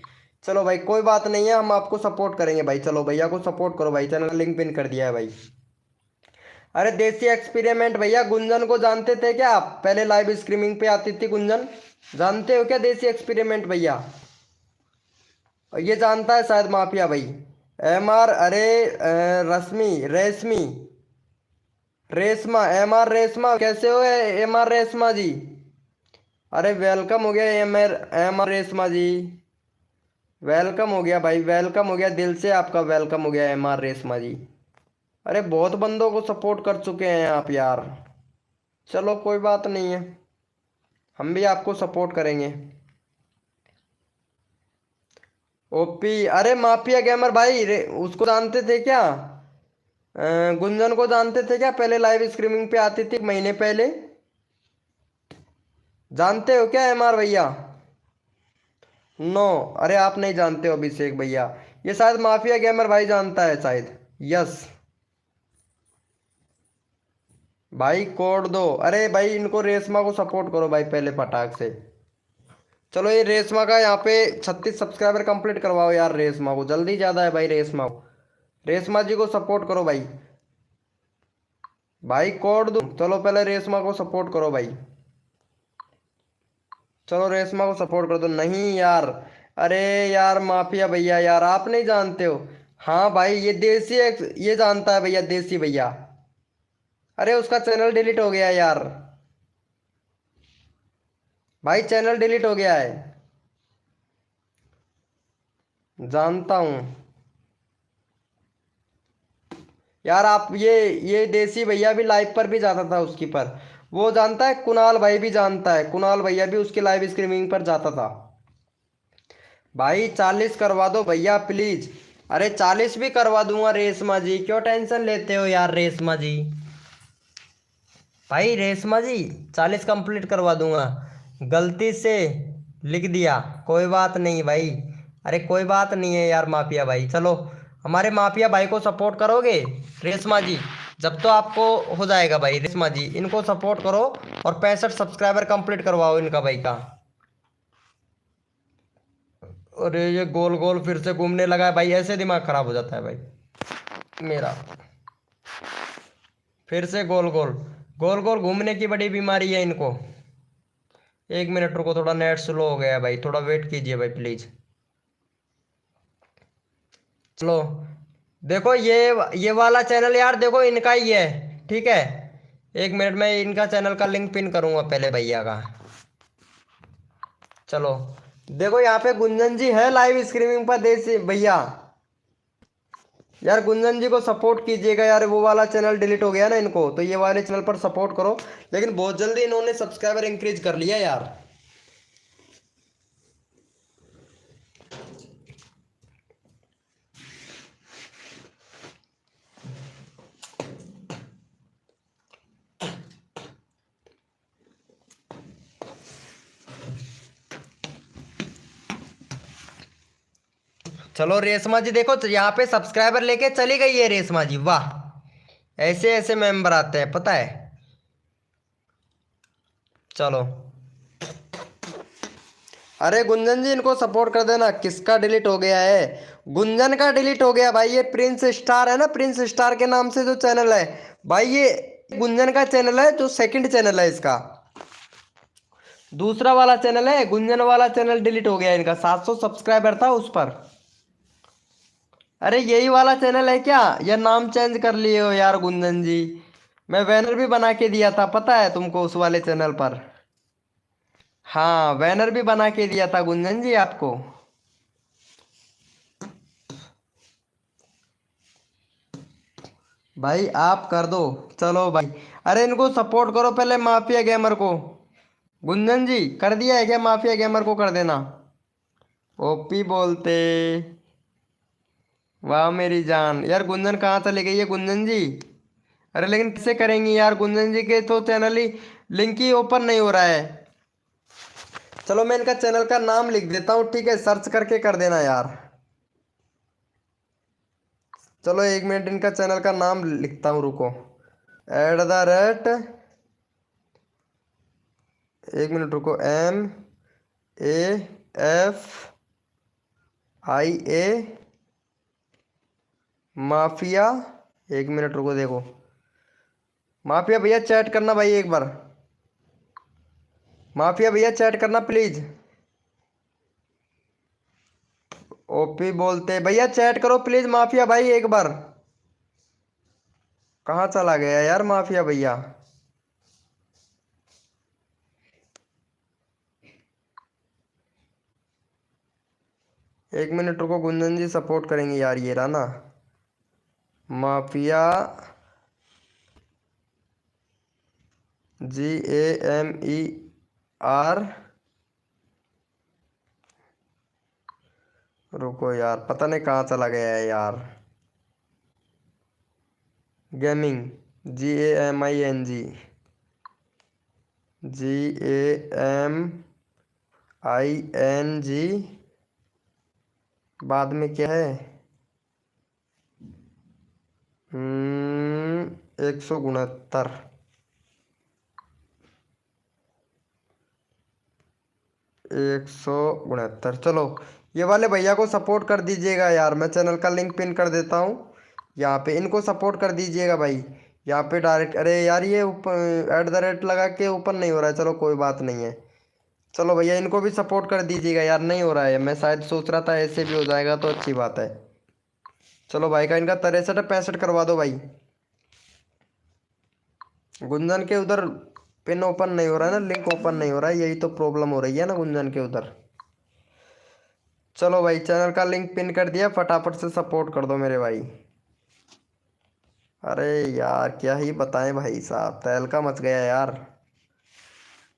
[SPEAKER 1] चलो भाई कोई बात नहीं है, हम आपको सपोर्ट करेंगे भाई। चलो भैया को सपोर्ट करो भाई, चैनल लिंक पिन कर दिया है भाई। अरे देसी एक्सपेरिमेंट भैया गुंजन को जानते थे क्या आप? पहले लाइव स्ट्रीमिंग पे आती थी गुंजन, जानते हो क्या देसी एक्सपेरिमेंट भैया? और ये जानता है शायद माफिया भाई। एम आर, अरे रश्मि रेशमी रेशमा, एम आर रेशमा कैसे हो एम आर रेशमा जी? अरे वेलकम हो गया एम आर रेशमा जी। वेलकम हो गया भाई, वेलकम हो गया, दिल से आपका वेलकम हो गया एम आर रेशमा जी। अरे बहुत बंदों को सपोर्ट कर चुके हैं आप यार। चलो कोई बात नहीं है, हम भी आपको सपोर्ट करेंगे। ओपी, अरे माफिया गेमर भाई उसको जानते थे क्या? गुंजन को जानते थे क्या? पहले लाइव स्ट्रीमिंग पे आती थी 1 महीने पहले। जानते हो क्या एम आर भैया? नो। अरे आप नहीं जानते हो अभिषेक भैया, ये शायद माफिया गेमर भाई जानता है शायद। यस भाई कोड दो। अरे भाई इनको रेशमा को सपोर्ट करो भाई पहले पटाख से। चलो ये रेशमा का यहाँ पे 36 सब्सक्राइबर कंप्लीट करवाओ यार, रेशमा को जल्दी ज्यादा है भाई, रेशमा को, रेशमा जी को सपोर्ट करो भाई। भाई कोड दो, चलो पहले रेशमा को सपोर्ट करो भाई। चलो रेशमा को सपोर्ट कर दो। नहीं यार, अरे यार माफिया भैया यार आप नहीं जानते हो। हाँ भाई ये देसी ये जानता है भैया, देसी भैया। अरे उसका चैनल डिलीट हो गया यार, भाई चैनल डिलीट हो गया है। जानता हूँ यार आप ये देसी भैया भी लाइव पर भी जाता था उसकी पर। वो जानता है, कुणाल भाई भी जानता है, कुणाल भैया भी उसके लाइव स्ट्रीमिंग पर जाता था। भाई 40 करवा दो भैया प्लीज। अरे 40 भी करवा दूंगा रेशमा जी, क्यों टेंशन लेते हो यार रेशमा जी। भाई रेशमा जी 40 कंप्लीट करवा दूंगा, गलती से लिख दिया, कोई बात नहीं भाई। अरे कोई बात नहीं है यार माफिया भाई। चलो हमारे माफिया भाई को सपोर्ट करोगे रेशमा जी? जब तो आपको हो जाएगा भाई रेशमा जी, इनको सपोर्ट करो और 65 सब्सक्राइबर कंप्लीट करवाओ इनका भाई का। अरे ये गोल गोल फिर से घूमने लगा है भाई, ऐसे दिमाग खराब हो जाता है भाई मेरा। फिर से गोल गोल, गोल गोल घूमने की बड़ी बीमारी है इनको। 1 मिनट रुको, थोड़ा नेट स्लो हो गया है भाई, थोड़ा वेट कीजिए भाई प्लीज। चलो देखो ये वाला चैनल यार देखो इनका ही है, ठीक है। 1 मिनट में इनका चैनल का लिंक पिन करूंगा पहले भैया का। चलो देखो यहाँ पे गुंजन जी है लाइव स्ट्रीमिंग पर, देसी भैया। यार गुंजन जी को सपोर्ट कीजिएगा यार, वो वाला चैनल डिलीट हो गया ना इनको, तो ये वाले चैनल पर सपोर्ट करो। लेकिन बहुत जल्दी इन्होंने सब्सक्राइबर इंक्रीज कर लिया यार। चलो रेशमा जी देखो तो यहाँ पे सब्सक्राइबर लेके चली गई है रेशमा जी, वाह। ऐसे ऐसे मेंबर आते हैं पता है। चलो अरे गुंजन जी इनको सपोर्ट कर देना। किसका डिलीट हो गया है? गुंजन का डिलीट हो गया भाई, ये प्रिंस स्टार है ना, प्रिंस स्टार के नाम से जो चैनल है भाई, ये गुंजन का चैनल है, जो सेकंड चैनल है इसका। दूसरा वाला चैनल है गुंजन वाला चैनल, डिलीट हो गया इनका, 700 सब्सक्राइबर था उस पर। अरे यही वाला चैनल है क्या, या नाम चेंज कर लिए हो यार गुंजन जी? मैं बैनर भी बना के दिया था पता है तुमको उस वाले चैनल पर। हाँ बैनर भी बना के दिया था गुंजन जी आपको। भाई आप कर दो, चलो भाई। अरे इनको सपोर्ट करो पहले माफिया गेमर को। गुंजन जी कर दिया है क्या? माफिया गेमर को कर देना। ओपी बोलते, वाह मेरी जान। यार गुंजन कहाँ चली गई है गुंजन जी? अरे लेकिन कैसे करेंगी यार, गुंजन जी के तो चैनल ही लिंक ही ओपन नहीं हो रहा है। चलो मैं इनका चैनल का नाम लिख देता हूँ, ठीक है, सर्च करके कर देना यार। चलो 1 मिनट इनका चैनल का नाम लिखता हूँ रुको। @ 1 मिनट रुको, MAFIA माफिया। 1 मिनट रुको देखो, माफिया भैया चैट करना भाई एक बार, माफिया भैया चैट करना प्लीज। ओपी बोलते भैया चैट करो प्लीज माफिया भाई एक बार। कहाँ चला गया यार माफिया भैया? एक मिनट रुको, गुंजन जी सपोर्ट करेंगे यार, ये रहा ना माफिया GAMER। रुको यार, पता नहीं कहाँ चला गया है यार। गेमिंग GAMING GAMING, बाद में क्या है? 169। 169, चलो ये वाले भैया को सपोर्ट कर दीजिएगा यार। मैं चैनल का लिंक पिन कर देता हूँ यहाँ पे, इनको सपोर्ट कर दीजिएगा भाई। यहाँ पे डायरेक्ट, अरे यार ये ऊपर @ लगा के ऊपर नहीं हो रहा है, चलो कोई बात नहीं है। चलो भैया इनको भी सपोर्ट कर दीजिएगा यार, नहीं हो रहा है। मैं शायद सोच रहा था ऐसे भी हो जाएगा तो अच्छी बात है। चलो भाई का इनका 63 65 करवा दो भाई। गुंजन के उधर पिन ओपन नहीं हो रहा है ना, लिंक ओपन नहीं हो रहा है, यही तो प्रॉब्लम हो रही है ना गुंजन के उधर। चलो भाई चैनल का लिंक पिन कर दिया, फटाफट से सपोर्ट कर दो मेरे भाई। अरे यार क्या ही बताएं भाई साहब, तहलका मच गया यार।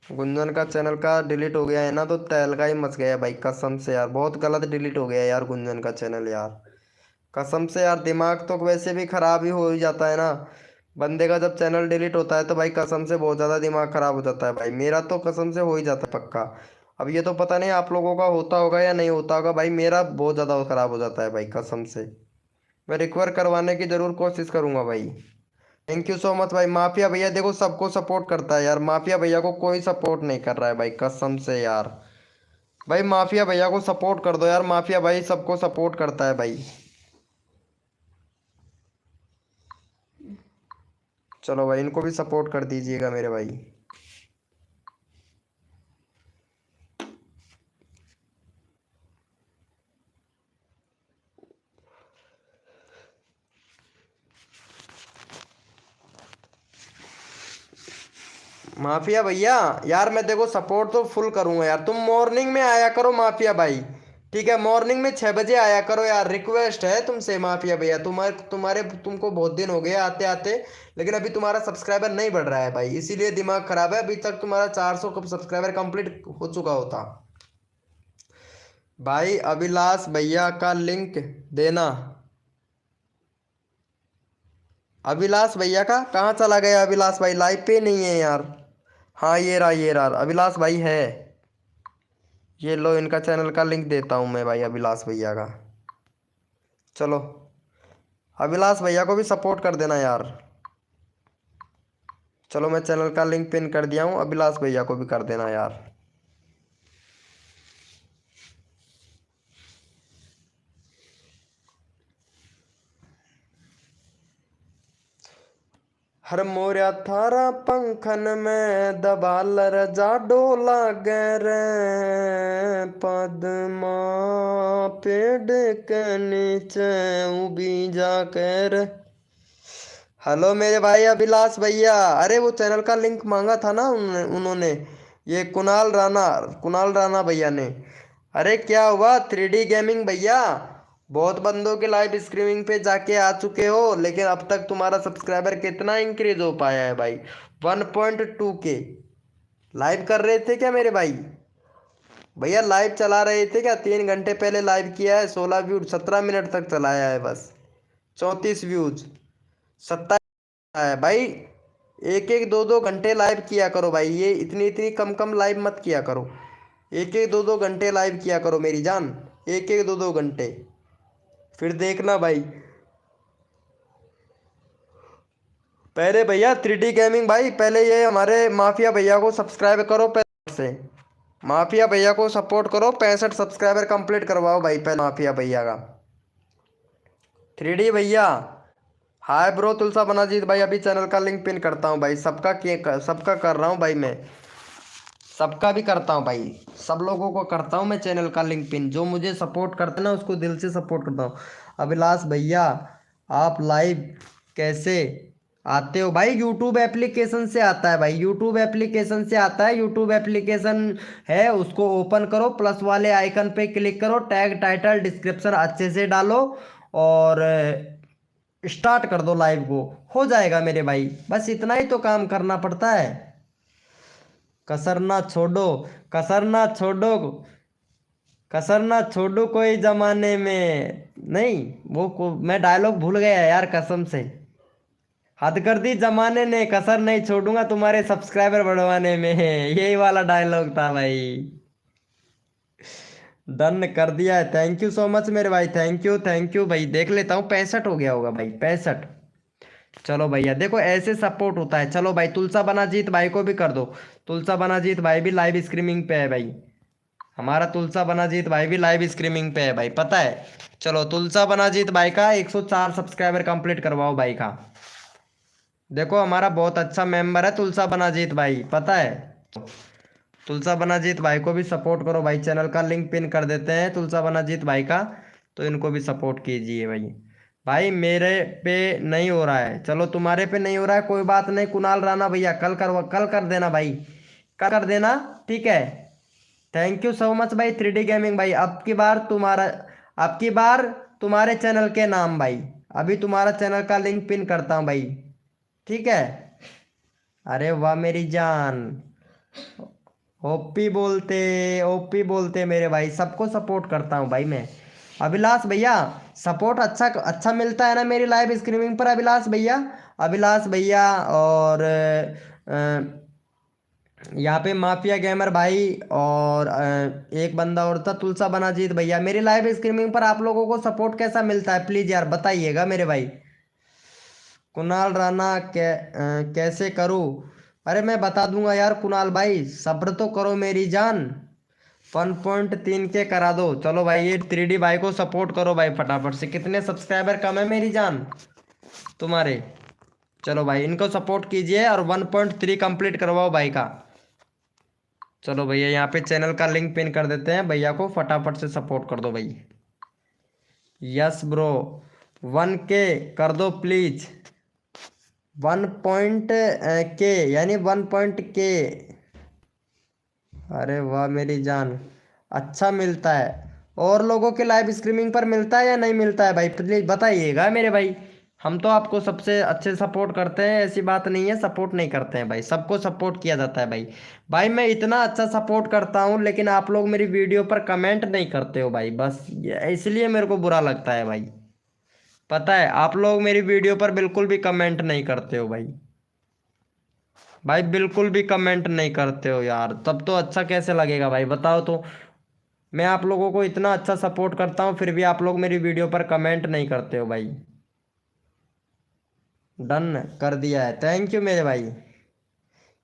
[SPEAKER 1] गुंजन का चैनल का डिलीट हो गया है ना, तो तहलका ही मच गया भाई कसम से यार, बहुत गलत डिलीट हो गया यार गुंजन का चैनल यार। कसम से यार, दिमाग तो वैसे भी खराब ही हो ही जाता है ना बंदे का, जब चैनल डिलीट होता है तो भाई कसम से बहुत ज़्यादा दिमाग खराब हो जाता है भाई। मेरा तो कसम से हो ही जाता है पक्का। अब ये तो पता नहीं आप लोगों का होता होगा या नहीं होता होगा भाई, मेरा बहुत ज़्यादा खराब हो जाता है भाई कसम से। मैं रिकवर करवाने की ज़रूर कोशिश करूँगा भाई। थैंक यू सो मच भाई। माफिया भैया देखो सबको सपोर्ट करता है यार, माफिया भैया को कोई सपोर्ट नहीं कर रहा है भाई कसम से यार। भाई माफिया भैया को सपोर्ट कर दो यार, माफिया भाई सबको सपोर्ट करता है भाई। चलो भाई इनको भी सपोर्ट कर दीजिएगा मेरे भाई। माफिया भैया यार मैं देखो सपोर्ट तो फुल करूंगा यार, तुम मॉर्निंग में आया करो माफिया भाई। ठीक है, मॉर्निंग में 6 बजे आया करो यार, रिक्वेस्ट है तुमसे माफिया भैया। तुम्हारे तुम्हारे तुमको बहुत दिन हो गए आते आते, लेकिन अभी तुम्हारा सब्सक्राइबर नहीं बढ़ रहा है भाई, इसीलिए दिमाग खराब है। अभी तक तुम्हारा 400 कब सब्सक्राइबर कंप्लीट हो चुका होता। भाई अभिलाष भैया का लिंक देना। अभिलाष भैया का कहाँ चला गया? अभिलाष भाई लाइव पे नहीं है यार। हाँ ये रहा ये रहा, अभिलाष भाई है। ये लो इनका चैनल का लिंक देता हूँ मैं भाई अभिलाष भैया का। चलो अभिलाष भैया को भी सपोर्ट कर देना यार। चलो मैं चैनल का लिंक पिन कर दिया हूँ, अभिलाष भैया को भी कर देना यार। हर मोरा थारा पंखन में दबाल रजा डोला गैर पद्मा पेड़ के नीचे उबी जा कर। हेलो मेरे भाई अभिलाष भैया, अरे वो चैनल का लिंक मांगा था ना उन्होंने, ये कुणाल राणा भैया ने। अरे क्या हुआ 3D गेमिंग भैया, बहुत बंदों के लाइव स्ट्रीमिंग पे जाके आ चुके हो, लेकिन अब तक तुम्हारा सब्सक्राइबर कितना इंक्रीज हो पाया है भाई? 1.2K। लाइव कर रहे थे क्या मेरे भाई? भैया लाइव चला रहे थे क्या? 3 घंटे पहले लाइव किया है, 16 व्यूज, 17 मिनट तक चलाया है बस, 34 व्यूज, 27 है भाई। एक एक दो दो घंटे लाइव किया करो भाई, ये इतनी इतनी कम कम लाइव मत किया करो। एक एक दो दो घंटे लाइव किया करो मेरी जान, एक एक दो दो घंटे, फिर देखना भाई। पहले भैया 3D गेमिंग भाई, पहले ये हमारे माफिया भैया को सब्सक्राइब करो पहले से। माफिया भैया को सपोर्ट करो, 65 सब्सक्राइबर कंप्लीट करवाओ भाई पहले माफिया भैया का। 3D भैया हाय ब्रो तुलसा बनाजीत भाई, अभी चैनल का लिंक पिन करता हूँ भाई। सबका कर रहा हूँ भाई मैं, सबका भी करता हूँ भाई, सब लोगों को करता हूँ मैं चैनल का लिंक पिन। जो मुझे सपोर्ट करते ना उसको दिल से सपोर्ट करता हूँ। अभिलाष भैया आप लाइव कैसे आते हो भाई, यूट्यूब एप्लीकेशन से आता है भाई, यूट्यूब एप्लीकेशन से आता है। यूट्यूब एप्लीकेशन है, उसको ओपन करो, प्लस वाले आइकन पे क्लिक करो, टैग टाइटल डिस्क्रिप्शन अच्छे से डालो और स्टार्ट कर दो लाइव को, हो जाएगा मेरे भाई। बस इतना ही तो काम करना पड़ता है। कसर ना छोड़ो, कसर ना छोड़ो, कसर ना छोड़ो कोई जमाने में नहीं। मैं डायलॉग भूल गया यार कसम से। हद कर दी जमाने ने, कसर नहीं छोड़ूंगा तुम्हारे सब्सक्राइबर बढ़वाने में यही वाला डायलॉग था भाई। डन कर दिया है, थैंक यू सो मच मेरे भाई, थैंक यू भाई। देख लेता हूँ 65 हो गया होगा भाई, 65। चलो भैया देखो ऐसे सपोर्ट होता है। चलो भाई तुलसा बनाजीत भाई को भी कर दो। तुलसा बनाजीत भाई भी लाइव स्ट्रीमिंग पे है भाई। हमारा तुलसा बनाजीत भाई भी लाइव स्ट्रीमिंग पे है भाई, पता है। चलो तुलसा बनाजीत भाई का 104 सब्सक्राइबर कंप्लीट करवाओ भाई का। देखो हमारा बहुत अच्छा मेंबर है तुलसा बनाजीत भाई, पता है। तुलसा बनाजीत भाई को भी सपोर्ट करो भाई, चैनल का लिंक पिन कर देते हैं तुलसा बनाजीत भाई का, तो इनको भी सपोर्ट कीजिए भाई। भाई मेरे पे नहीं हो रहा है, चलो तुम्हारे पे नहीं हो रहा है कोई बात नहीं। कुणाल राणा भैया कल कर देना भाई, कल कर देना, ठीक है। थैंक यू सो मच भाई 3D गेमिंग भाई। अब की बार तुम्हारे चैनल के नाम भाई, अभी तुम्हारा चैनल का लिंक पिन करता हूँ भाई, ठीक है। अरे वाह मेरी जान, ओपी बोलते मेरे भाई, सबको सपोर्ट करता हूँ भाई मैं। अभिलाष भैया सपोर्ट अच्छा अच्छा मिलता है ना मेरी लाइव स्ट्रीमिंग पर, अभिलाष भैया। अभिलाष भैया और यहाँ पे माफिया गेमर भाई और एक बंदा और था तुलसा बनाजीत भैया। मेरी लाइव स्ट्रीमिंग पर आप लोगों को सपोर्ट कैसा मिलता है प्लीज यार बताइएगा मेरे भाई। कुणाल राणा कैसे करूँ? अरे मैं बता दूंगा यार कुणाल भाई, सब्र तो करो मेरी जान। 1.3 के करा दो। चलो भाई ये 3D भाई को सपोर्ट करो भाई फटाफट से। कितने सब्सक्राइबर कम है मेरी जान तुम्हारे? चलो भाई इनको सपोर्ट कीजिए और 1.3 कंप्लीट करवाओ भाई का। चलो भैया यहाँ पे चैनल का लिंक पिन कर देते हैं, भैया को फटाफट से सपोर्ट कर दो भाई। यस ब्रो, 1K कर दो प्लीज। 1 के यानी 1 के। अरे वाह मेरी जान, अच्छा मिलता है। और लोगों के लाइव स्ट्रीमिंग पर मिलता है या नहीं मिलता है भाई प्लीज बताइएगा मेरे भाई। हम तो आपको सबसे अच्छे सपोर्ट करते हैं, ऐसी बात नहीं है सपोर्ट नहीं करते हैं भाई, सबको सपोर्ट किया जाता है भाई। भाई मैं इतना अच्छा सपोर्ट करता हूँ लेकिन आप लोग मेरी वीडियो पर कमेंट नहीं करते हो भाई, बस इसलिए मेरे को बुरा लगता है भाई। पता है आप लोग मेरी वीडियो पर बिल्कुल भी कमेंट नहीं करते हो भाई। भाई बिल्कुल भी कमेंट नहीं करते हो यार, तब तो अच्छा कैसे लगेगा भाई बताओ तो। मैं आप लोगों को इतना अच्छा सपोर्ट करता हूँ फिर भी आप लोग मेरी वीडियो पर कमेंट नहीं करते हो भाई। डन कर दिया है, थैंक यू मेरे भाई।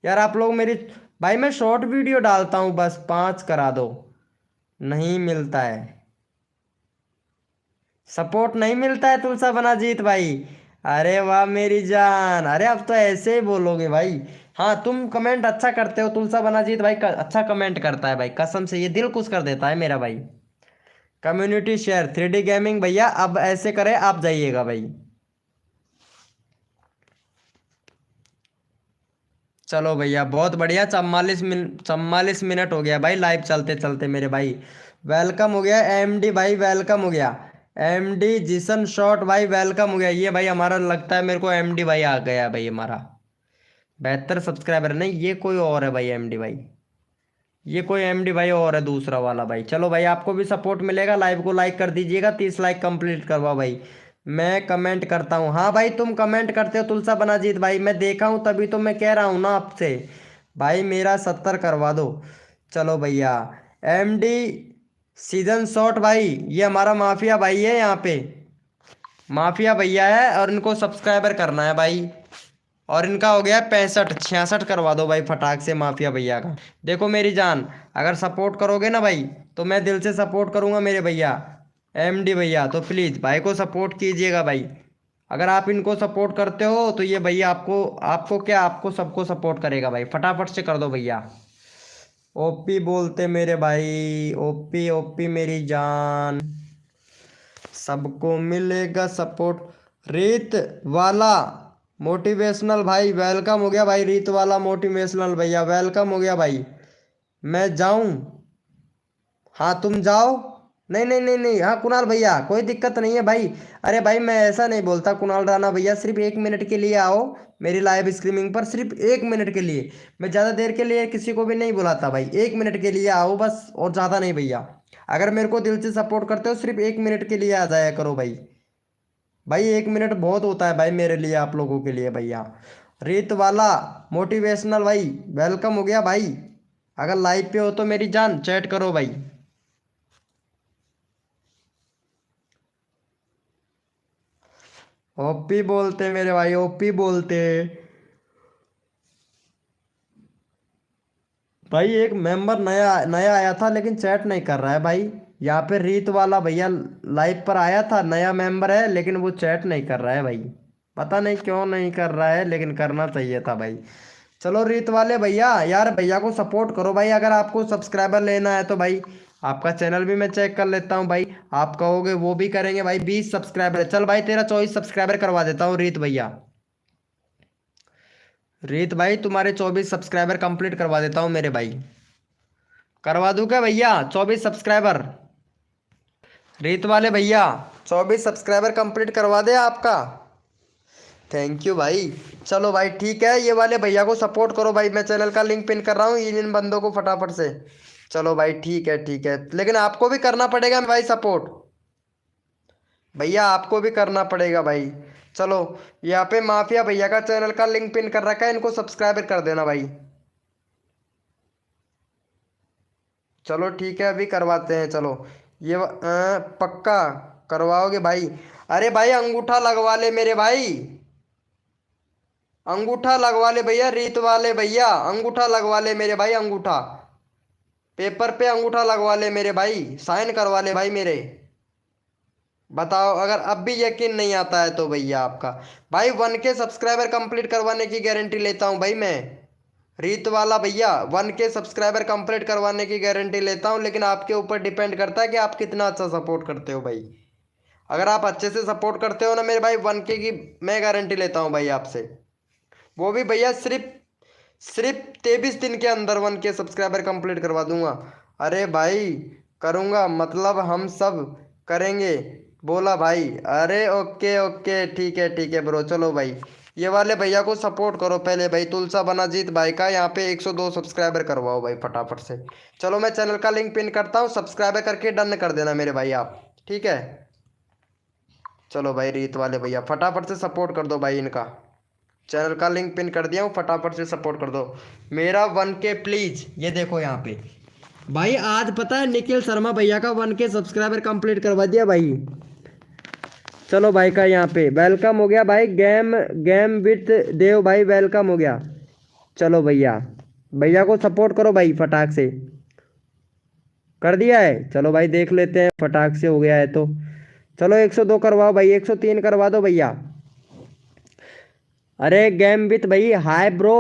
[SPEAKER 1] यार आप लोग मेरी, भाई मैं शॉर्ट वीडियो डालता हूँ बस 5 करा दो। नहीं मिलता है सपोर्ट, नहीं मिलता है तुलसा बनाजीत भाई। अरे वाह मेरी जान, अरे अब तो ऐसे ही बोलोगे भाई। हाँ तुम कमेंट अच्छा करते हो, तुलसा बनाजीत भाई अच्छा कमेंट करता है भाई, कसम से ये दिल खुश कर देता है मेरा भाई। कम्युनिटी शेयर 3D गेमिंग भैया, अब ऐसे करें आप जाइएगा भाई। चलो भैया बहुत बढ़िया, 44 मिनट हो गया भाई लाइव चलते चलते मेरे भाई। वेलकम हो गया एमडी भाई, वेलकम हो गया। एमडी जिसन शॉट भाई वेलकम हो गया। ये भाई हमारा लगता है मेरे को एमडी भाई आ गया भाई हमारा। 72 सब्सक्राइबर नहीं, ये कोई और है भाई एमडी भाई। ये कोई एमडी भाई और है दूसरा वाला भाई। चलो भाई आपको भी सपोर्ट मिलेगा, लाइव को लाइक कर दीजिएगा, 30 लाइक कंप्लीट करवाओ भाई। मैं कमेंट करता हूँ, हाँ भाई तुम कमेंट करते हो तुलसा बनाजीत भाई, मैं देखा हूँ तभी तो मैं कह रहा हूँ ना आपसे। भाई मेरा 70 करवा दो। चलो भैया एमडी सीजन शॉट भाई, ये हमारा माफिया भाई है यहाँ पे, माफिया भैया है और इनको सब्सक्राइबर करना है भाई। और इनका हो गया 65 66 करवा दो भाई फटाक से माफिया भैया का। देखो मेरी जान, अगर सपोर्ट करोगे ना भाई तो मैं दिल से सपोर्ट करूंगा मेरे भैया एमडी भैया, तो प्लीज़ भाई को सपोर्ट कीजिएगा भाई। अगर आप इनको सपोर्ट करते हो तो ये भैया आपको आपको क्या आपको सबको सपोर्ट करेगा भाई, फटाफट से कर दो भैया। ओपी बोलते मेरे भाई, ओपी ओपी मेरी जान, सबको मिलेगा सपोर्ट। रेत वाला मोटिवेशनल भाई वेलकम हो गया भाई। रीत वाला मोटिवेशनल भैया वेलकम हो गया भाई। मैं जाऊं? हाँ तुम जाओ। नहीं नहीं नहीं नहीं, हाँ कुणाल भैया कोई दिक्कत नहीं है भाई। अरे भाई मैं ऐसा नहीं बोलता कुणाल राणा भैया, सिर्फ 1 मिनट के लिए आओ मेरी लाइव स्ट्रीमिंग पर, सिर्फ 1 मिनट के लिए। मैं ज़्यादा देर के लिए किसी को भी नहीं बुलाता भाई, 1 मिनट के लिए आओ बस, और ज़्यादा नहीं भैया। अगर मेरे को दिल से सपोर्ट करते हो सिर्फ 1 मिनट के लिए आ जाया करो भाई। भाई 1 मिनट बहुत होता है भाई मेरे लिए, आप लोगों के लिए भैया। रीत वाला मोटिवेशनल भाई वेलकम हो गया भाई। अगर लाइव पे हो तो मेरी जान चैट करो भाई। ओपी बोलते मेरे भाई, ओपी बोलते। भाई एक मेंबर नया नया आया था लेकिन चैट नहीं कर रहा है भाई। यहाँ पे रीत वाला भैया लाइव पर आया था, नया मेंबर है लेकिन वो चैट नहीं कर रहा है भाई। पता नहीं क्यों नहीं कर रहा है, लेकिन करना चाहिए था भाई। चलो रीत वाले भैया, यार भैया को सपोर्ट करो भाई। अगर आपको सब्सक्राइबर लेना है तो भाई आपका चैनल भी मैं चेक कर लेता हूँ भाई। आप कहोगे वो भी करेंगे भाई। 20 सब्सक्राइबर, चल भाई तेरा 24 सब्सक्राइबर करवा देता हूँ रीत भैया। रीत भाई तुम्हारे 24 सब्सक्राइबर कंप्लीट करवा देता हूँ मेरे भाई। करवा दूँ क्या भैया 24 सब्सक्राइबर? रीत वाले भैया 24 सब्सक्राइबर कंप्लीट करवा दे आपका। थैंक यू भाई। चलो भाई ठीक है, ये वाले भैया को सपोर्ट करो भाई। मैं चैनल का लिंक पिन कर रहा हूँ, इन बंदों को फटाफट से। चलो भाई ठीक है ठीक है, लेकिन आपको भी करना पड़ेगा भाई सपोर्ट। भैया आपको भी करना पड़ेगा भाई। चलो यहाँ पे माफिया भैया का चैनल का लिंक पिन कर रखा है, इनको सब्सक्राइबर कर देना भाई। चलो ठीक है अभी करवाते हैं। चलो ये पक्का करवाओगे भाई? अरे भाई अंगूठा लगवा ले मेरे भाई, अंगूठा लगवा ले भैया। रीत वाले भैया अंगूठा लगवा ले मेरे भाई, अंगूठा पेपर पे अंगूठा लगवा ले मेरे भाई, साइन करवा ले भाई मेरे। बताओ अगर अब भी यकीन नहीं आता है तो भैया आपका। भाई 1K सब्सक्राइबर कंप्लीट करवाने की गारंटी लेता हूँ भाई मैं। रीत वाला भैया 1K सब्सक्राइबर कंप्लीट करवाने की गारंटी लेता हूँ, लेकिन आपके ऊपर डिपेंड करता है कि आप कितना अच्छा सपोर्ट करते हो भाई। अगर आप अच्छे से सपोर्ट करते हो ना मेरे भाई, 1K की मैं गारंटी लेता हूँ भाई आपसे। वो भी भैया सिर्फ सिर्फ 23 दिन के अंदर 1K सब्सक्राइबर कंप्लीट करवा दूंगा। अरे भाई करूँगा मतलब हम सब करेंगे, बोला भाई। अरे ओके ओके ठीक है ब्रो। चलो भाई ये वाले भैया को सपोर्ट करो पहले भाई, तुलसा बनाजीत भाई का यहाँ पे 102 सब्सक्राइबर करवाओ भाई फटाफट से। चलो मैं चैनल का लिंक पिन करता हूँ, सब्सक्राइबर करके डन कर देना मेरे भाई आप, ठीक है। चलो भाई रीत वाले भैया फटाफट से सपोर्ट कर दो भाई इनका। चैनल का लिंक पिन कर दिया हूँ, फटाफट से सपोर्ट कर दो मेरा 1K प्लीज। ये देखो यहाँ पे भाई, आज पता है निखिल शर्मा भैया का 1K सब्सक्राइबर कंप्लीट करवा दिया भाई। चलो भाई का यहाँ पे वेलकम हो गया भाई। गेम गेम विथ देव भाई वेलकम हो गया। चलो भैया भैया को सपोर्ट करो भाई फटाक से। कर दिया है, चलो भाई देख लेते हैं फटाक से हो गया है तो। चलो 102 करवाओ भाई, 103 करवा दो भैया। अरे गेम विथ भाई हाय ब्रो,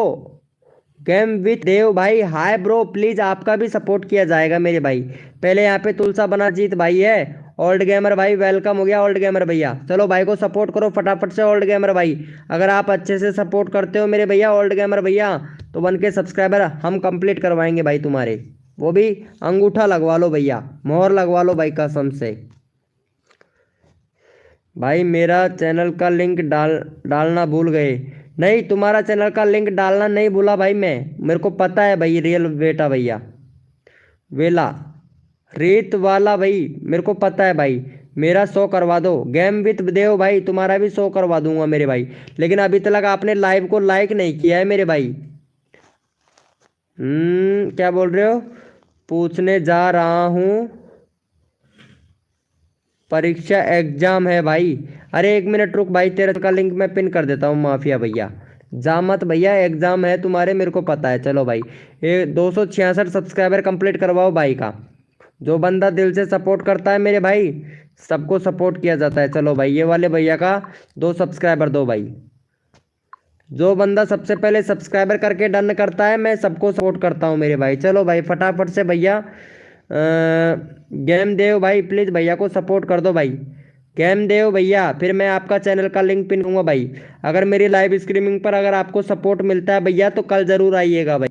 [SPEAKER 1] गेम विथ देव भाई हाय ब्रो, प्लीज आपका भी सपोर्ट किया जाएगा मेरे भाई। पहले यहाँ पे तुलसा बनाजीत भाई है। ओल्ड गेमर भाई वेलकम हो गया, ओल्ड गेमर भैया। चलो भाई को सपोर्ट करो फटाफट से ओल्ड गेमर भाई। अगर आप अच्छे से सपोर्ट करते हो मेरे भैया ओल्ड गेमर भैया, तो 1K सब्सक्राइबर हम कंप्लीट करवाएंगे भाई तुम्हारे। वो भी अंगूठा लगवा लो भैया, मोहर लगवा लो भाई कसम से। भाई मेरा चैनल का लिंक डालना भूल गए। नहीं तुम्हारा चैनल का लिंक डालना नहीं भूला भाई मैं, मेरे को पता है भाई रियल बेटा भैया वेला रीत वाला भाई, मेरे को पता है भाई। मेरा 100 करवा दो गेम विथ देव भाई, तुम्हारा भी 100 करवा दूंगा मेरे भाई। लेकिन अभी तक आपने लाइव को लाइक नहीं किया है मेरे भाई। क्या बोल रहे हो? पूछने जा रहा हूँ, परीक्षा एग्जाम है भाई। अरे 1 मिनट रुक भाई, तेरे का लिंक मैं पिन कर देता हूँ माफिया भैया। जा मत भैया, एग्जाम है तुम्हारे मेरे को पता है। चलो भाई ये 266 सब्सक्राइबर कंप्लीट करवाओ भाई का। जो बंदा दिल से सपोर्ट करता है मेरे भाई, सबको सपोर्ट किया जाता है। चलो भाई ये वाले भैया का 2 सब्सक्राइबर दो भाई। जो बंदा सबसे पहले सब्सक्राइबर करके डन करता है मैं सबको सपोर्ट करता हूँ मेरे भाई। चलो भाई फटाफट से भैया गेम देव भाई प्लीज़ भैया को सपोर्ट कर दो भाई। गेम देव भैया, फिर मैं आपका चैनल का लिंक पिन करूंगा भाई। अगर मेरी लाइव स्ट्रीमिंग पर अगर आपको सपोर्ट मिलता है भैया तो कल जरूर आइएगा भाई।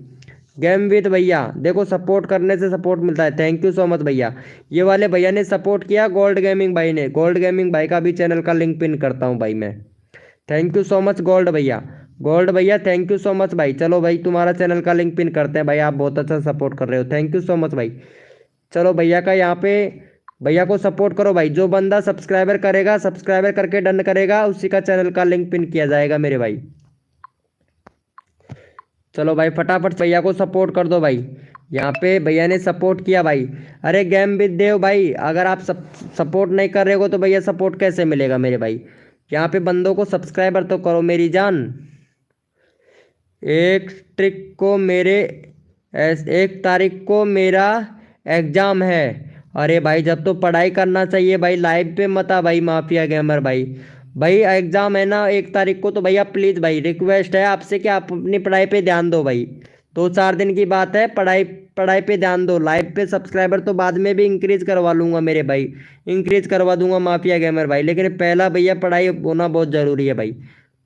[SPEAKER 1] गेम विद भैया, देखो सपोर्ट करने से सपोर्ट मिलता है, थैंक यू सो मच भैया। ये वाले भैया ने सपोर्ट किया, गोल्ड गेमिंग भाई ने। गोल्ड गेमिंग भाई का भी चैनल का लिंक पिन करता हूँ भाई मैं। Thank you so much gold भैया। गोल्ड भैया थैंक यू सो मच भाई। चलो भाई तुम्हारा चैनल का लिंक पिन करते हैं भाई, आप बहुत अच्छा सपोर्ट कर रहे हो, थैंक यू सो मच भाई। चलो भैया का यहाँ पे, भैया को सपोर्ट करो भाई। जो बंदा सब्सक्राइबर करेगा, सब्सक्राइबर करके डन करेगा, उसी का चैनल का लिंक पिन किया जाएगा मेरे भाई। चलो भाई फटाफट भैया को सपोर्ट कर दो भाई। यहाँ पे भैया ने सपोर्ट किया भाई। अरे गेम विद देव भाई, अगर आप सपोर्ट नहीं कर रहे हो तो भैया सपोर्ट कैसे मिलेगा मेरे भाई। यहाँ पे बंदों को सब्सक्राइबर तो करो मेरी जान। एक ट्रिक को मेरे 1 तारीख को मेरा एग्जाम है। अरे भाई जब तो पढ़ाई करना चाहिए भाई, लाइव पे मत आ भाई माफिया गेमर भाई। भाई एग्जाम है ना 1 तारीख को, तो भैया प्लीज़ भाई रिक्वेस्ट है आपसे कि आप अपनी पढ़ाई पे ध्यान दो भाई। 2-4 दिन की बात है, पढ़ाई पढ़ाई पे ध्यान दो। लाइव पे सब्सक्राइबर तो बाद में भी इंक्रीज करवा लूंगा मेरे भाई, इंक्रीज करवा दूंगा माफिया गेमर भाई, लेकिन पहला भैया पढ़ाई होना बहुत ज़रूरी है भाई।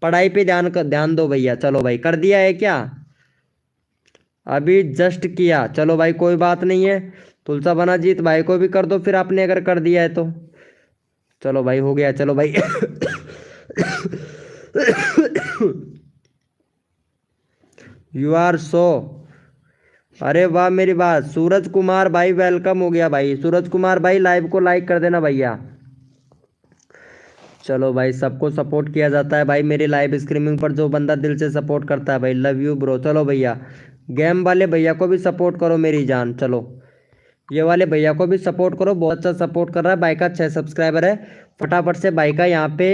[SPEAKER 1] पढ़ाई पे ध्यान दो भैया। चलो भाई कर दिया है क्या? अभी जस्ट किया। चलो भाई कोई बात नहीं है। तुलसा बना जीत भाई को भी कर दो फिर, आपने अगर कर दिया है तो। चलो भाई हो गया, चलो भाई। यू आर सो, अरे वाह मेरी बात। सूरज कुमार भाई वेलकम हो गया भाई। सूरज कुमार भाई लाइव को लाइक कर देना भैया। चलो भाई सबको सपोर्ट किया जाता है भाई मेरी लाइव स्ट्रीमिंग पर, जो बंदा दिल से सपोर्ट करता है भाई, लव यू ब्रो। चलो भैया गेम वाले भैया को भी सपोर्ट करो मेरी जान। चलो ये वाले भैया को भी सपोर्ट करो, बहुत अच्छा सपोर्ट कर रहा है भाई का। 6 सब्सक्राइबर है, फटाफट से भाई का यहाँ पे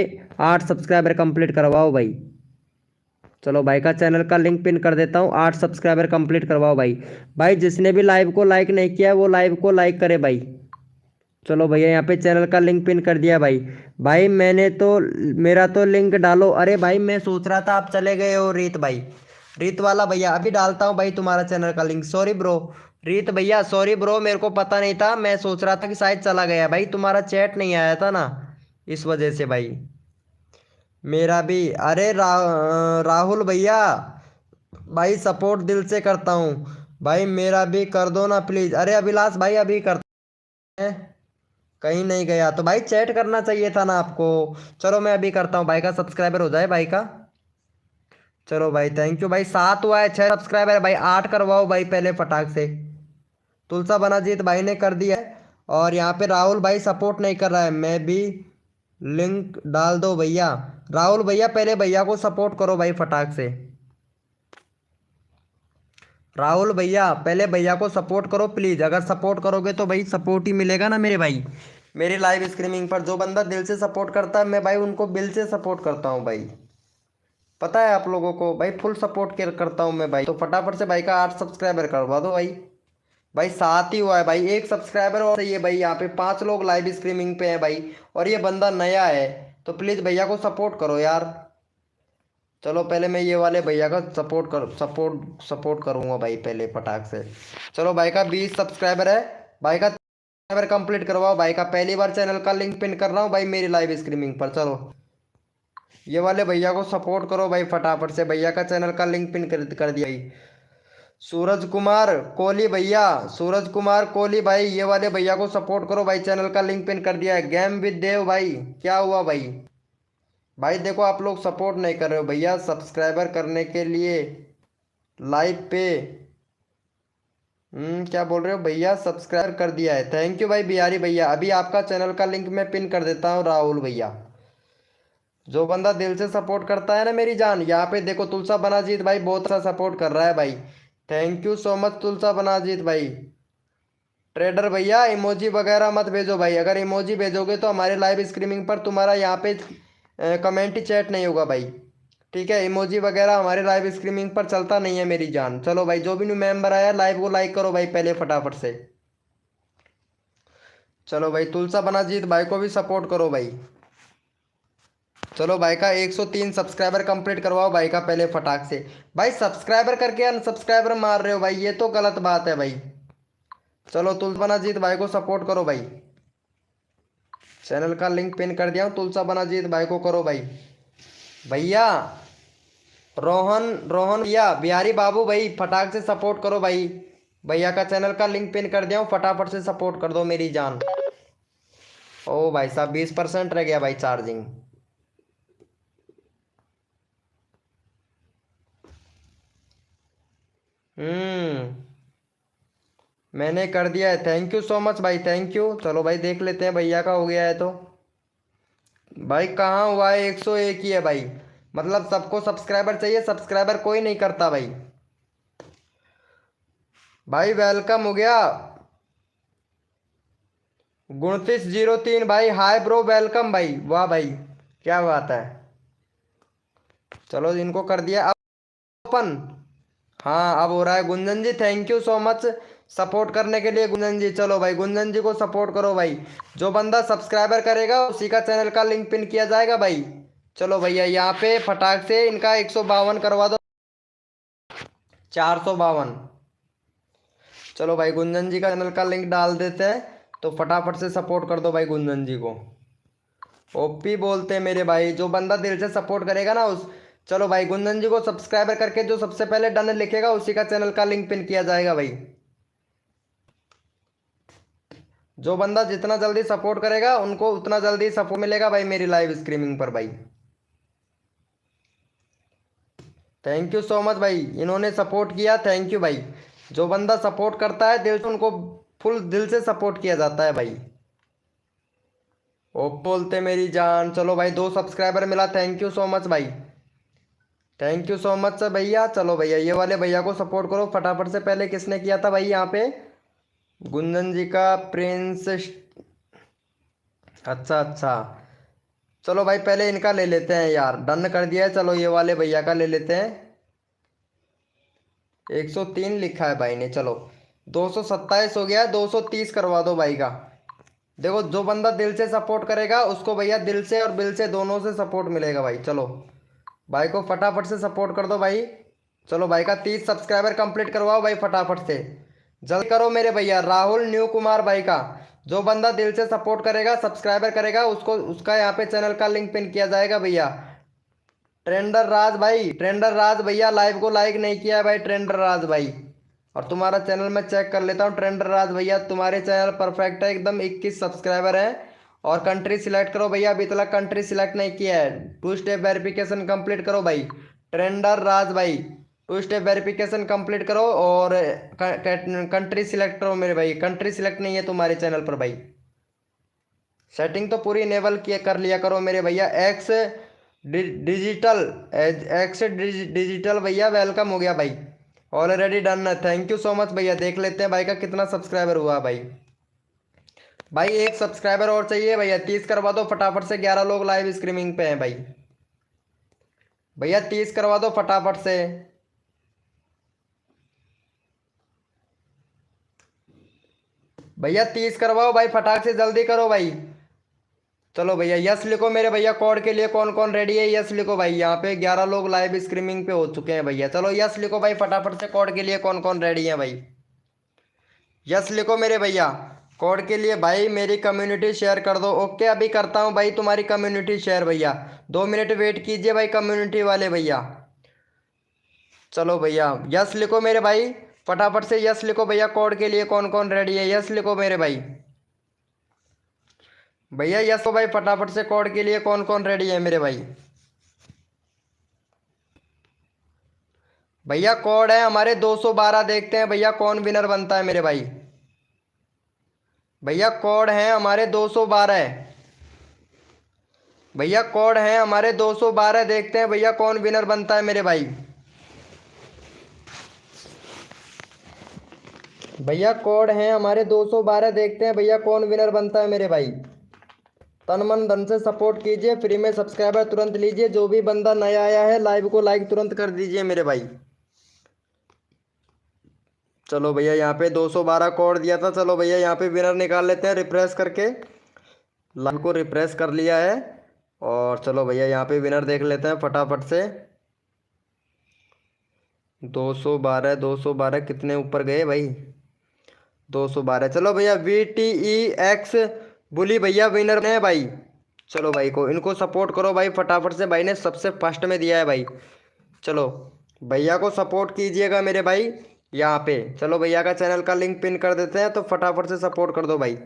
[SPEAKER 1] 8 सब्सक्राइबर कंप्लीट करवाओ भाई। चलो भाई का चैनल का लिंक पिन कर देता हूँ, 8 सब्सक्राइबर कंप्लीट करवाओ भाई। भाई जिसने भी लाइव को लाइक नहीं किया वो लाइव को लाइक करे भाई। चलो भैया यहाँ पे चैनल का लिंक पिन कर दिया भाई। भाई मैंने तो, मेरा तो लिंक डालो। अरे भाई मैं सोच रहा था आप चले गए हो रीत भाई। रीत वाला भैया अभी डालता हूँ भाई तुम्हारा चैनल का लिंक। सॉरी ब्रो, रीत भैया सॉरी ब्रो, मेरे को पता नहीं था। मैं सोच रहा था कि शायद चला गया भाई, तुम्हारा चैट नहीं आया था ना, इस वजह से भाई। मेरा भी, अरे राहुल भैया भाई सपोर्ट दिल से करता हूँ भाई, मेरा भी कर दो ना प्लीज। अरे अभिलाष भाई अभी करते हैं, कहीं नहीं गया तो भाई चैट करना चाहिए था ना आपको। चलो मैं अभी करता हूँ, भाई का सब्सक्राइबर हो जाए भाई का। चलो भाई थैंक यू भाई। 7 हुआ है, 6 सब्सक्राइबर है भाई, 8 करवाओ भाई पहले फटाक से। तुलसा बनाजीत भाई ने कर दिया है। और यहाँ पे राहुल भाई सपोर्ट नहीं कर रहा है, मैं भी लिंक डाल दो भैया। राहुल भैया पहले भैया को सपोर्ट करो भाई फटाक से। राहुल भैया पहले भैया को सपोर्ट करो प्लीज़। अगर सपोर्ट करोगे तो भाई सपोर्ट ही मिलेगा ना मेरे भाई। मेरी लाइव स्ट्रीमिंग पर जो बंदा दिल से सपोर्ट करता है, मैं भाई उनको दिल से सपोर्ट करता हूँ भाई। पता है आप लोगों को भाई, फुल सपोर्ट करता हूँ मैं भाई। तो फटाफट से भाई का 8 सब्सक्राइबर करवा दो भाई। भाई 7 ही हुआ है भाई, 1 सब्सक्राइबर और चाहिए भाई। यहाँ पे 5 लोग लाइव स्ट्रीमिंग पे हैं भाई, और ये बंदा नया है, तो प्लीज़ भैया को सपोर्ट करो यार। चलो पहले मैं ये वाले भैया का सपोर्ट करूंगा भाई पहले फटाक से। चलो भाई का 20 सब्सक्राइबर है, भाई का सब्सक्राइबर कंप्लीट करवाओ भाई का। पहली बार चैनल का लिंक पिन कर रहा हूँ भाई मेरी लाइव स्ट्रीमिंग पर। चलो ये वाले भैया को सपोर्ट करो भाई फटाफट से, भैया का चैनल का लिंक पिन कर दिया भाई। सूरज कुमार कोहली भैया, सूरज कुमार कोहली भाई, ये वाले भैया को सपोर्ट करो भाई, चैनल का लिंक पिन कर दिया है। गेम विद देव भाई, क्या हुआ भाई? भाई देखो आप लोग सपोर्ट नहीं कर रहे हो भैया, सब्सक्राइबर करने के लिए लाइव पे क्या बोल रहे हो भैया? सब्सक्राइब कर दिया है, थैंक यू भाई बिहारी भैया। अभी आपका चैनल का लिंक मैं पिन कर देता हूँ राहुल भैया। जो बंदा दिल से सपोर्ट करता है ना मेरी जान, यहाँ पे देखो तुलसा बनाजीत भाई बहुत अच्छा सपोर्ट कर रहा है भाई, थैंक यू सो मच तुलसा बनाजीत भाई। ट्रेडर भैया इमोजी वगैरह मत भेजो भाई, अगर इमोजी भेजोगे तो हमारे लाइव स्ट्रीमिंग पर तुम्हारा यहाँ पे कमेंट ही चैट नहीं होगा भाई। ठीक है, इमोजी वगैरह हमारे लाइव स्ट्रीमिंग पर चलता नहीं है मेरी जान। चलो भाई जो भी न्यू मेंबर आया लाइव को लाइक करो भाई पहले फटाफट से। चलो भाई तुलसा बनाजीत भाई को भी सपोर्ट करो भाई। चलो भाई का 103 सब्सक्राइबर कंप्लीट करवाओ भाई का पहले फटाक से। भाई सब्सक्राइबर करके अनसब्सक्राइबर मार रहे हो भाई, ये तो गलत बात है भाई। चलो तुलसा बनाजीत भाई को सपोर्ट करो भाई। चैनल का लिंक पिन कर दिया हूँ। तुलसा बनाजीत भाई को करो भाई। भैया रोहन रोहन भैया बिहारी बाबू भाई फटाक से सपोर्ट करो भाई। भैया का चैनल का लिंक पिन कर दिया हूँ, फटाफट से सपोर्ट कर दो मेरी जान। ओ भाई साहब 20% रह गया भाई चार्जिंग। मैंने कर दिया है। थैंक यू सो मच भाई, थैंक यू। चलो भाई देख लेते हैं भैया का हो गया है तो। भाई कहाँ हुआ है, 101 ही है भाई। मतलब सबको सब्सक्राइबर चाहिए, सब्सक्राइबर कोई नहीं करता भाई। भाई वेलकम हो गया 2903 भाई। हाय ब्रो वेलकम भाई, वाह भाई क्या बात है। चलो इनको कर दिया अब ओपन। हाँ अब हो रहा है। Gunjan ji thank you so much support करने के लिए गुंजन जी। चलो भाई गुंजन जी को सपोर्ट करो भाई। जो बंदा सब्सक्राइबर करेगा उसी का चैनल का लिंक पिन किया जाएगा भाई। चलो भैया यहाँ पे फटाक से इनका 152 करवा दो। 452। चलो भाई गुंजन जी का चैनल का लिंक डाल देते हैं, तो फटाफट से सपोर्ट कर दो भाई गुंजन जी को। ओपी बोलते हैं मेरे भाई, जो बंदा दिल से सपोर्ट करेगा ना उस। चलो भाई गुंजन जी को सब्सक्राइबर करके जो सबसे पहले डन लिखेगा उसी का चैनल का लिंक पिन किया जाएगा भाई। जो बंदा जितना जल्दी सपोर्ट करेगा उनको उतना जल्दी सपोर्ट मिलेगा भाई मेरी लाइव स्ट्रीमिंग पर भाई। थैंक यू सो मच भाई, इन्होंने सपोर्ट किया, थैंक यू भाई। जो बंदा सपोर्ट करता है दिल से उनको फुल दिल से सपोर्ट किया जाता है भाई। ओ बोलते मेरी जान। चलो भाई 2 सब्सक्राइबर मिला, थैंक यू सो मच भाई। थैंक यू सो मच भैया। चलो भैया ये वाले भैया को सपोर्ट करो फटाफट से। पहले किसने किया था भाई यहाँ पे? गुंजन जी का प्रिंस। अच्छा अच्छा। चलो भाई पहले इनका ले लेते हैं यार, डन कर दिया है। चलो ये वाले भैया का ले लेते हैं। 103 लिखा है भाई ने। चलो 227 हो गया, 230 करवा दो भाई का। देखो जो बंदा दिल से सपोर्ट करेगा उसको भैया दिल से और बिल से दोनों से सपोर्ट मिलेगा भाई। चलो भाई को फटाफट से सपोर्ट कर दो भाई। चलो भाई का 30 सब्सक्राइबर कंप्लीट करवाओ भाई फटाफट से। जल्द करो मेरे भैया। राहुल न्यू कुमार भाई का जो बंदा दिल से सपोर्ट करेगा सब्सक्राइबर करेगा उसको उसका यहाँ पे चैनल का लिंक पिन किया जाएगा भैया। ट्रेंडर राज भाई, ट्रेंडर राज भैया लाइव को लाइक नहीं किया है भाई ट्रेंडर राज भाई। और तुम्हारा चैनल मैं चेक कर लेता हूँ ट्रेंडर राज भैया, तुम्हारे चैनल परफेक्ट है एकदम। 21 सब्सक्राइबर है। और कंट्री सिलेक्ट करो भैया, अभी तक कंट्री सिलेक्ट नहीं किया है। 2 स्टेप वेरिफिकेशन कंप्लीट करो भाई ट्रेंडर राज भाई। 2 स्टेप वेरिफिकेशन कंप्लीट करो और कंट्री सिलेक्ट करो मेरे भाई। कंट्री सिलेक्ट नहीं है तुम्हारे चैनल पर भाई। सेटिंग तो पूरी इनेबल किया कर लिया करो मेरे भैया। एक्स डिजिटल, एक्स डिजिटल भैया वेलकम हो गया भाई। ऑलरेडी डन है, थैंक यू सो मच भैया। देख लेते हैं भाई का कितना सब्सक्राइबर हुआ भाई। भाई एक सब्सक्राइबर और चाहिए भैया, 30 करवा दो फटाफट से। 11 लोग लाइव स्ट्रीमिंग पे हैं भाई। भैया 30 करवा दो फटाफट से। भैया 30 करवाओ भाई, फटाक से जल्दी करो भाई। चलो भैया यस लिखो मेरे भैया। कोड के लिए कौन कौन रेडी है यस लिखो भाई। यहाँ पे 11 लोग लाइव स्ट्रीमिंग पे हो चुके हैं भैया। चलो यस लिखो भाई फटाफट से। कोड के लिए कौन कौन रेडी है भाई? यस लिखो मेरे भैया। कोड के लिए भाई मेरी कम्युनिटी शेयर कर दो। ओके अभी करता हूँ भाई तुम्हारी कम्युनिटी शेयर भैया। 2 मिनट वेट कीजिए भाई कम्युनिटी वाले भैया। चलो भैया यस लिखो मेरे भाई फटाफट से। यस लिखो भैया। कोड के लिए कौन कौन रेडी है यस लिखो मेरे भाई। भैया यस तो भाई फटाफट से। कोड के लिए कौन कौन रेडी है मेरे भाई? भैया कोड है हमारे 212। देखते हैं भैया कौन विनर बनता है मेरे भाई। भैया कोड है हमारे 212। भैया कोड है हमारे 212। देखते हैं भैया कौन विनर बनता है मेरे भाई। भैया कोड है हमारे 212। देखते हैं भैया कौन विनर बनता है मेरे भाई। तन मन धन से सपोर्ट कीजिए, फ्री में सब्सक्राइबर तुरंत लीजिए। जो भी बंदा नया आया है लाइव को लाइक तुरंत कर दीजिए मेरे भाई। चलो भैया यहाँ पे 212 कोड दिया था। चलो भैया यहाँ पे विनर निकाल लेते हैं रिफ्रेश करके। लाइव को रिफ्रेश कर लिया है। और चलो भैया यहाँ पे विनर देख लेते हैं फटाफट से। 212 212 कितने ऊपर गए भाई? 212। चलो भैया VTEX बुली भैया विनर है भाई। चलो भाई को इनको सपोर्ट करो भाई फटाफट से, भाई ने सबसे फर्स्ट में दिया है भाई। चलो भैया को सपोर्ट कीजिएगा मेरे भाई यहाँ पे। चलो भैया का चैनल का लिंक पिन कर देते हैं, तो फटाफट से सपोर्ट कर दो भाई।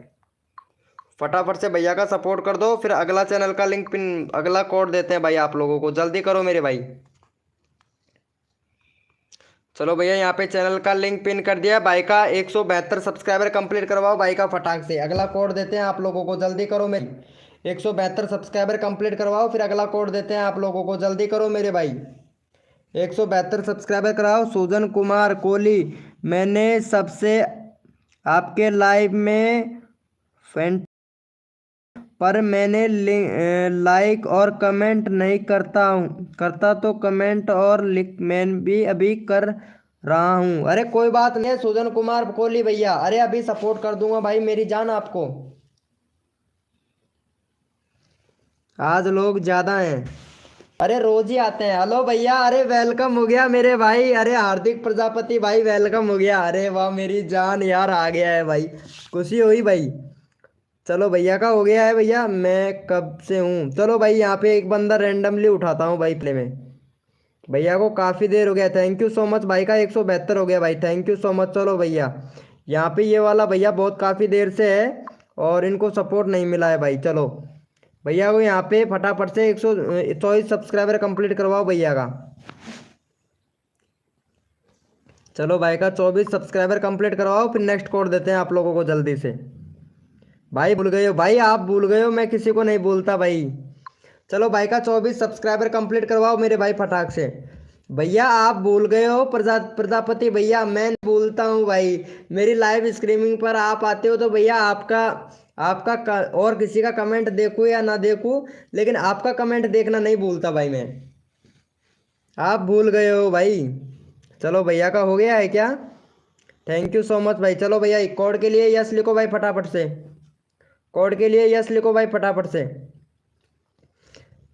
[SPEAKER 1] फटाफट से भैया का सपोर्ट कर दो, फिर अगला चैनल का लिंक पिन, अगला कोड देते हैं भाई आप लोगों को, जल्दी करो मेरे भाई। चलो भैया यहाँ पे चैनल का लिंक पिन कर दिया भाई का। 172 सब्सक्राइबर कंप्लीट करवाओ भाई का फटाक से, अगला कोड देते हैं आप लोगों को, जल्दी करो मेरे। 172 सब्सक्राइबर कंप्लीट करवाओ, फिर अगला कोड देते हैं आप लोगों को, जल्दी करो मेरे भाई। 172 सब्सक्राइबर कराओ। सुजन कुमार कोहली, मैंने सबसे आपके लाइव में फैन, पर मैंने लाइक और कमेंट नहीं करता तो कमेंट और लिख मैं भी अभी कर रहा हूँ। अरे कोई बात नहीं सुजन कुमार कोहली भैया, अरे अभी सपोर्ट कर दूंगा भाई मेरी जान आपको। आज लोग ज्यादा हैं, अरे रोज ही आते हैं। हेलो भैया, अरे वेलकम हो गया मेरे भाई। अरे हार्दिक प्रजापति भाई वेलकम हो गया। अरे वाह मेरी जान यार आ गया है भाई, खुशी हुई भाई। चलो भैया का हो गया है भैया, मैं कब से हूँ। चलो भाई यहाँ पे एक बंदा रेंडमली उठाता हूँ भाई प्ले में। भैया को काफ़ी देर हो गया, थैंक यू सो मच भाई का 172 हो गया भाई, थैंक यू सो मच। चलो भैया यहाँ पे ये वाला भैया बहुत काफ़ी देर से है और इनको सपोर्ट नहीं मिला है भाई। चलो भैया को यहाँ पे फटाफट से 124 सब्सक्राइबर कंप्लीट करवाओ भैया का। चलो भाई का 24 सब्सक्राइबर कंप्लीट करवाओ, फिर नेक्स्ट कोड देते हैं आप लोगों को जल्दी से। भाई भूल गए हो भाई, आप भूल गए हो, मैं किसी को नहीं भूलता भाई। चलो भाई का 24 सब्सक्राइबर कंप्लीट करवाओ मेरे भाई फटाक से। भैया आप भूल गए हो प्रजापति भैया, मैं नहीं भूलता हूँ भाई। मेरी लाइव स्ट्रीमिंग पर आप आते हो तो भैया आपका आपका और किसी का कमेंट देखूँ या ना देखूँ, लेकिन आपका कमेंट देखना नहीं भूलता भाई मैं। आप भूल गए हो भाई। चलो भैया का हो गया है क्या, थैंक यू सो मच भाई। चलो भैया कोड के लिए यस लिखो भाई फटाफट से, कोड के लिए यस लिखो भाई फटाफट से,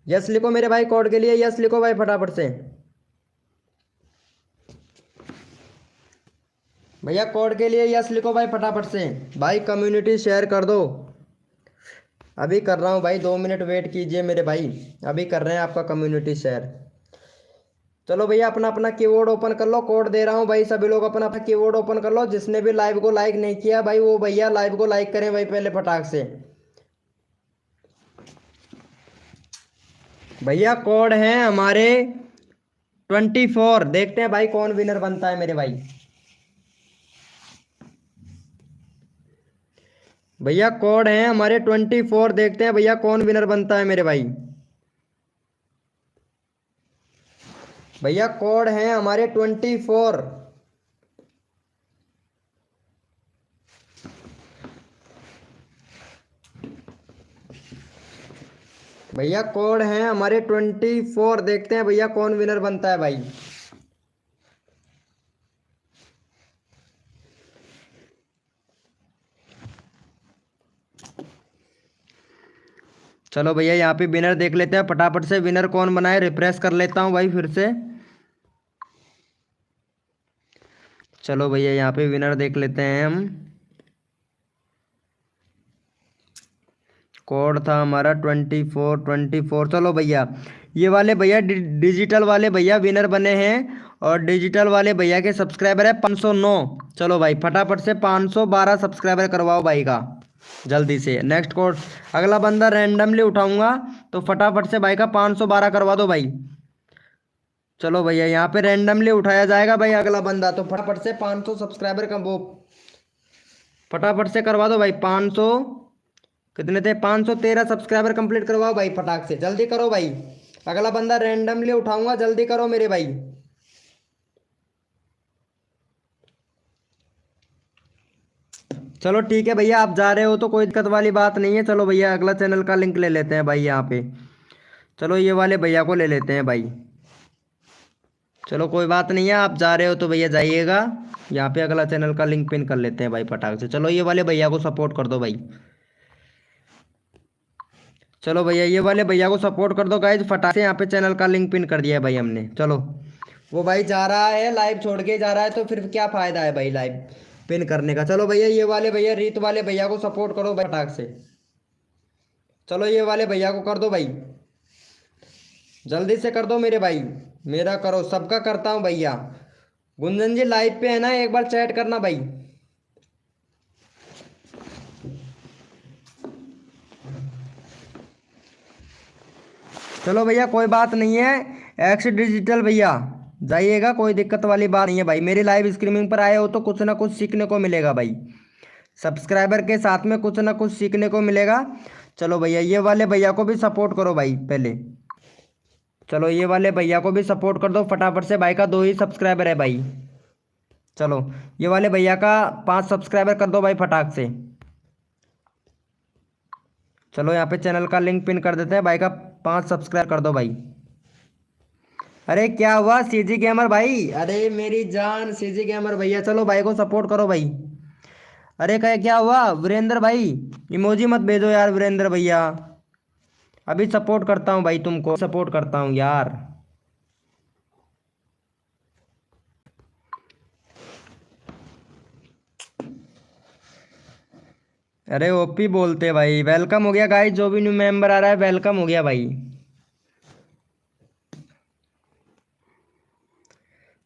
[SPEAKER 1] यस लिखो मेरे भाई, कोड के लिए यस लिखो भाई फटाफट से। भैया कोड के लिए यस लिखो भाई फटाफट से। भाई कम्युनिटी शेयर कर दो, अभी कर रहा हूँ भाई, 2 मिनट वेट कीजिए मेरे भाई, अभी कर रहे हैं आपका कम्युनिटी शेयर। चलो भैया अपना अपना कीबोर्ड ओपन कर लो, कोड दे रहा हूँ भाई, सभी लोग अपना अपना कीबोर्ड ओपन कर लो। जिसने भी लाइव को लाइक नहीं किया भाई, वो भैया लाइव को लाइक करें भाई पहले फटाक से। भैया कोड है हमारे 24, देखते हैं भाई कौन विनर बनता है मेरे भाई। भैया कोड है हमारे 24, देखते हैं भैया कौन विनर बनता है मेरे भाई। भैया कोड है हमारे 24। भैया कोड है हमारे 24, देखते हैं भैया कौन विनर बनता है भाई। चलो भैया यहाँ पे विनर देख लेते हैं फटाफट से, विनर कौन बना है, रिफ्रेश कर लेता हूँ भाई फिर से। चलो भैया यहाँ पे विनर देख लेते हैं हम। कोड था हमारा 24। चलो भैया ये वाले भैया डिजिटल वाले भैया विनर बने हैं, और डिजिटल वाले भैया के सब्सक्राइबर है 509। चलो भाई फटाफट से 512 सब्सक्राइबर करवाओ भाई का जल्दी से। नेक्स्ट कोड, अगला बंदा रैंडमली उठाऊंगा, तो फटाफट से भाई का 512 करवा दो भाई। चलो भैया यहाँ पे रैंडमली उठाया जाएगा भाई अगला बंदा, तो फटाफट से 500 सब्सक्राइबर का वो फटाफट से करवा दो भाई। 500 कितने थे, 513 सब्सक्राइबर कंप्लीट करवाओ भाई फटाक से, जल्दी करो भाई। अगला बंदा रैंडमली उठाऊंगा, जल्दी करो मेरे भाई। चलो ठीक है भैया, आप जा रहे हो तो कोई दिक्कत वाली बात नहीं है। चलो भैया अगला चैनल का लिंक ले लेते हैं भाई यहाँ पे। चलो ये वाले भैया को ले लेते हैं भाई। चलो कोई बात नहीं है, आप जा रहे हो तो भैया जाइएगा। यहाँ पे अगला चैनल का लिंक पिन कर लेते हैं भाई फटाक से। चलो ये वाले भैया को सपोर्ट कर दो भाई। चलो भैया ये वाले भैया को सपोर्ट कर दो गाइज फटाक से, यहाँ पे चैनल का लिंक पिन कर दिया है भाई हमने। चलो वो भाई जा रहा है, लाइव छोड़ के जा रहा है, तो फिर क्या फायदा है भाई लाइव पिन करने का। चलो भैया ये वाले भैया रीत वाले भैया को सपोर्ट करो भाई फटाक से। चलो ये वाले भैया को कर दो भाई, जल्दी से कर दो मेरे भाई, मेरा करो, सबका करता हूँ भैया। गुंजन जी लाइव पे है ना, एक बार चैट करना भाई। चलो भैया कोई बात नहीं है, एक्स डिजिटल भैया जाइएगा, कोई दिक्कत वाली बात नहीं है भाई। मेरी लाइव स्ट्रीमिंग पर आए हो तो कुछ ना कुछ सीखने को मिलेगा भाई, सब्सक्राइबर के साथ में कुछ ना कुछ सीखने को मिलेगा। चलो भैया ये वाले भैया को भी सपोर्ट करो भाई पहले, चलो ये वाले भैया को भी सपोर्ट कर दो फटाफट से, भाई का 2 ही सब्सक्राइबर है भाई। चलो ये वाले भैया का 5 सब्सक्राइबर कर दो भाई फटाक से। चलो यहाँ पे चैनल का लिंक पिन कर देते हैं, भाई का 5 सब्सक्राइब कर दो भाई। अरे क्या हुआ सीजी गेमर भाई, अरे मेरी जान सीजी गेमर भैया, चलो भाई को सपोर्ट करो भाई। अरे क्या हुआ वीरेंद्र भाई, इमोजी मत भेजो यार वीरेंद्र भैया, अभी सपोर्ट करता हूँ भाई, तुमको सपोर्ट करता हूँ यार। अरे ओपी बोलते भाई, वेलकम हो गया गाइस, जो भी न्यू मेंबर आ रहा है वेलकम हो गया भाई।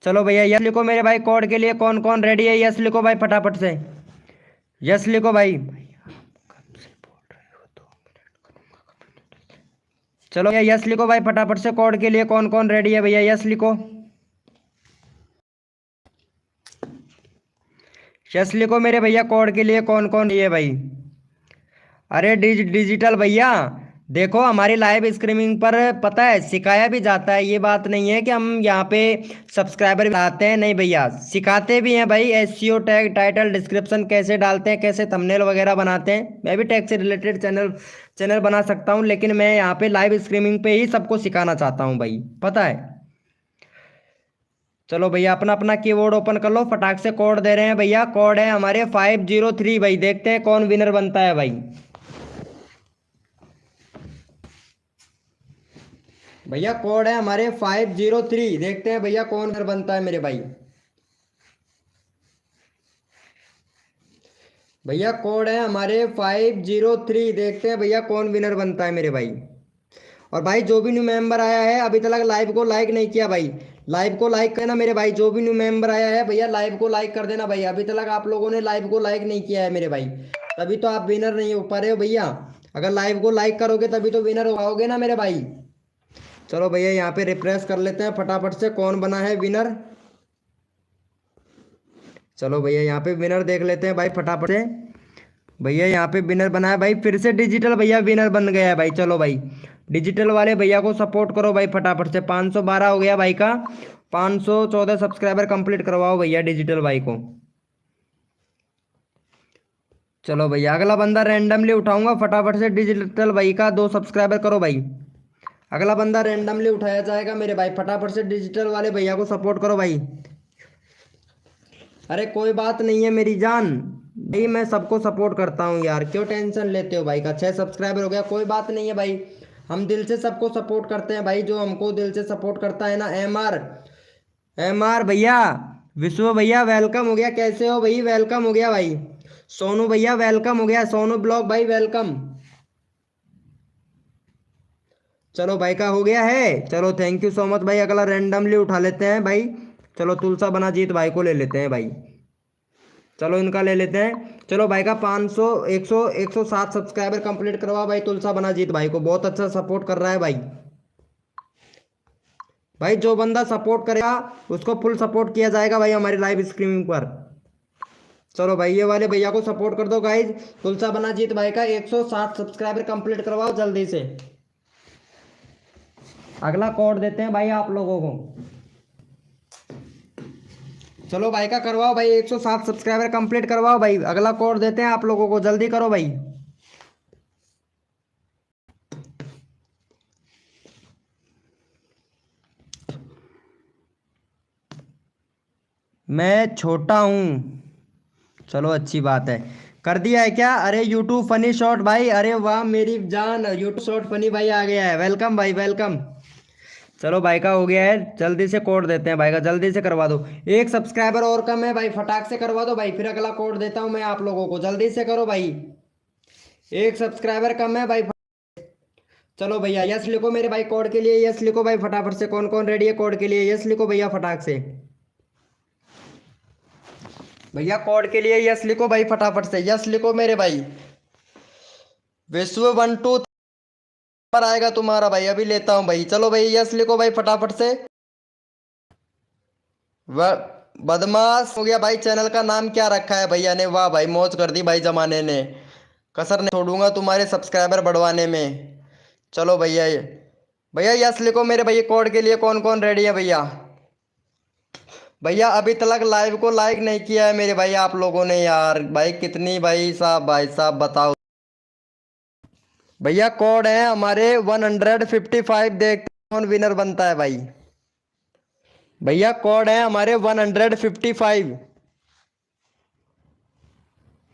[SPEAKER 1] चलो भैया यस लिखो मेरे भाई, कोड के लिए कौन कौन रेडी है, यस लिखो भाई फटाफट से, यस लिखो भाई। चलो भैया यस लिखो भाई फटाफट से, कोड के लिए कौन कौन रेडी है भैया, यस लिखो, यस लिखो मेरे भैया, कोड के लिए कौन कौन है भाई। अरे डिजिटल भैया देखो, हमारी लाइव स्ट्रीमिंग पर पता है सिखाया भी जाता है, ये बात नहीं है कि हम यहाँ पे सब्सक्राइबर लाते हैं, नहीं भैया सिखाते भी हैं भाई, एसईओ टैग टाइटल डिस्क्रिप्शन कैसे डालते हैं, कैसे थंबनेल वगैरह बनाते हैं। मैं भी टैग से रिलेटेड चैनल बना सकता हूँ, लेकिन मैं यहाँ पे लाइव स्ट्रीमिंग पे ही सबको सिखाना चाहता हूँ भाई, पता है। चलो भैया अपना अपना कीबोर्ड ओपन कर लो, फटाक से कोड दे रहे हैं भैया, कोड है हमारे 503 भाई, देखते हैं कौन विनर बनता है भाई। भैया कोड है हमारे 503, देखते हैं भैया कौन विनर बनता है मेरे भाई। भैया कोड है हमारे 503, देखते हैं भैया कौन विनर बनता है मेरे भाई। और भाई जो भी न्यू मेंबर आया है अभी तक लाइव को लाइक नहीं किया भाई, लाइव को लाइक करना मेरे भाई, जो भी न्यू मेंबर आया है भैया लाइव को लाइक कर देना भाई, अभी तक आप लोगों ने लाइव को लाइक नहीं किया है मेरे भाई, तभी तो आप विनर नहीं हो पा रहे हो भैया। अगर लाइव को लाइक करोगे तभी तो विनर हो पाओगे ना मेरे भाई। चलो भैया यहाँ पे रिफ्रेश कर लेते हैं फटाफट से, कौन बना है विनर। चलो भैया यहाँ पे विनर देख लेते हैं भाई फटाफट से, भैया यहाँ पे विनर बना है भाई, फिर से डिजिटल भैया विनर बन गया है भाई। चलो भाई डिजिटल वाले भैया को सपोर्ट करो भाई फटाफट से, 512 हो गया भाई का, 514 सब्सक्राइबर कंप्लीट करवाओ भैया डिजिटल भाई को। चलो भैया अगला बंदा रैंडमली उठाऊंगा फटाफट से, डिजिटल भाई का 2 सब्सक्राइबर करो भाई, अगला बंदा रैंडमली उठाया जाएगा मेरे भाई, फटाफट से डिजिटल वाले भैया को सपोर्ट करो भाई। अरे कोई बात नहीं है मेरी जान भाई, मैं सबको सपोर्ट करता हूँ यार, क्यों टेंशन लेते हो भाई का 6 सब्सक्राइबर हो गया, कोई बात नहीं है भाई, हम दिल से सबको सपोर्ट करते हैं भाई, जो हमको दिल से सपोर्ट करता है ना। एम आर भैया, विश्व भैया वेलकम हो गया, कैसे हो भाई, वेलकम हो गया भाई। सोनू भैया वेलकम हो गया, सोनू ब्लॉग भाई वेलकम। चलो भाई का हो गया है, चलो थैंक यू सो मच भाई। अगला रैंडमली उठा लेते हैं भाई, चलो तुलसा बना जीत भाई को ले लेते हैं भाई, चलो इनका ले लेते हैं। चलो भाई का 500 107 सब्सक्राइबर कंप्लीट करवा भाई, तुलसा बना जीत भाई को, बहुत अच्छा सपोर्ट कर रहा है भाई। भाई जो बंदा सपोर्ट करेगा उसको फुल सपोर्ट किया जाएगा भाई हमारी लाइव स्ट्रीमिंग पर। चलो भाई ये वाले भैया को सपोर्ट कर दो गाइज, तुलसा बना जीत भाई का 107 सब्सक्राइबर कंप्लीट करवाओ जल्दी से। अगला कोड देते हैं भाई आप लोगों को, चलो भाई का करवाओ भाई, 107 सब्सक्राइबर कंप्लीट करवाओ भाई, अगला कोड देते हैं आप लोगों को, जल्दी करो भाई। मैं छोटा हूँ, चलो अच्छी बात है, कर दिया है क्या। अरे यूट्यूब फनी शॉट भाई, अरे वाह मेरी जान, यूट्यूब शॉट फनी भाई आ गया है, वेलकम भाई वेलकम। चलो भाई का हो गया है, जल्दी से कोड देते हैं भाई का, जल्दी से करवा दो, 1 सब्सक्राइबर और कम है भाई, फटाक से करवा दो भाई, फिर अगला कोड देता हूं मैं आप लोगों को, जल्दी से करो भाई, 1 सब्सक्राइबर कम है भाई। चलो भैया यस लिखो मेरे भाई कोड के लिए, यस लिखो भाई फटाफट से। कौन कौन रेडी है कोड के लिए, यस लिखो भैया फटाक से। भैया कोड के लिए यस लिखो भाई फटाफट से, यस लिखो मेरे भाई। विश्व 1 2 पर आएगा तुम्हारा भाई, अभी लेता हूँ भाई। चलो भाई यस लिखो भाई फटाफट से। बदमाश हो गया भाई। चैनल का नाम क्या रखा है भैया ने, वाह भाई मौज कर दी भाई जमाने ने। कसर नहीं छोड़ूंगा तुम्हारे सब्सक्राइबर बढ़वाने में। चलो भैया भैया यस लिखो मेरे भैया कोड के लिए। कौन कौन रेडी है भैया। भैया अभी तक लाइव को लाइक नहीं किया है मेरे भाई आप लोगों ने यार, भाई कितनी भाई साहब बताओ। भैया कोड है हमारे 155, देखते हैं कौन विनर बनता है भाई। भैया कोड है हमारे 155।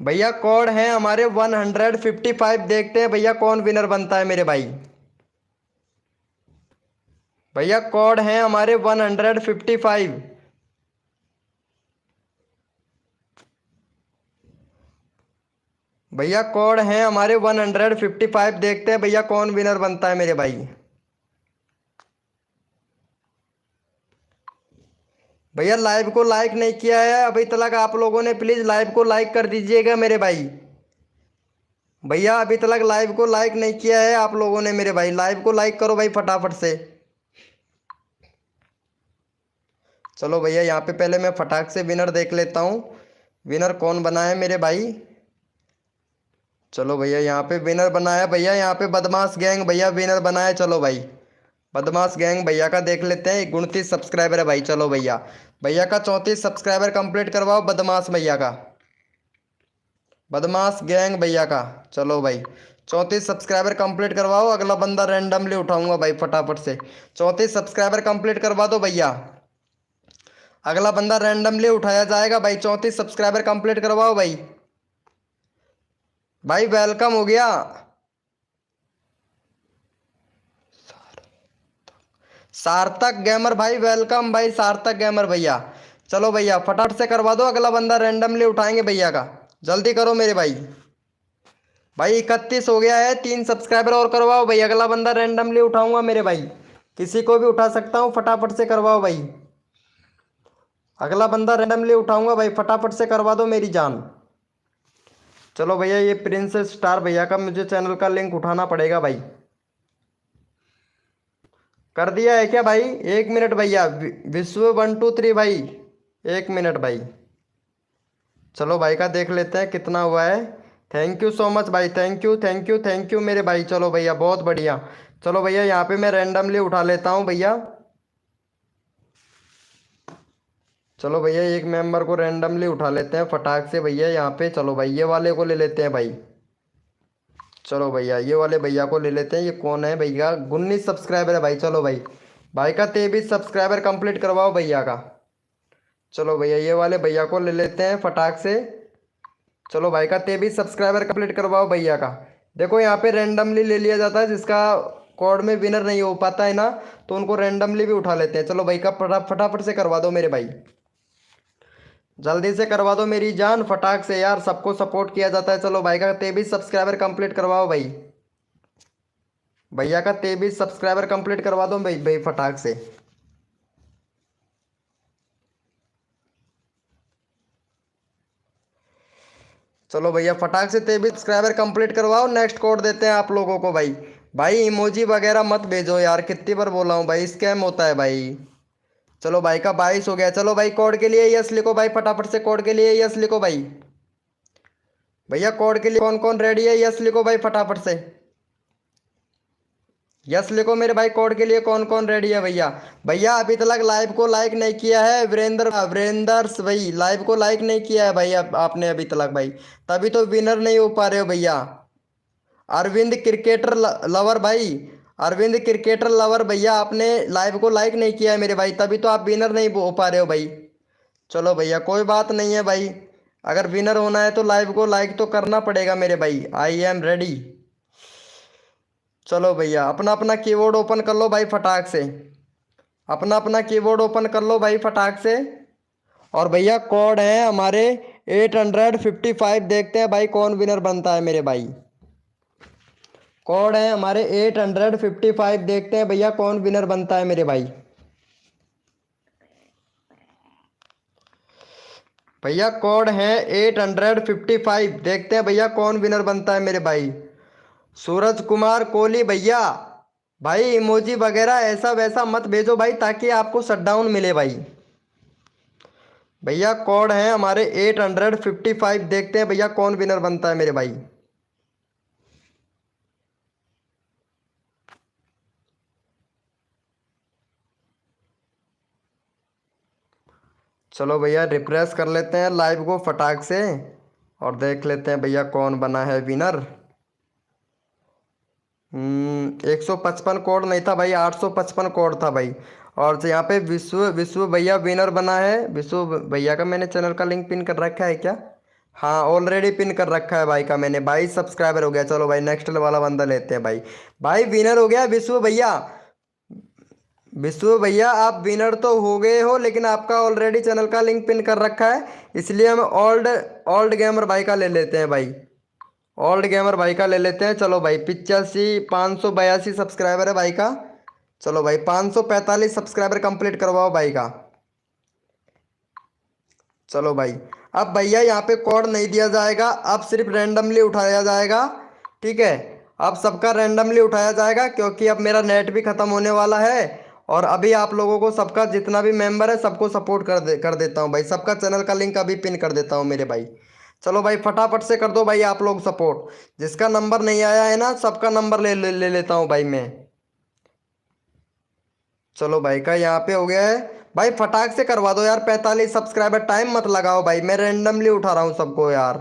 [SPEAKER 1] भैया कोड है हमारे 155, देखते हैं भैया कौन विनर बनता है मेरे भाई। भैया कोड है हमारे 155। भैया कोड है हमारे 155, देखते हैं भैया कौन विनर बनता है मेरे भाई। भैया लाइव को लाइक नहीं किया है अभी तक आप लोगों ने, प्लीज लाइव को लाइक कर दीजिएगा मेरे भाई। भैया अभी तक लाइव को लाइक नहीं किया है आप लोगों ने मेरे भाई, लाइव को लाइक करो भाई फटाफट से। चलो भैया यहाँ पे पहले मैं फटाक से विनर देख लेता हूँ, विनर कौन बना है मेरे भाई। चलो भैया यहाँ पे विनर बनाया भैया, यहाँ पे बदमाश गैंग भैया विनर बनाया। चलो भाई बदमाश गैंग भैया का देख लेते हैं, 29 सब्सक्राइबर है भाई। चलो भैया भैया का 34 सब्सक्राइबर कंप्लीट करवाओ बदमाश भैया का, बदमाश गैंग भैया का। चलो भाई 34 सब्सक्राइबर कंप्लीट करवाओ, अगला बंदा रैंडमली उठाऊंगा भाई फटाफट से। 34 सब्सक्राइबर कंप्लीट करवा दो भैया, अगला बंदा रैंडमली उठाया जाएगा भाई। 34 सब्सक्राइबर कंप्लीट करवाओ भाई। भाई वेलकम हो गया सार्थक गेमर भाई, वेलकम भाई सार्थक गेमर भैया। चलो भैया फटाफट से करवा दो, अगला बंदा रैंडमली उठाएंगे भैया का, जल्दी करो मेरे भाई। भाई 31 हो गया है, 3 सब्सक्राइबर और करवाओ भाई, अगला बंदा रैंडमली उठाऊंगा मेरे भाई, किसी को भी उठा सकता हूँ, फटाफट से करवाओ भाई। अगला बंदा रैंडमली उठाऊंगा भाई, फटाफट से करवा दो मेरी जान। चलो भैया ये प्रिंस स्टार भैया का मुझे चैनल का लिंक उठाना पड़ेगा भाई। कर दिया है क्या भाई, 1 मिनट भैया। विश्व 1 2 3 भाई, 1 मिनट भाई। चलो भाई का देख लेते हैं कितना हुआ है। थैंक यू सो मच भाई, thank you thank you thank you मेरे भाई। चलो भैया बहुत बढ़िया। चलो भैया यहाँ पे मैं रैंडमली उठा लेता हूँ भैया। चलो भैया एक मेंबर को रैंडमली उठा लेते हैं फटाक से भैया यहाँ पे। चलो भाई ये वाले को ले लेते हैं भाई। चलो भैया ये वाले भैया को ले लेते हैं। ये कौन है भैया, 19 सब्सक्राइबर है भाई। चलो भाई भाई का 23 सब्सक्राइबर कंप्लीट करवाओ भैया का। चलो भैया ये वाले भैया को ले लेते हैं फटाक से। चलो भाई का 23 सब्सक्राइबर कंप्लीट करवाओ भैया का। देखो यहाँ पे रैंडमली ले लिया जाता है, जिसका कोड में विनर नहीं हो पाता है ना, तो उनको रैंडमली भी उठा लेते हैं। चलो भाई का फटाफट से करवा दो मेरे भाई, जल्दी से करवा दो मेरी जान फटाक से यार, सबको सपोर्ट किया जाता है। चलो भाई का 23 सब्सक्राइबर कंप्लीट करवाओ भाई, भैया का 23 सब्सक्राइबर कंप्लीट करवा दो भाई भाई फटाक से। चलो भैया फटाक से 23 सब्सक्राइबर कंप्लीट करवाओ, नेक्स्ट कोड देते हैं आप लोगों को भाई। भाई इमोजी वगैरह मत भेजो यार, कितनी बार बोला हूँ भाई, स्कैम होता है भाई। चलो भाई का 22 हो गया। चलो भाई कोड के लिए यस लिखो भाई फटाफट से, कोड के लिए यस लिखो भाई। भैया कोड के लिए कौन कौन रेडी है, यस लिखो भाई फटाफट से, यस लिखो मेरे भाई। कोड के लिए कौन कौन रेडी है भैया। भैया अभी तक लाइव को लाइक नहीं किया है वीरेंद्र भाई, लाइव को लाइक नहीं किया है भाई आपने अभी तक भाई, तभी तो विनर नहीं हो पा रहे हो भैया। अरविंद क्रिकेटर लवर भाई, अरविंद क्रिकेटर लवर भैया, आपने लाइव को लाइक नहीं किया है मेरे भाई, तभी तो आप विनर नहीं हो पा रहे हो भाई। चलो भैया कोई बात नहीं है भाई, अगर विनर होना है तो लाइव को लाइक तो करना पड़ेगा मेरे भाई। I am ready. चलो भैया अपना अपना कीबोर्ड ओपन कर लो भाई फटाक से, अपना अपना कीबोर्ड ओपन कर लो भाई फटाक से। और भैया कोड है हमारे 855, देखते हैं भाई कौन विनर बनता है मेरे भाई। कोड है हमारे 855। देखते हैं भैया कौन विनर बनता है मेरे भाई। भैया कोड है 855। देखते हैं भैया कौन विनर बनता है मेरे भाई। सूरज कुमार कोहली भैया। भाई इमोजी वगैरह ऐसा वैसा मत भेजो भाई, ताकि आपको शटडाउन मिले भाई। भैया कोड है हमारे 855। देखते हैं भैया कौन विनर बनता है मेरे भाई। चलो भैया रिफ्रेश कर लेते हैं लाइव को फटाक से, और देख लेते हैं भैया कौन बना है विनर। 155 कोड नहीं था भाई, 855 कोड था भाई। और यहाँ पे विश्व विश्व भैया विनर बना है। विश्व भैया का मैंने चैनल का लिंक पिन कर रखा है क्या? हाँ ऑलरेडी पिन कर रखा है भाई का मैंने। 22 सब्सक्राइबर हो गया। चलो भाई नेक्स्ट वाला बंदा लेते हैं भाई। भाई विनर हो गया विश्व भैया। विश्व भैया आप विनर तो हो गए हो, लेकिन आपका ऑलरेडी चैनल का लिंक पिन कर रखा है, इसलिए हम ओल्ड ओल्ड गेमर भाई का ले लेते हैं भाई। ओल्ड गेमर भाई का ले लेते हैं। चलो भाई 582 सब्सक्राइबर है भाई का। चलो भाई 545 सब्सक्राइबर कंप्लीट करवाओ भाई का। चलो भाई अब भैया यहाँ पे कोड नहीं दिया जाएगा, अब सिर्फ रैंडमली उठाया जाएगा। ठीक है, अब सबका रैंडमली उठाया जाएगा, क्योंकि अब मेरा नेट भी ख़त्म होने वाला है। और अभी आप लोगों को सबका जितना भी मेंबर है सबको सपोर्ट कर देता हूँ भाई। सबका चैनल का लिंक अभी पिन कर देता हूँ मेरे भाई। चलो भाई फटाफट से कर दो भाई आप लोग सपोर्ट। जिसका नंबर नहीं आया है ना, सबका नंबर ले लेता हूँ भाई मैं। चलो भाई का यहाँ पे हो गया है भाई। फटाक से करवा दो यार 45 सब्सक्राइबर। टाइम मत लगाओ भाई, मैं रैंडमली उठा रहा हूँ सबको यार।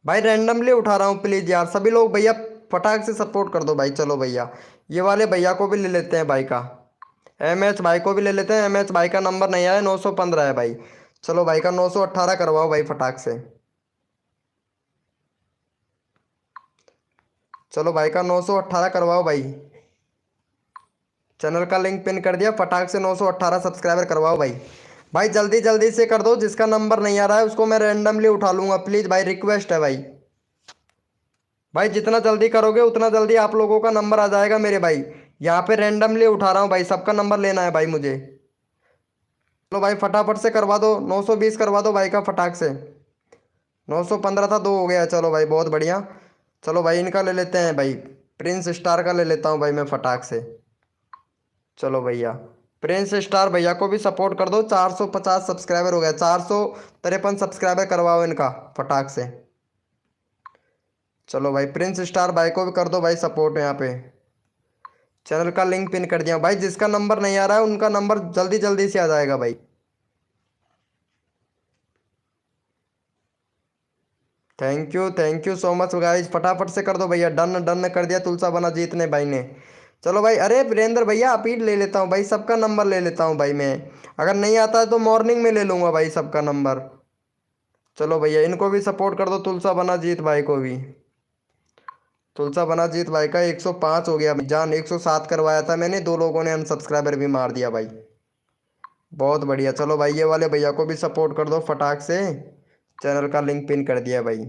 [SPEAKER 1] भाई रैंडमली उठा रहा हूँ प्लीज़ यार, सभी लोग भैया फटाक से सपोर्ट कर दो भाई। चलो भैया ये वाले भैया को भी ले लेते हैं भाई का। एम एच भाई को भी ले लेते हैं। एम एच भाई का नंबर नहीं आया, 915 है भाई। चलो भाई का 918 करवाओ भाई फटाक से। चलो भाई का 918 करवाओ भाई। चैनल का लिंक पिन कर दिया, फटाक से 918 सब्सक्राइबर करवाओ भाई। भाई जल्दी जल्दी से कर दो, जिसका नंबर नहीं आ रहा है उसको मैं रैंडमली उठा लूँगा प्लीज़ भाई, रिक्वेस्ट है भाई। भाई जितना जल्दी करोगे उतना जल्दी आप लोगों का नंबर आ जाएगा मेरे भाई। यहाँ पे रैंडमली उठा रहा हूँ भाई, सबका नंबर लेना है भाई मुझे। चलो भाई फटाफट से करवा दो, 920 करवा दो भाई का फटाक से। 915 था, दो हो गया। चलो भाई बहुत बढ़िया। चलो भाई इनका ले लेते हैं भाई। प्रिंस स्टार का ले लेता हूँ भाई मैं फटाक से। चलो भैया प्रिंस स्टार भैया को भी सपोर्ट कर दो। 450 सब्सक्राइबर हो गया। 453 सब्सक्राइबर करवाओ इनका फटाक से। चलो भाई प्रिंस स्टार भाई को भी कर दो भाई सपोर्ट यहाँ पे। चैनल का लिंक पिन कर दिया भाई। जिसका नंबर नहीं आ रहा है उनका नंबर जल्दी जल्दी से आ जाएगा भाई। Thank you so much guys. फटाफट से कर दो भैया। डन डन कर दिया तुलसा बना जीतने भाई ने। चलो भाई अरे वीरेंद्र भैया आप ही ले लेता हूँ भाई, सबका नंबर ले लेता हूँ भाई मैं। अगर नहीं आता है तो मॉर्निंग में ले लूँगा भाई सबका नंबर। चलो भैया इनको भी सपोर्ट कर दो, तुलसा बना जीत भाई को भी। तुलसा बना जीत भाई का 105 हो गया जान। 107 करवाया था मैंने, दो लोगों ने अनसब्सक्राइबर भी मार दिया भाई। बहुत बढ़िया। चलो भाई ये वाले भैया को भी सपोर्ट कर दो फटाक से। चैनल का लिंक पिन कर दिया भाई।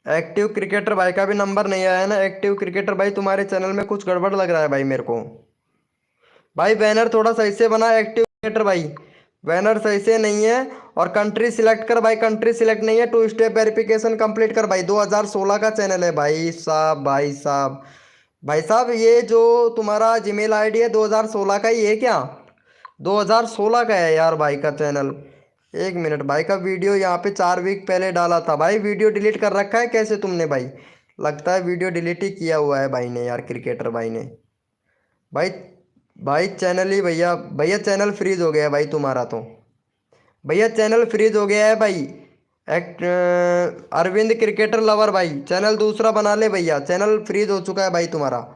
[SPEAKER 1] एक्टिव क्रिकेटर भाई का भी नंबर नहीं आया ना। एक्टिव क्रिकेटर भाई तुम्हारे चैनल में कुछ गड़बड़ लग रहा है भाई मेरे को। भाई बैनर थोड़ा सही से बना एक्टिव क्रिकेटर भाई। बैनर सही से नहीं है। और कंट्री सिलेक्ट कर भाई, कंट्री सिलेक्ट नहीं है। 2 स्टेप वेरिफिकेशन कंप्लीट कर भाई। 2016 का चैनल है भाई साहब। भाई साहब भाई साहब ये जो तुम्हारा जीमेल आईडी है 2016 का ही है क्या? 2016 का है यार भाई का चैनल। एक मिनट, भाई का वीडियो यहाँ पे 4 वीक पहले डाला था भाई। वीडियो डिलीट कर रखा है कैसे तुमने भाई? लगता है वीडियो डिलीट ही किया हुआ है भाई ने यार, क्रिकेटर भाई ने। भाई भाई चैनल ही भैया भैया चैनल फ्रीज हो गया है भाई तुम्हारा तो। भैया चैनल फ्रीज हो गया है भाई। अरविंद क्रिकेटर लवर भाई चैनल दूसरा बना ले भैया। चैनल फ्रीज हो चुका है भाई तुम्हारा।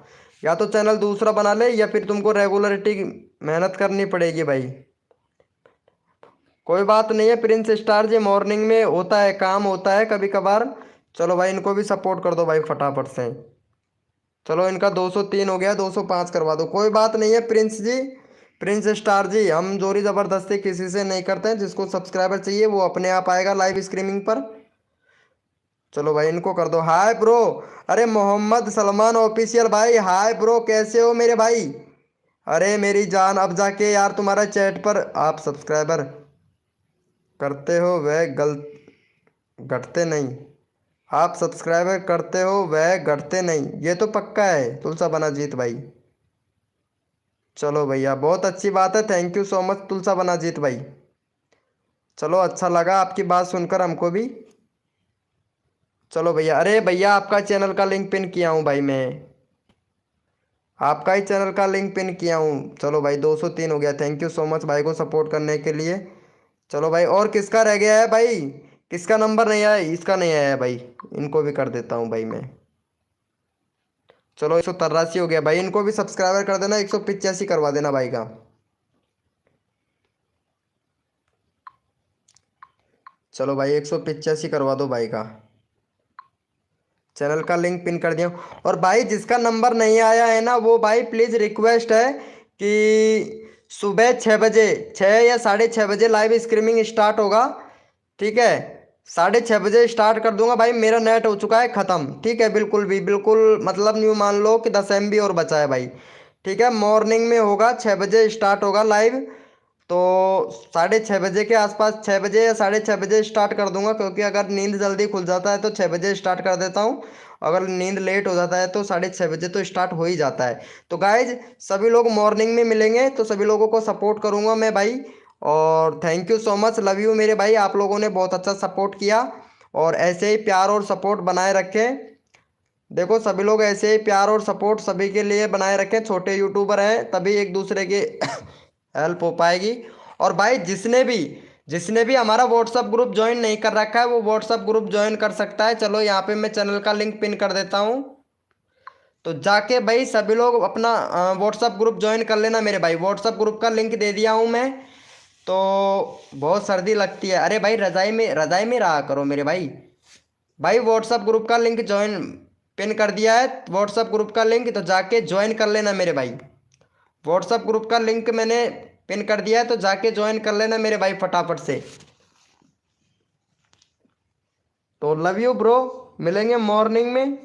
[SPEAKER 1] या तो चैनल दूसरा बना ले, या फिर तुमको रेगुलरिटी मेहनत करनी पड़ेगी भाई। कोई बात नहीं है प्रिंस स्टार जी, मॉर्निंग में होता है काम, होता है कभी कभार। चलो भाई इनको भी सपोर्ट कर दो भाई फटाफट से। चलो इनका 203 हो गया, 205 करवा दो। कोई बात नहीं है प्रिंस जी, प्रिंस स्टार जी, हम जोरी ज़बरदस्ती किसी से नहीं करते हैं। जिसको सब्सक्राइबर चाहिए वो अपने आप आएगा लाइव स्ट्रीमिंग पर। चलो भाई इनको कर दो हाय ब्रो। अरे मोहम्मद सलमान ऑफिशियल भाई हाय ब्रो, कैसे हो मेरे भाई? अरे मेरी जान, अब जाके यार तुम्हारा चैट पर आप सब्सक्राइबर करते हो वह घटते नहीं। आप सब्सक्राइबर करते हो वह घटते नहीं, ये तो पक्का है तुलसा बना जीत भाई। चलो भैया बहुत अच्छी बात है, थैंक यू सो मच तुलसा बना जीत भाई। चलो अच्छा लगा आपकी बात सुनकर हमको भी। चलो भैया, अरे भैया आपका चैनल का लिंक पिन किया हूँ भाई मैं, आपका ही चैनल का लिंक पिन किया हूँ। चलो भाई 203 हो गया, थैंक यू सो मच भाई को सपोर्ट करने के लिए। चलो भाई और किसका रह गया है भाई? किसका नंबर नहीं आया? इसका नहीं आया है भाई, इनको भी कर देता हूँ भाई मैं। चलो 183 हो गया भाई, इनको भी सब्सक्राइबर कर देना, 185 करवा देना भाई का। चलो भाई 185 करवा दो भाई का। चैनल का लिंक पिन कर दिया। और भाई जिसका नंबर नहीं आया है ना, वो भाई प्लीज़ रिक्वेस्ट है कि सुबह 6 बजे, 6 या 6:30 बजे लाइव स्ट्रीमिंग स्टार्ट होगा। ठीक है, 6:30 बजे स्टार्ट कर दूंगा भाई, मेरा नेट हो चुका है ख़त्म। ठीक है, बिल्कुल भी बिल्कुल मतलब न्यू मान लो कि 10 MB और बचा है भाई। ठीक है, मॉर्निंग में होगा, 6 बजे स्टार्ट होगा लाइव। तो 6:30 बजे के आसपास, 6 बजे या 6:30 बजे स्टार्ट कर दूंगा, क्योंकि अगर नींद जल्दी खुल जाता है तो 6 बजे स्टार्ट कर देता हूँ। अगर नींद लेट हो जाता है तो 6:30 बजे तो स्टार्ट हो ही जाता है। तो गाइज सभी लोग मॉर्निंग में मिलेंगे, तो सभी लोगों को सपोर्ट करूंगा मैं भाई। और thank you so much, love you मेरे भाई, आप लोगों ने बहुत अच्छा सपोर्ट किया। और ऐसे ही प्यार और सपोर्ट बनाए रखें। देखो सभी लोग ऐसे ही प्यार और सपोर्ट सभी के लिए बनाए रखें, छोटे यूट्यूबर हैं तभी एक दूसरे की हेल्प हो पाएगी। और भाई जिसने भी हमारा व्हाट्सअप ग्रुप ज्वाइन नहीं कर रखा है, वो व्हाट्सअप ग्रुप ज्वाइन कर सकता है। चलो यहाँ पे मैं चैनल का लिंक पिन कर देता हूँ, तो जाके भाई सभी लोग अपना व्हाट्सअप ग्रुप ज्वाइन कर लेना मेरे भाई। व्हाट्सअप ग्रुप का लिंक दे दिया हूँ मैं। तो बहुत सर्दी लगती है, अरे भाई रजाई में रहा करो मेरे भाई। भाई व्हाट्सअप ग्रुप का लिंक ज्वाइन पिन कर दिया है, व्हाट्सअप ग्रुप का लिंक, तो जाके ज्वाइन कर लेना मेरे भाई। व्हाट्सअप ग्रुप का लिंक मैंने पिन कर दिया है, तो जाके ज्वाइन कर लेना मेरे भाई फटाफट से। तो लव यू ब्रो, मिलेंगे मॉर्निंग में।